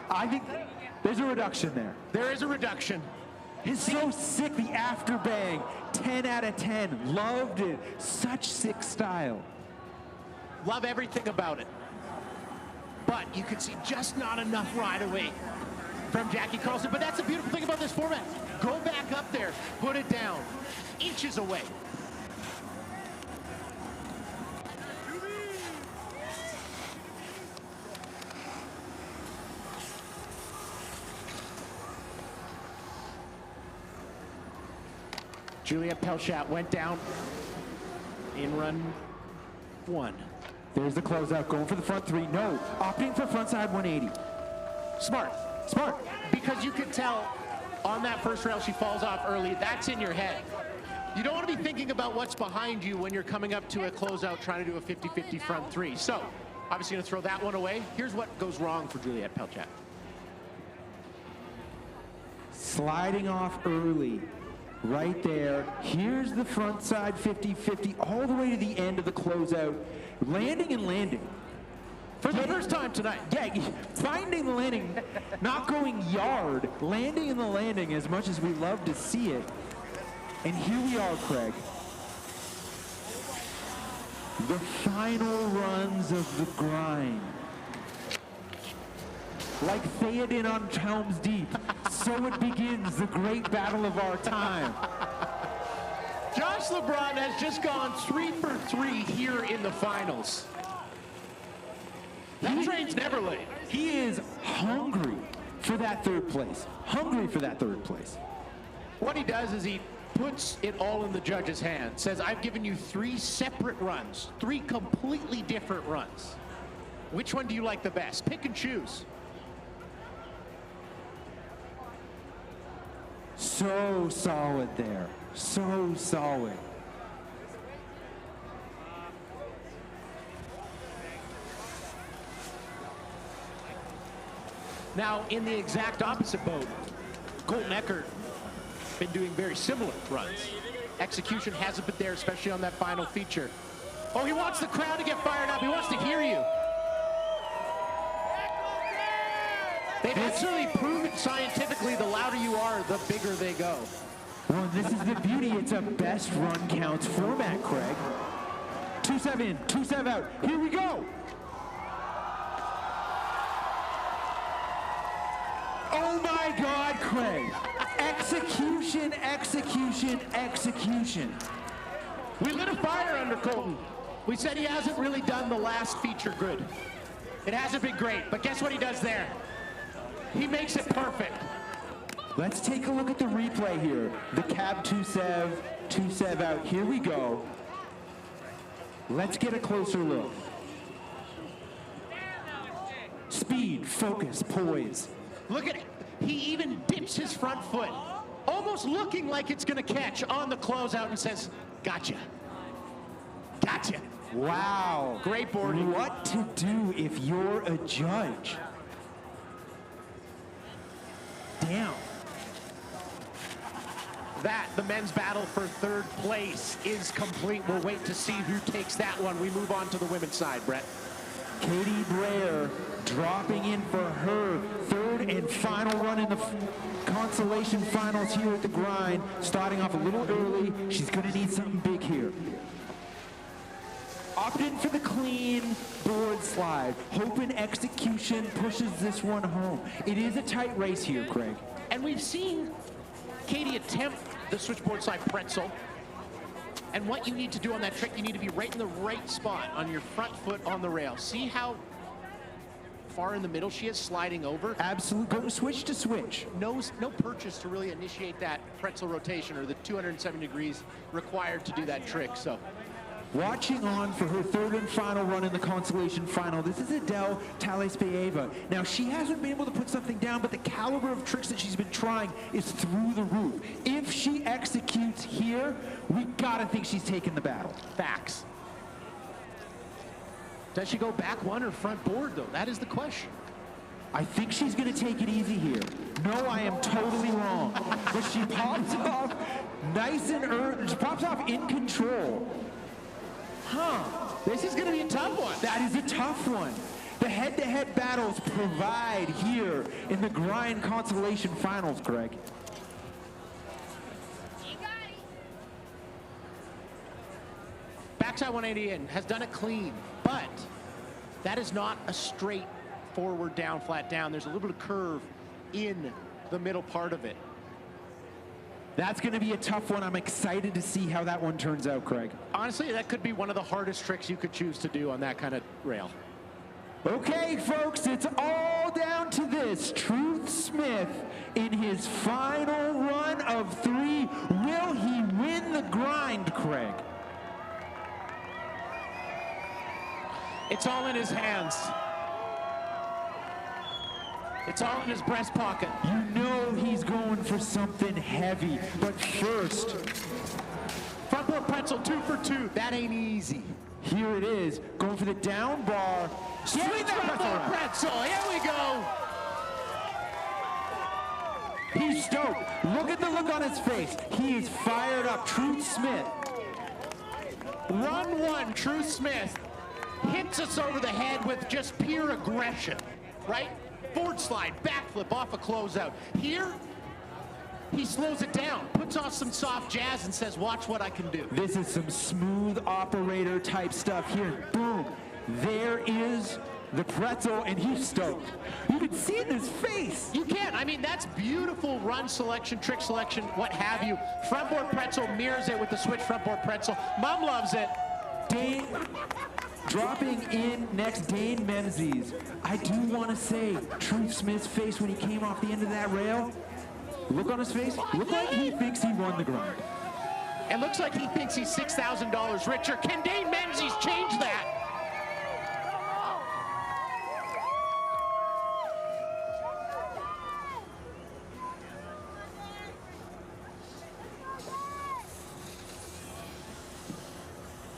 I think there's a reduction there. There is a reduction. It's so sick, the after bang. 10 out of 10. Loved it. Such sick style. Love everything about it. But you can see just not enough ride away from Jackie Carlson. But that's the beautiful thing about this format. Go back up there, put it down, inches away. Juliette Pelchat went down in run 1. There's the closeout, going for the front 3. No, opting for frontside 180. Smart, smart. Because you can tell on that first rail she falls off early. That's in your head. You don't want to be thinking about what's behind you when you're coming up to a closeout trying to do a 50-50 front 3. So, obviously going to throw that one away. Here's what goes wrong for Juliette Pelchat. Sliding off early. Right there. Here's the front side 50-50 all the way to the end of the closeout. Landing and landing. For the first time tonight. Yeah, finding the landing, not going yard, landing in the landing as much as we love to see it. And here we are, Craig. The final runs of the grind. Like Theoden on Helm's Deep, so it begins the great battle of our time. Josh LeBron has just gone 3 for 3 here in the finals. That train's never late. He is hungry for that 3rd place. Hungry for that 3rd place. What he does is he puts it all in the judge's hand. Says, I've given you 3 separate runs, 3 completely different runs. Which one do you like the best? Pick and choose. So solid there. So solid. Now, in the exact opposite boat, Colton Eckert been doing very similar runs. Execution hasn't been there, especially on that final feature. Oh, he wants the crowd to get fired up. He wants to hear you. They've actually proven scientifically the louder you are, the bigger they go. Well, this is the beauty. It's a best run counts format, Craig. 2-7 in, 2-7 out. Here we go. Oh my God, Craig. Execution, execution, execution. We lit a fire under Colton. We said he hasn't really done the last feature good. It hasn't been great, but guess what he does there? He makes it perfect. Let's take a look at the replay here. The cab 2-7 out. Here we go. Let's get a closer look. Speed, focus, poise. Look at it. He even dips his front foot, almost looking like it's going to catch on the closeout and says, gotcha. Gotcha. Wow. Great boarding. What to do if you're a judge? Damn. That, the men's battle for 3rd place, is complete. We'll wait to see who takes that one. We move on to the women's side, Brett. Katie Brayer dropping in for her 3rd and final run in the Consolation finals here at the grind. Starting off a little early. She's going to need something big here. Opting for the clean board slide. Hoping execution pushes this one home. It is a tight race here, Craig. And we've seen Katie attempt the switchboard slide pretzel. And what you need to do on that trick, you need to be right in the right spot on your front foot on the rail. See how far in the middle she is sliding over? Absolutely. Go switch to switch. No purchase to really initiate that pretzel rotation or the 270 degrees required to do that trick. So watching on for her third and final run in the Consolation final, this is Adele Talespeeva. Now, she hasn't been able to put something down, but the caliber of tricks that she's been trying is through the roof. If she executes here, we gotta think she's taking the battle. Facts. Does she go back one or front board, though? That is the question. I think she's gonna take it easy here. No, I am totally wrong. But she pops off nice and she pops off in control. Huh. This is going to be a tough one. That is a tough one. The head-to-head battles provide here in the Grind Consolation Finals, Greg. Backside 180 in, has done it clean, but that is not a straight forward down, flat down. There's a little bit of curve in the middle part of it. That's going to be a tough one. I'm excited to see how that one turns out, Craig. Honestly, that could be one of the hardest tricks you could choose to do on that kind of rail. Okay, folks, it's all down to this. Truth Smith, in his final run of 3, will he win the grind, Craig? It's all in his hands. It's all in his breast pocket. You know he's going for something heavy, but first, front board pretzel 2 for 2. That ain't easy. Here it is, going for the down bar. Swing that pretzel. Here we go. He's stoked. Look at the look on his face. He is fired up. Truth Smith. Run 1, Truth Smith hits us over the head with just pure aggression, right? Board slide, backflip off a closeout. Here, he slows it down, puts off some soft jazz and says, watch what I can do. This is some smooth operator type stuff here. Boom. There is the pretzel, and he's stoked. You can see it in his face. You can. I mean, that's beautiful run selection, trick selection, what have you. Front board pretzel mirrors it with the switch front board pretzel. Mom loves it. Dane, dropping in next, Dane Menzies. I do want to say, Truth Smith's face when he came off the end of that rail, look on his face, look like he thinks he won the grind. It looks like he thinks he's $6,000 richer. Can Dane Menzies change that?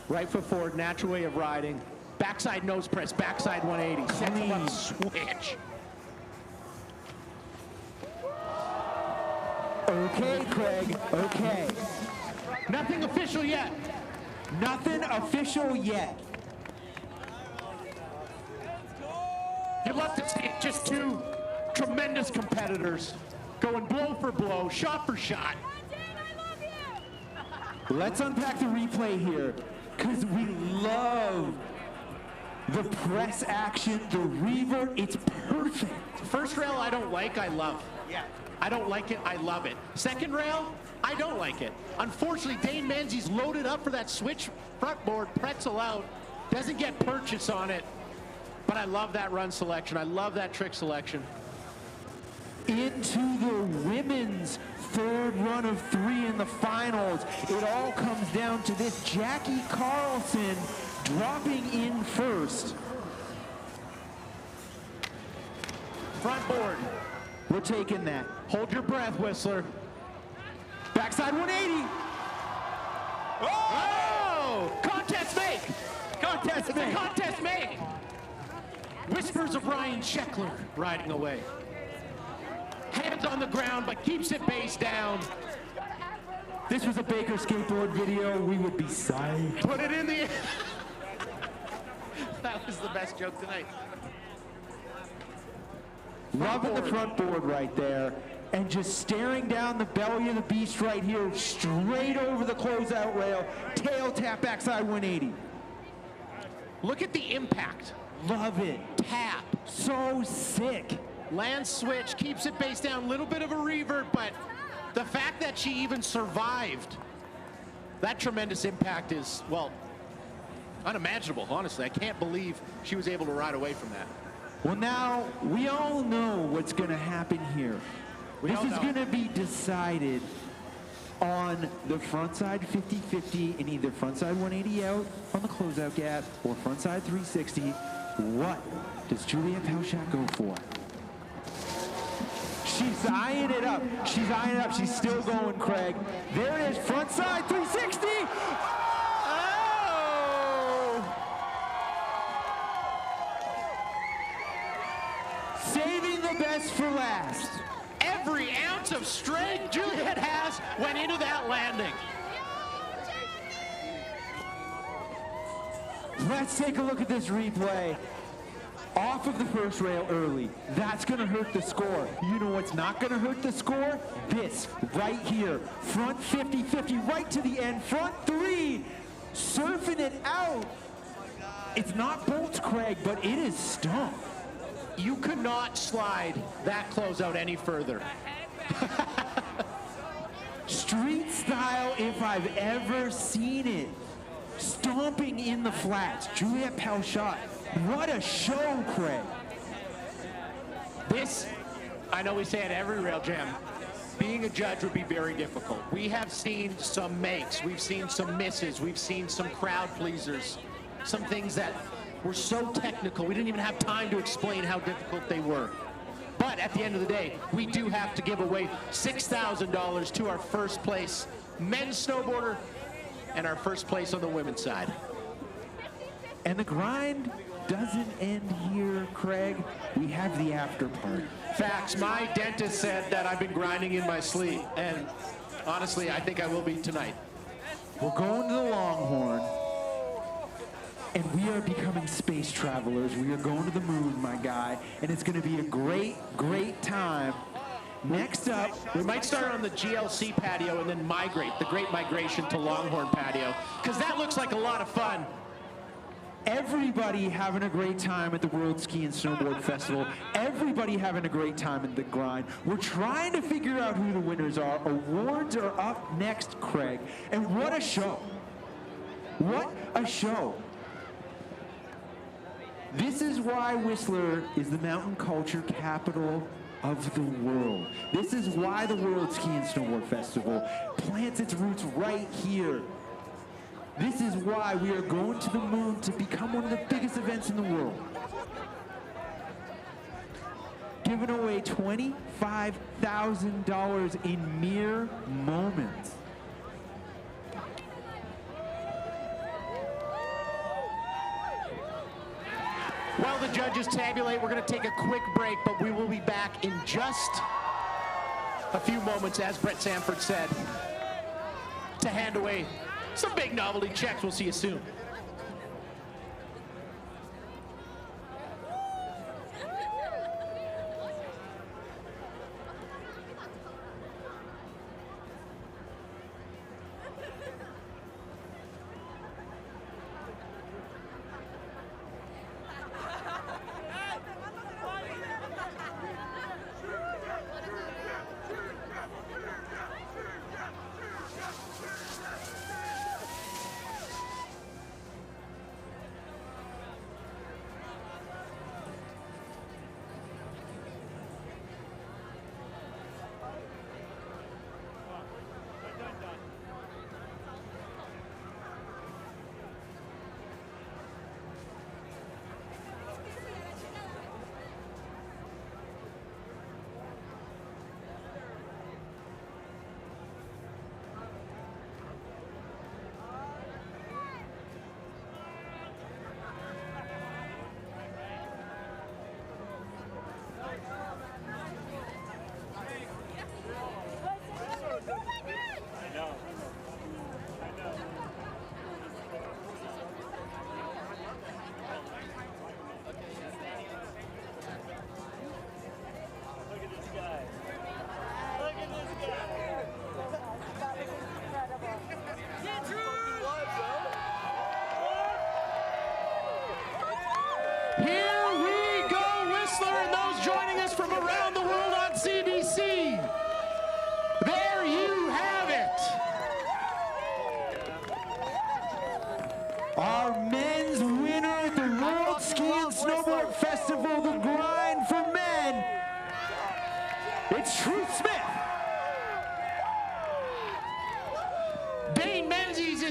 Right foot forward, natural way of riding. Backside nose press, backside 180. Sets him up, switch. Okay, Craig, okay. Nothing official yet. Nothing official yet. You'd love to see it, just 2 tremendous competitors going blow for blow, shot for shot. Let's unpack the replay here, because we love the press action, the revert. It's perfect. First rail I don't like, I love. Yeah. I don't like it, I love it. Second rail, I don't like it. Unfortunately, Dane Menzies loaded up for that switch front board, pretzel out, doesn't get purchase on it, but I love that run selection. I love that trick selection. Into the women's third run of 3 in the finals. It all comes down to this. Jackie Carlson dropping in first. Front board. We're taking that. Hold your breath, Whistler. Backside 180. Oh! Contest make! Contest make. Contest make! Whispers of Ryan Sheckler riding away. Hands on the ground, but keeps it base down. This was a Baker skateboard video. We would be silent. Put it in the... That was the best joke tonight. Loving the front board right there. And just staring down the belly of the beast right here, straight over the closeout rail. Tail tap backside 180. Look at the impact. Love it. Tap. So sick. Land switch, keeps it base down, little bit of a revert, but the fact that she even survived, that tremendous impact is, well, unimaginable, honestly. I can't believe she was able to ride away from that. Well, now we all know what's going to happen here. This is going to be decided on the frontside 50-50 in either frontside 180 out on the closeout gap or frontside 360. What does Julia Pelchat go for? She's eyeing it up. She's eyeing it up. She's still going, Craig. There it is, frontside 360. Oh! Saving the best for last. Every ounce of strength Juliet has went into that landing. Let's take a look at this replay. Off of the first rail early. That's going to hurt the score. You know what's not going to hurt the score? This right here. Front 50-50 right to the end. Front three. Surfing it out. It's not bolts, Craig, but it is stump. You could not slide that closeout any further. Street style if I've ever seen it. Stomping in the flats. Juliet Pelchat. What a show, Craig. This, I know we say at every rail jam, being a judge would be very difficult. We have seen some makes, we've seen some misses, we've seen some crowd pleasers, some things that were so technical, we didn't even have time to explain how difficult they were. But at the end of the day, we do have to give away $6,000 to our first place men's snowboarder and our first place on the women's side. And the grind doesn't end here, Craig. We have the after party. Facts. My dentist said that I've been grinding in my sleep, and honestly, I think I will be tonight. We're going to the Longhorn, and we are becoming space travelers. We are going to the moon, my guy, and it's going to be a great, great time. Next up, we might start on the GLC patio and then migrate, the Great Migration to Longhorn patio, because that looks like a lot of fun. Everybody having a great time at the World Ski and Snowboard Festival. Everybody having a great time in the grind. We're trying to figure out who the winners are. Awards are up next, Craig. And what a show. What a show. This is why Whistler is the mountain culture capital of the world. This is why the World Ski and Snowboard Festival plants its roots right here. This is why we are going to the moon to become one of the biggest events in the world. Giving away $25,000 in mere moments. While the judges tabulate, we're going to take a quick break, but we will be back in just a few moments, as Brett Sanford said, to hand away some big novelty checks. We'll see you soon.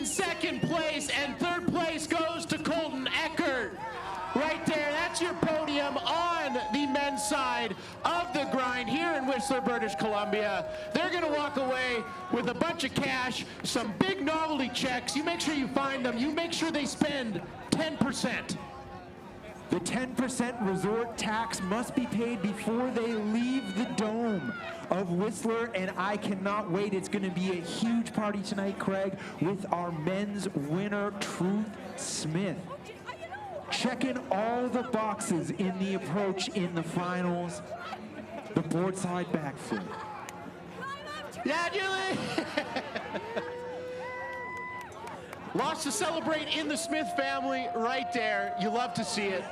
in second place, and third place goes to Colton Eckert. Right there, that's your podium on the men's side of the grind here in Whistler, British Columbia. They're gonna walk away with a bunch of cash, some big novelty checks. You make sure you find them. You make sure they spend 10%. The 10% resort tax must be paid before they leave the dome of Whistler, and I cannot wait. It's going to be a huge party tonight, Craig, with our men's winner, Truth Smith. Checking all the boxes in the approach in the finals. The board side backflip. Yeah, Julie! Lots to celebrate in the Smith family right there. You love to see it.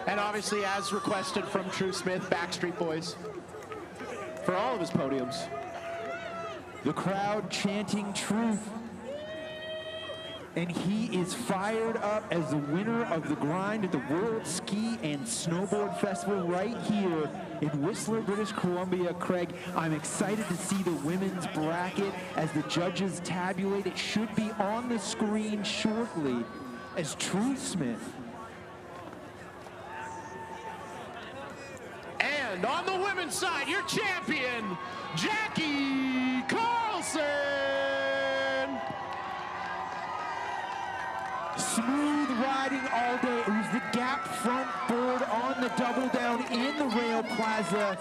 And obviously, as requested from True Smith, Backstreet Boys for all of his podiums. The crowd chanting truth. And he is fired up as the winner of the grind at the World Ski and Snowboard Festival right here in Whistler, British Columbia. Craig, I'm excited to see the women's bracket as the judges tabulate. It should be on the screen shortly as Truth Smith. And on the women's side, your champion, Jackie Carlson. Smooth riding all day. It was the gap front board on the double down in the rail plaza.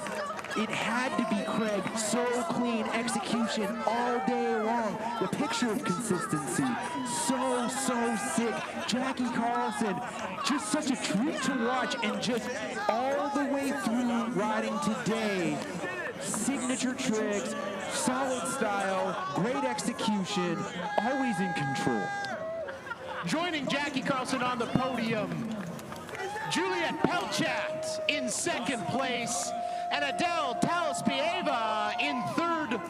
It had to be, Craig. So clean execution all day long. The picture of consistency. So sick. Jackie Carlson, just such a treat to watch, and just all the way through riding today. Signature tricks, solid style, great execution, always in control. Joining Jackie Carlson on the podium, Juliet Pelchat in second place, and Adele Talaspieva in third.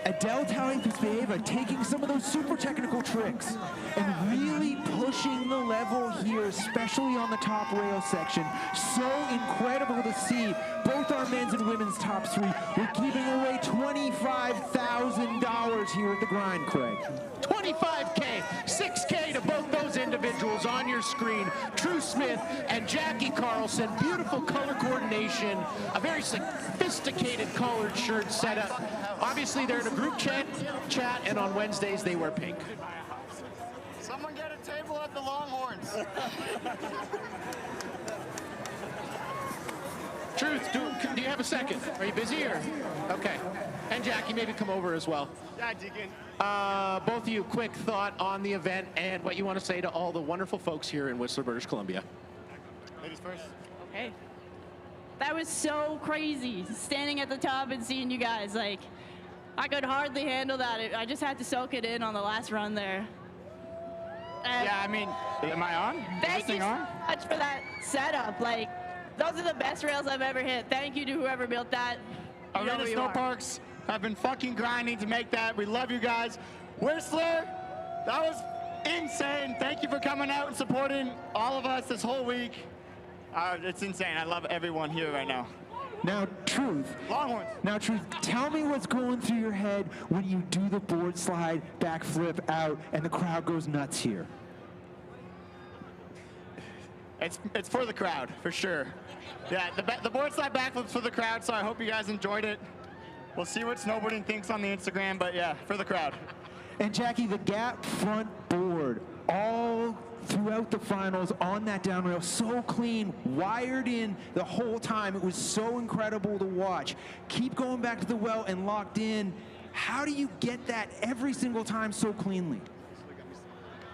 Adele Talaspieva taking some of those super technical tricks and really pushing the level here, especially on the top rail section. So incredible to see. Both our men's and women's top three were giving away $25,000 here at the grind, Craig. 25K, 6K to both those individuals on your screen. True Smith and Jackie Carlson. Beautiful color coordination, a very sophisticated collared shirt setup. Obviously, they're in a group chat, and on Wednesdays they wear pink. Someone get a table at the Longhorns. Truth, do you have a second? Are you busy or? Okay. And Jackie, maybe come over as well. Yeah, Deacon. Both of you, quick thought on the event and what you want to say to all the wonderful folks here in Whistler, British Columbia. Ladies first. Okay. That was so crazy, standing at the top and seeing you guys. Like, I could hardly handle that. I just had to soak it in on the last run there. Yeah, I mean, am I on? Thank you so much for that setup. Like, those are the best rails I've ever hit. Thank you to whoever built that. You know Arena who you Snow are. Parks have been fucking grinding to make that. We love you guys. Whistler, that was insane. Thank you for coming out and supporting all of us this whole week. It's insane. I love everyone here right now. Now, Truth. Longhorns. Now, Truth, tell me what's going through your head when you do the board slide, backflip out, and the crowd goes nuts here. It's for the crowd, for sure. Yeah, the board slide backflips for the crowd, so I hope you guys enjoyed it. We'll see what snowboarding thinks on the Instagram, but yeah, for the crowd. And Jackie, the gap front board, all throughout the finals on that down rail, so clean, wired in the whole time. It was so incredible to watch. Keep going back to the well and locked in. How do you get that every single time so cleanly?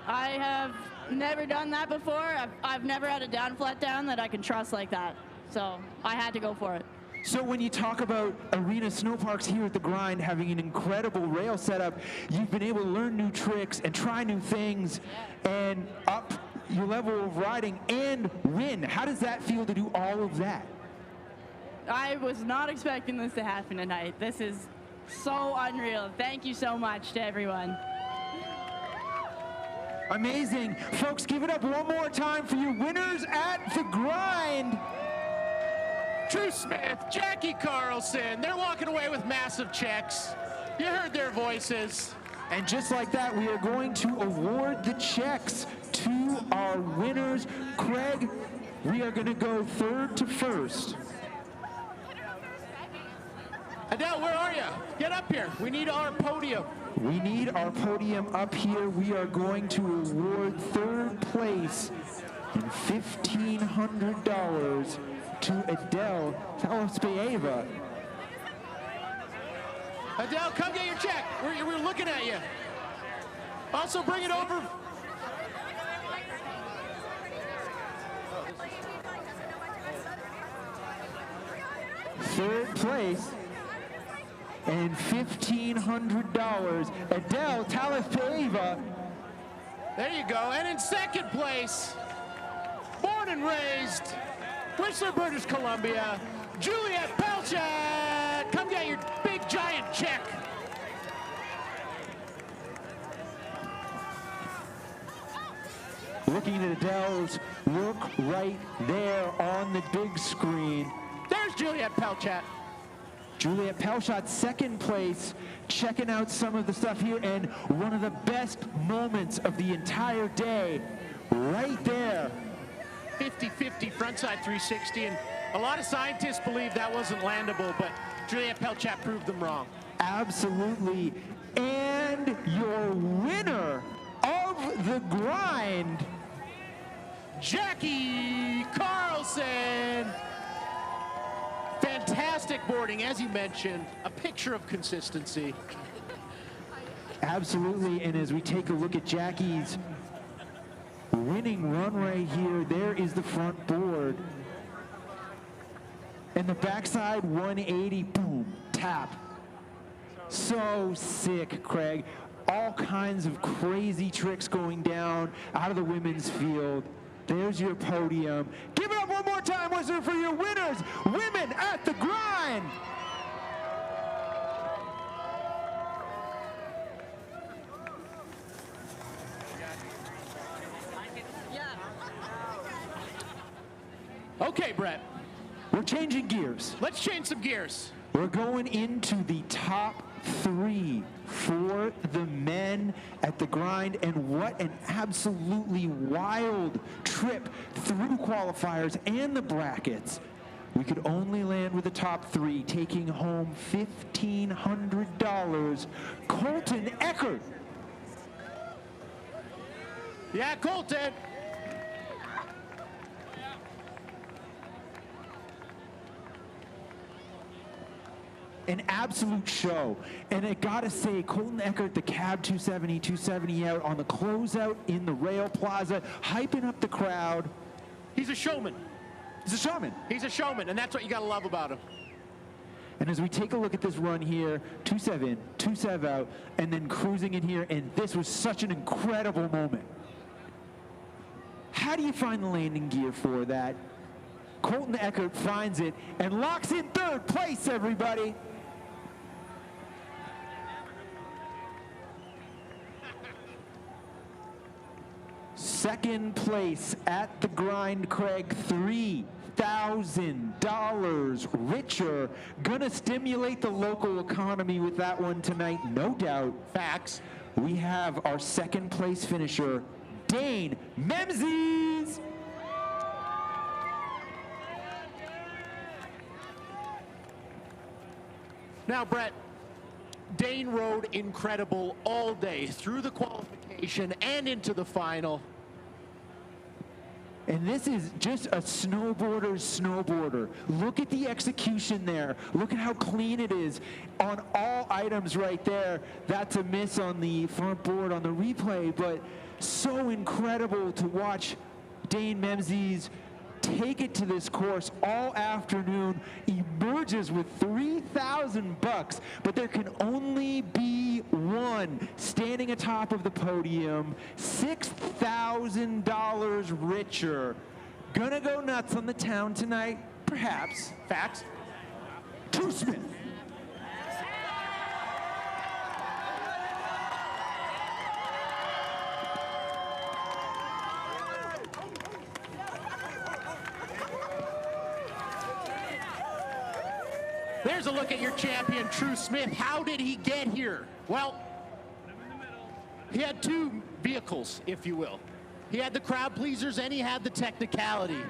I have never done that before. I've never had a down flat down that I can trust like that. So I had to go for it. So when you talk about Arena Snow Parks here at the grind having an incredible rail setup, you've been able to learn new tricks and try new things and up your level of riding and win. How does that feel to do all of that? I was not expecting this to happen tonight. This is so unreal. Thank you so much to everyone. Amazing. Folks, give it up one more time for your winners at the grind. Drew Smith, Jackie Carlson, they're walking away with massive checks. You heard their voices. And just like that, we are going to award the checks to our winners. Craig, we are going to go third to first. Adele, where are you? Get up here. We need our podium. We need our podium up here. We are going to award third place and $1,500 to Adele Talaspeeva. Adele, come get your check. We're looking at you. Also, bring it over. Third place and $1,500, Adele Talaspeeva. There you go. And in second place, born and raised, Whistler, British Columbia, Juliet Pelchat. Come get your big giant check. Looking at Adele's work right there on the big screen. There's Juliet Pelchat. Juliet Pelchat, second place, checking out some of the stuff here, and one of the best moments of the entire day, right there. 50-50 frontside 360, and a lot of scientists believe that wasn't landable, but Juliet Pelchat proved them wrong. Absolutely. And your winner of the grind, Jackie Carlson. Fantastic boarding, as you mentioned, a picture of consistency. Absolutely, and as we take a look at Jackie's winning run right here, there is the front board. And the backside 180, boom, tap. So sick, Craig. All kinds of crazy tricks going down out of the women's field. There's your podium. Give it up one more time, Whistler, for your winners, Women at the Grind. Okay, Brett. We're changing gears. Let's change some gears. We're going into the top 3 for the men at the grind, and what an absolutely wild trip through qualifiers and the brackets. We could only land with the top 3, taking home $1,500. Colton Eckert. Yeah, Colton. An absolute show. And I gotta say, Colton Eckert, the cab 270 out on the closeout in the Rail Plaza, hyping up the crowd. He's a showman. He's a showman. He's a showman, and that's what you gotta love about him. And as we take a look at this run here, 2-7 out, and then cruising in here, and this was such an incredible moment. How do you find the landing gear for that? Colton Eckert finds it and locks in third place, everybody. Second place at the grind, Craig, $3,000 richer. Gonna stimulate the local economy with that one tonight, no doubt. Facts. We have our second place finisher, Dane Memzies. Now, Brett, Dane rode incredible all day through the qualification and into the final. And this is just a snowboarder's snowboarder. Look at the execution there. Look at how clean it is on all items right there. That's a miss on the front board on the replay, but so incredible to watch Dane Memzies take it to this course all afternoon, emerges with $3,000, but there can only be one standing atop of the podium, $6,000 richer. Gonna go nuts on the town tonight, perhaps. Facts. Drew Smith. There's a look at your champion, True Smith. How did he get here? Well, he had two vehicles, if you will. He had the crowd pleasers and he had the technicality.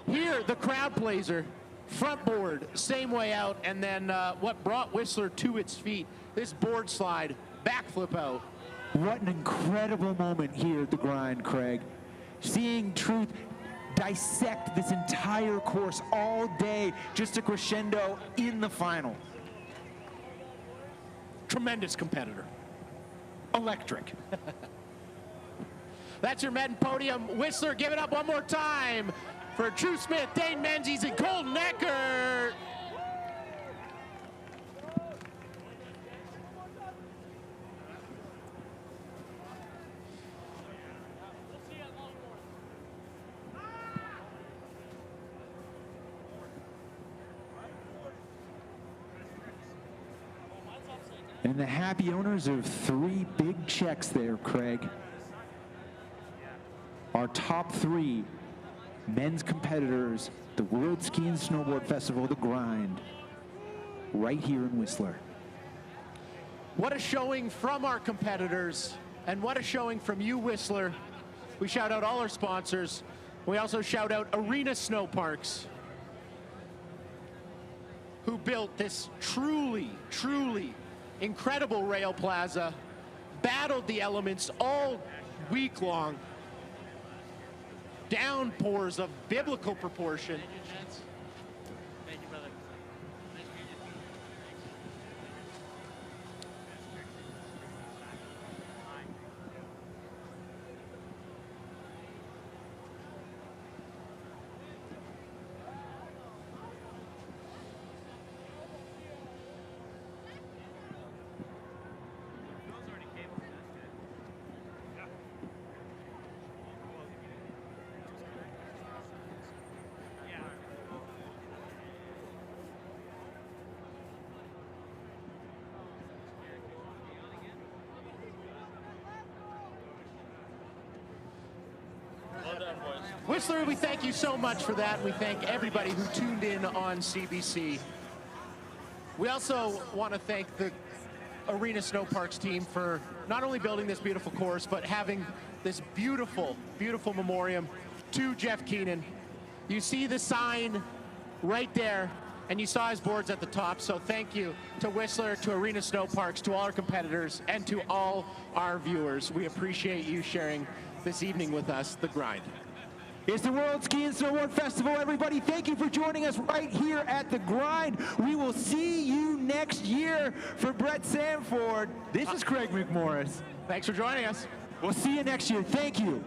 Here, the crowd pleaser, front board, same way out, and then what brought Whistler to its feet, this board slide, backflip out. What an incredible moment here at the grind, Craig. Seeing Truth dissect this entire course all day, just a crescendo in the final. Tremendous competitor. Electric. That's your men podium. Whistler, give it up one more time for True Smith, Dane Menzies, and Colton Eckert. And the happy owners of 3 big checks there, Craig. Our top 3 men's competitors, the World Ski and Snowboard Festival, the Grind, right here in Whistler. What a showing from our competitors, and what a showing from you, Whistler. We shout out all our sponsors. We also shout out Arena Snow Parks, who built this truly, truly incredible rail plaza, battled the elements all week long. Downpours of biblical proportion. Thank you, brother. Whistler, we thank you so much for that. We thank everybody who tuned in on CBC. We also want to thank the Arena Snow Parks team for not only building this beautiful course, but having this beautiful, beautiful memoriam to Jeff Keenan. You see the sign right there, and you saw his boards at the top. So thank you to Whistler, to Arena Snow Parks, to all our competitors, and to all our viewers. We appreciate you sharing this evening with us, The Grind. It's the World Ski and Snowboard Festival, everybody. Thank you for joining us right here at The Grind. We will see you next year. For Brett Sanford, this is Craig McMorris. Thanks for joining us. We'll see you next year. Thank you.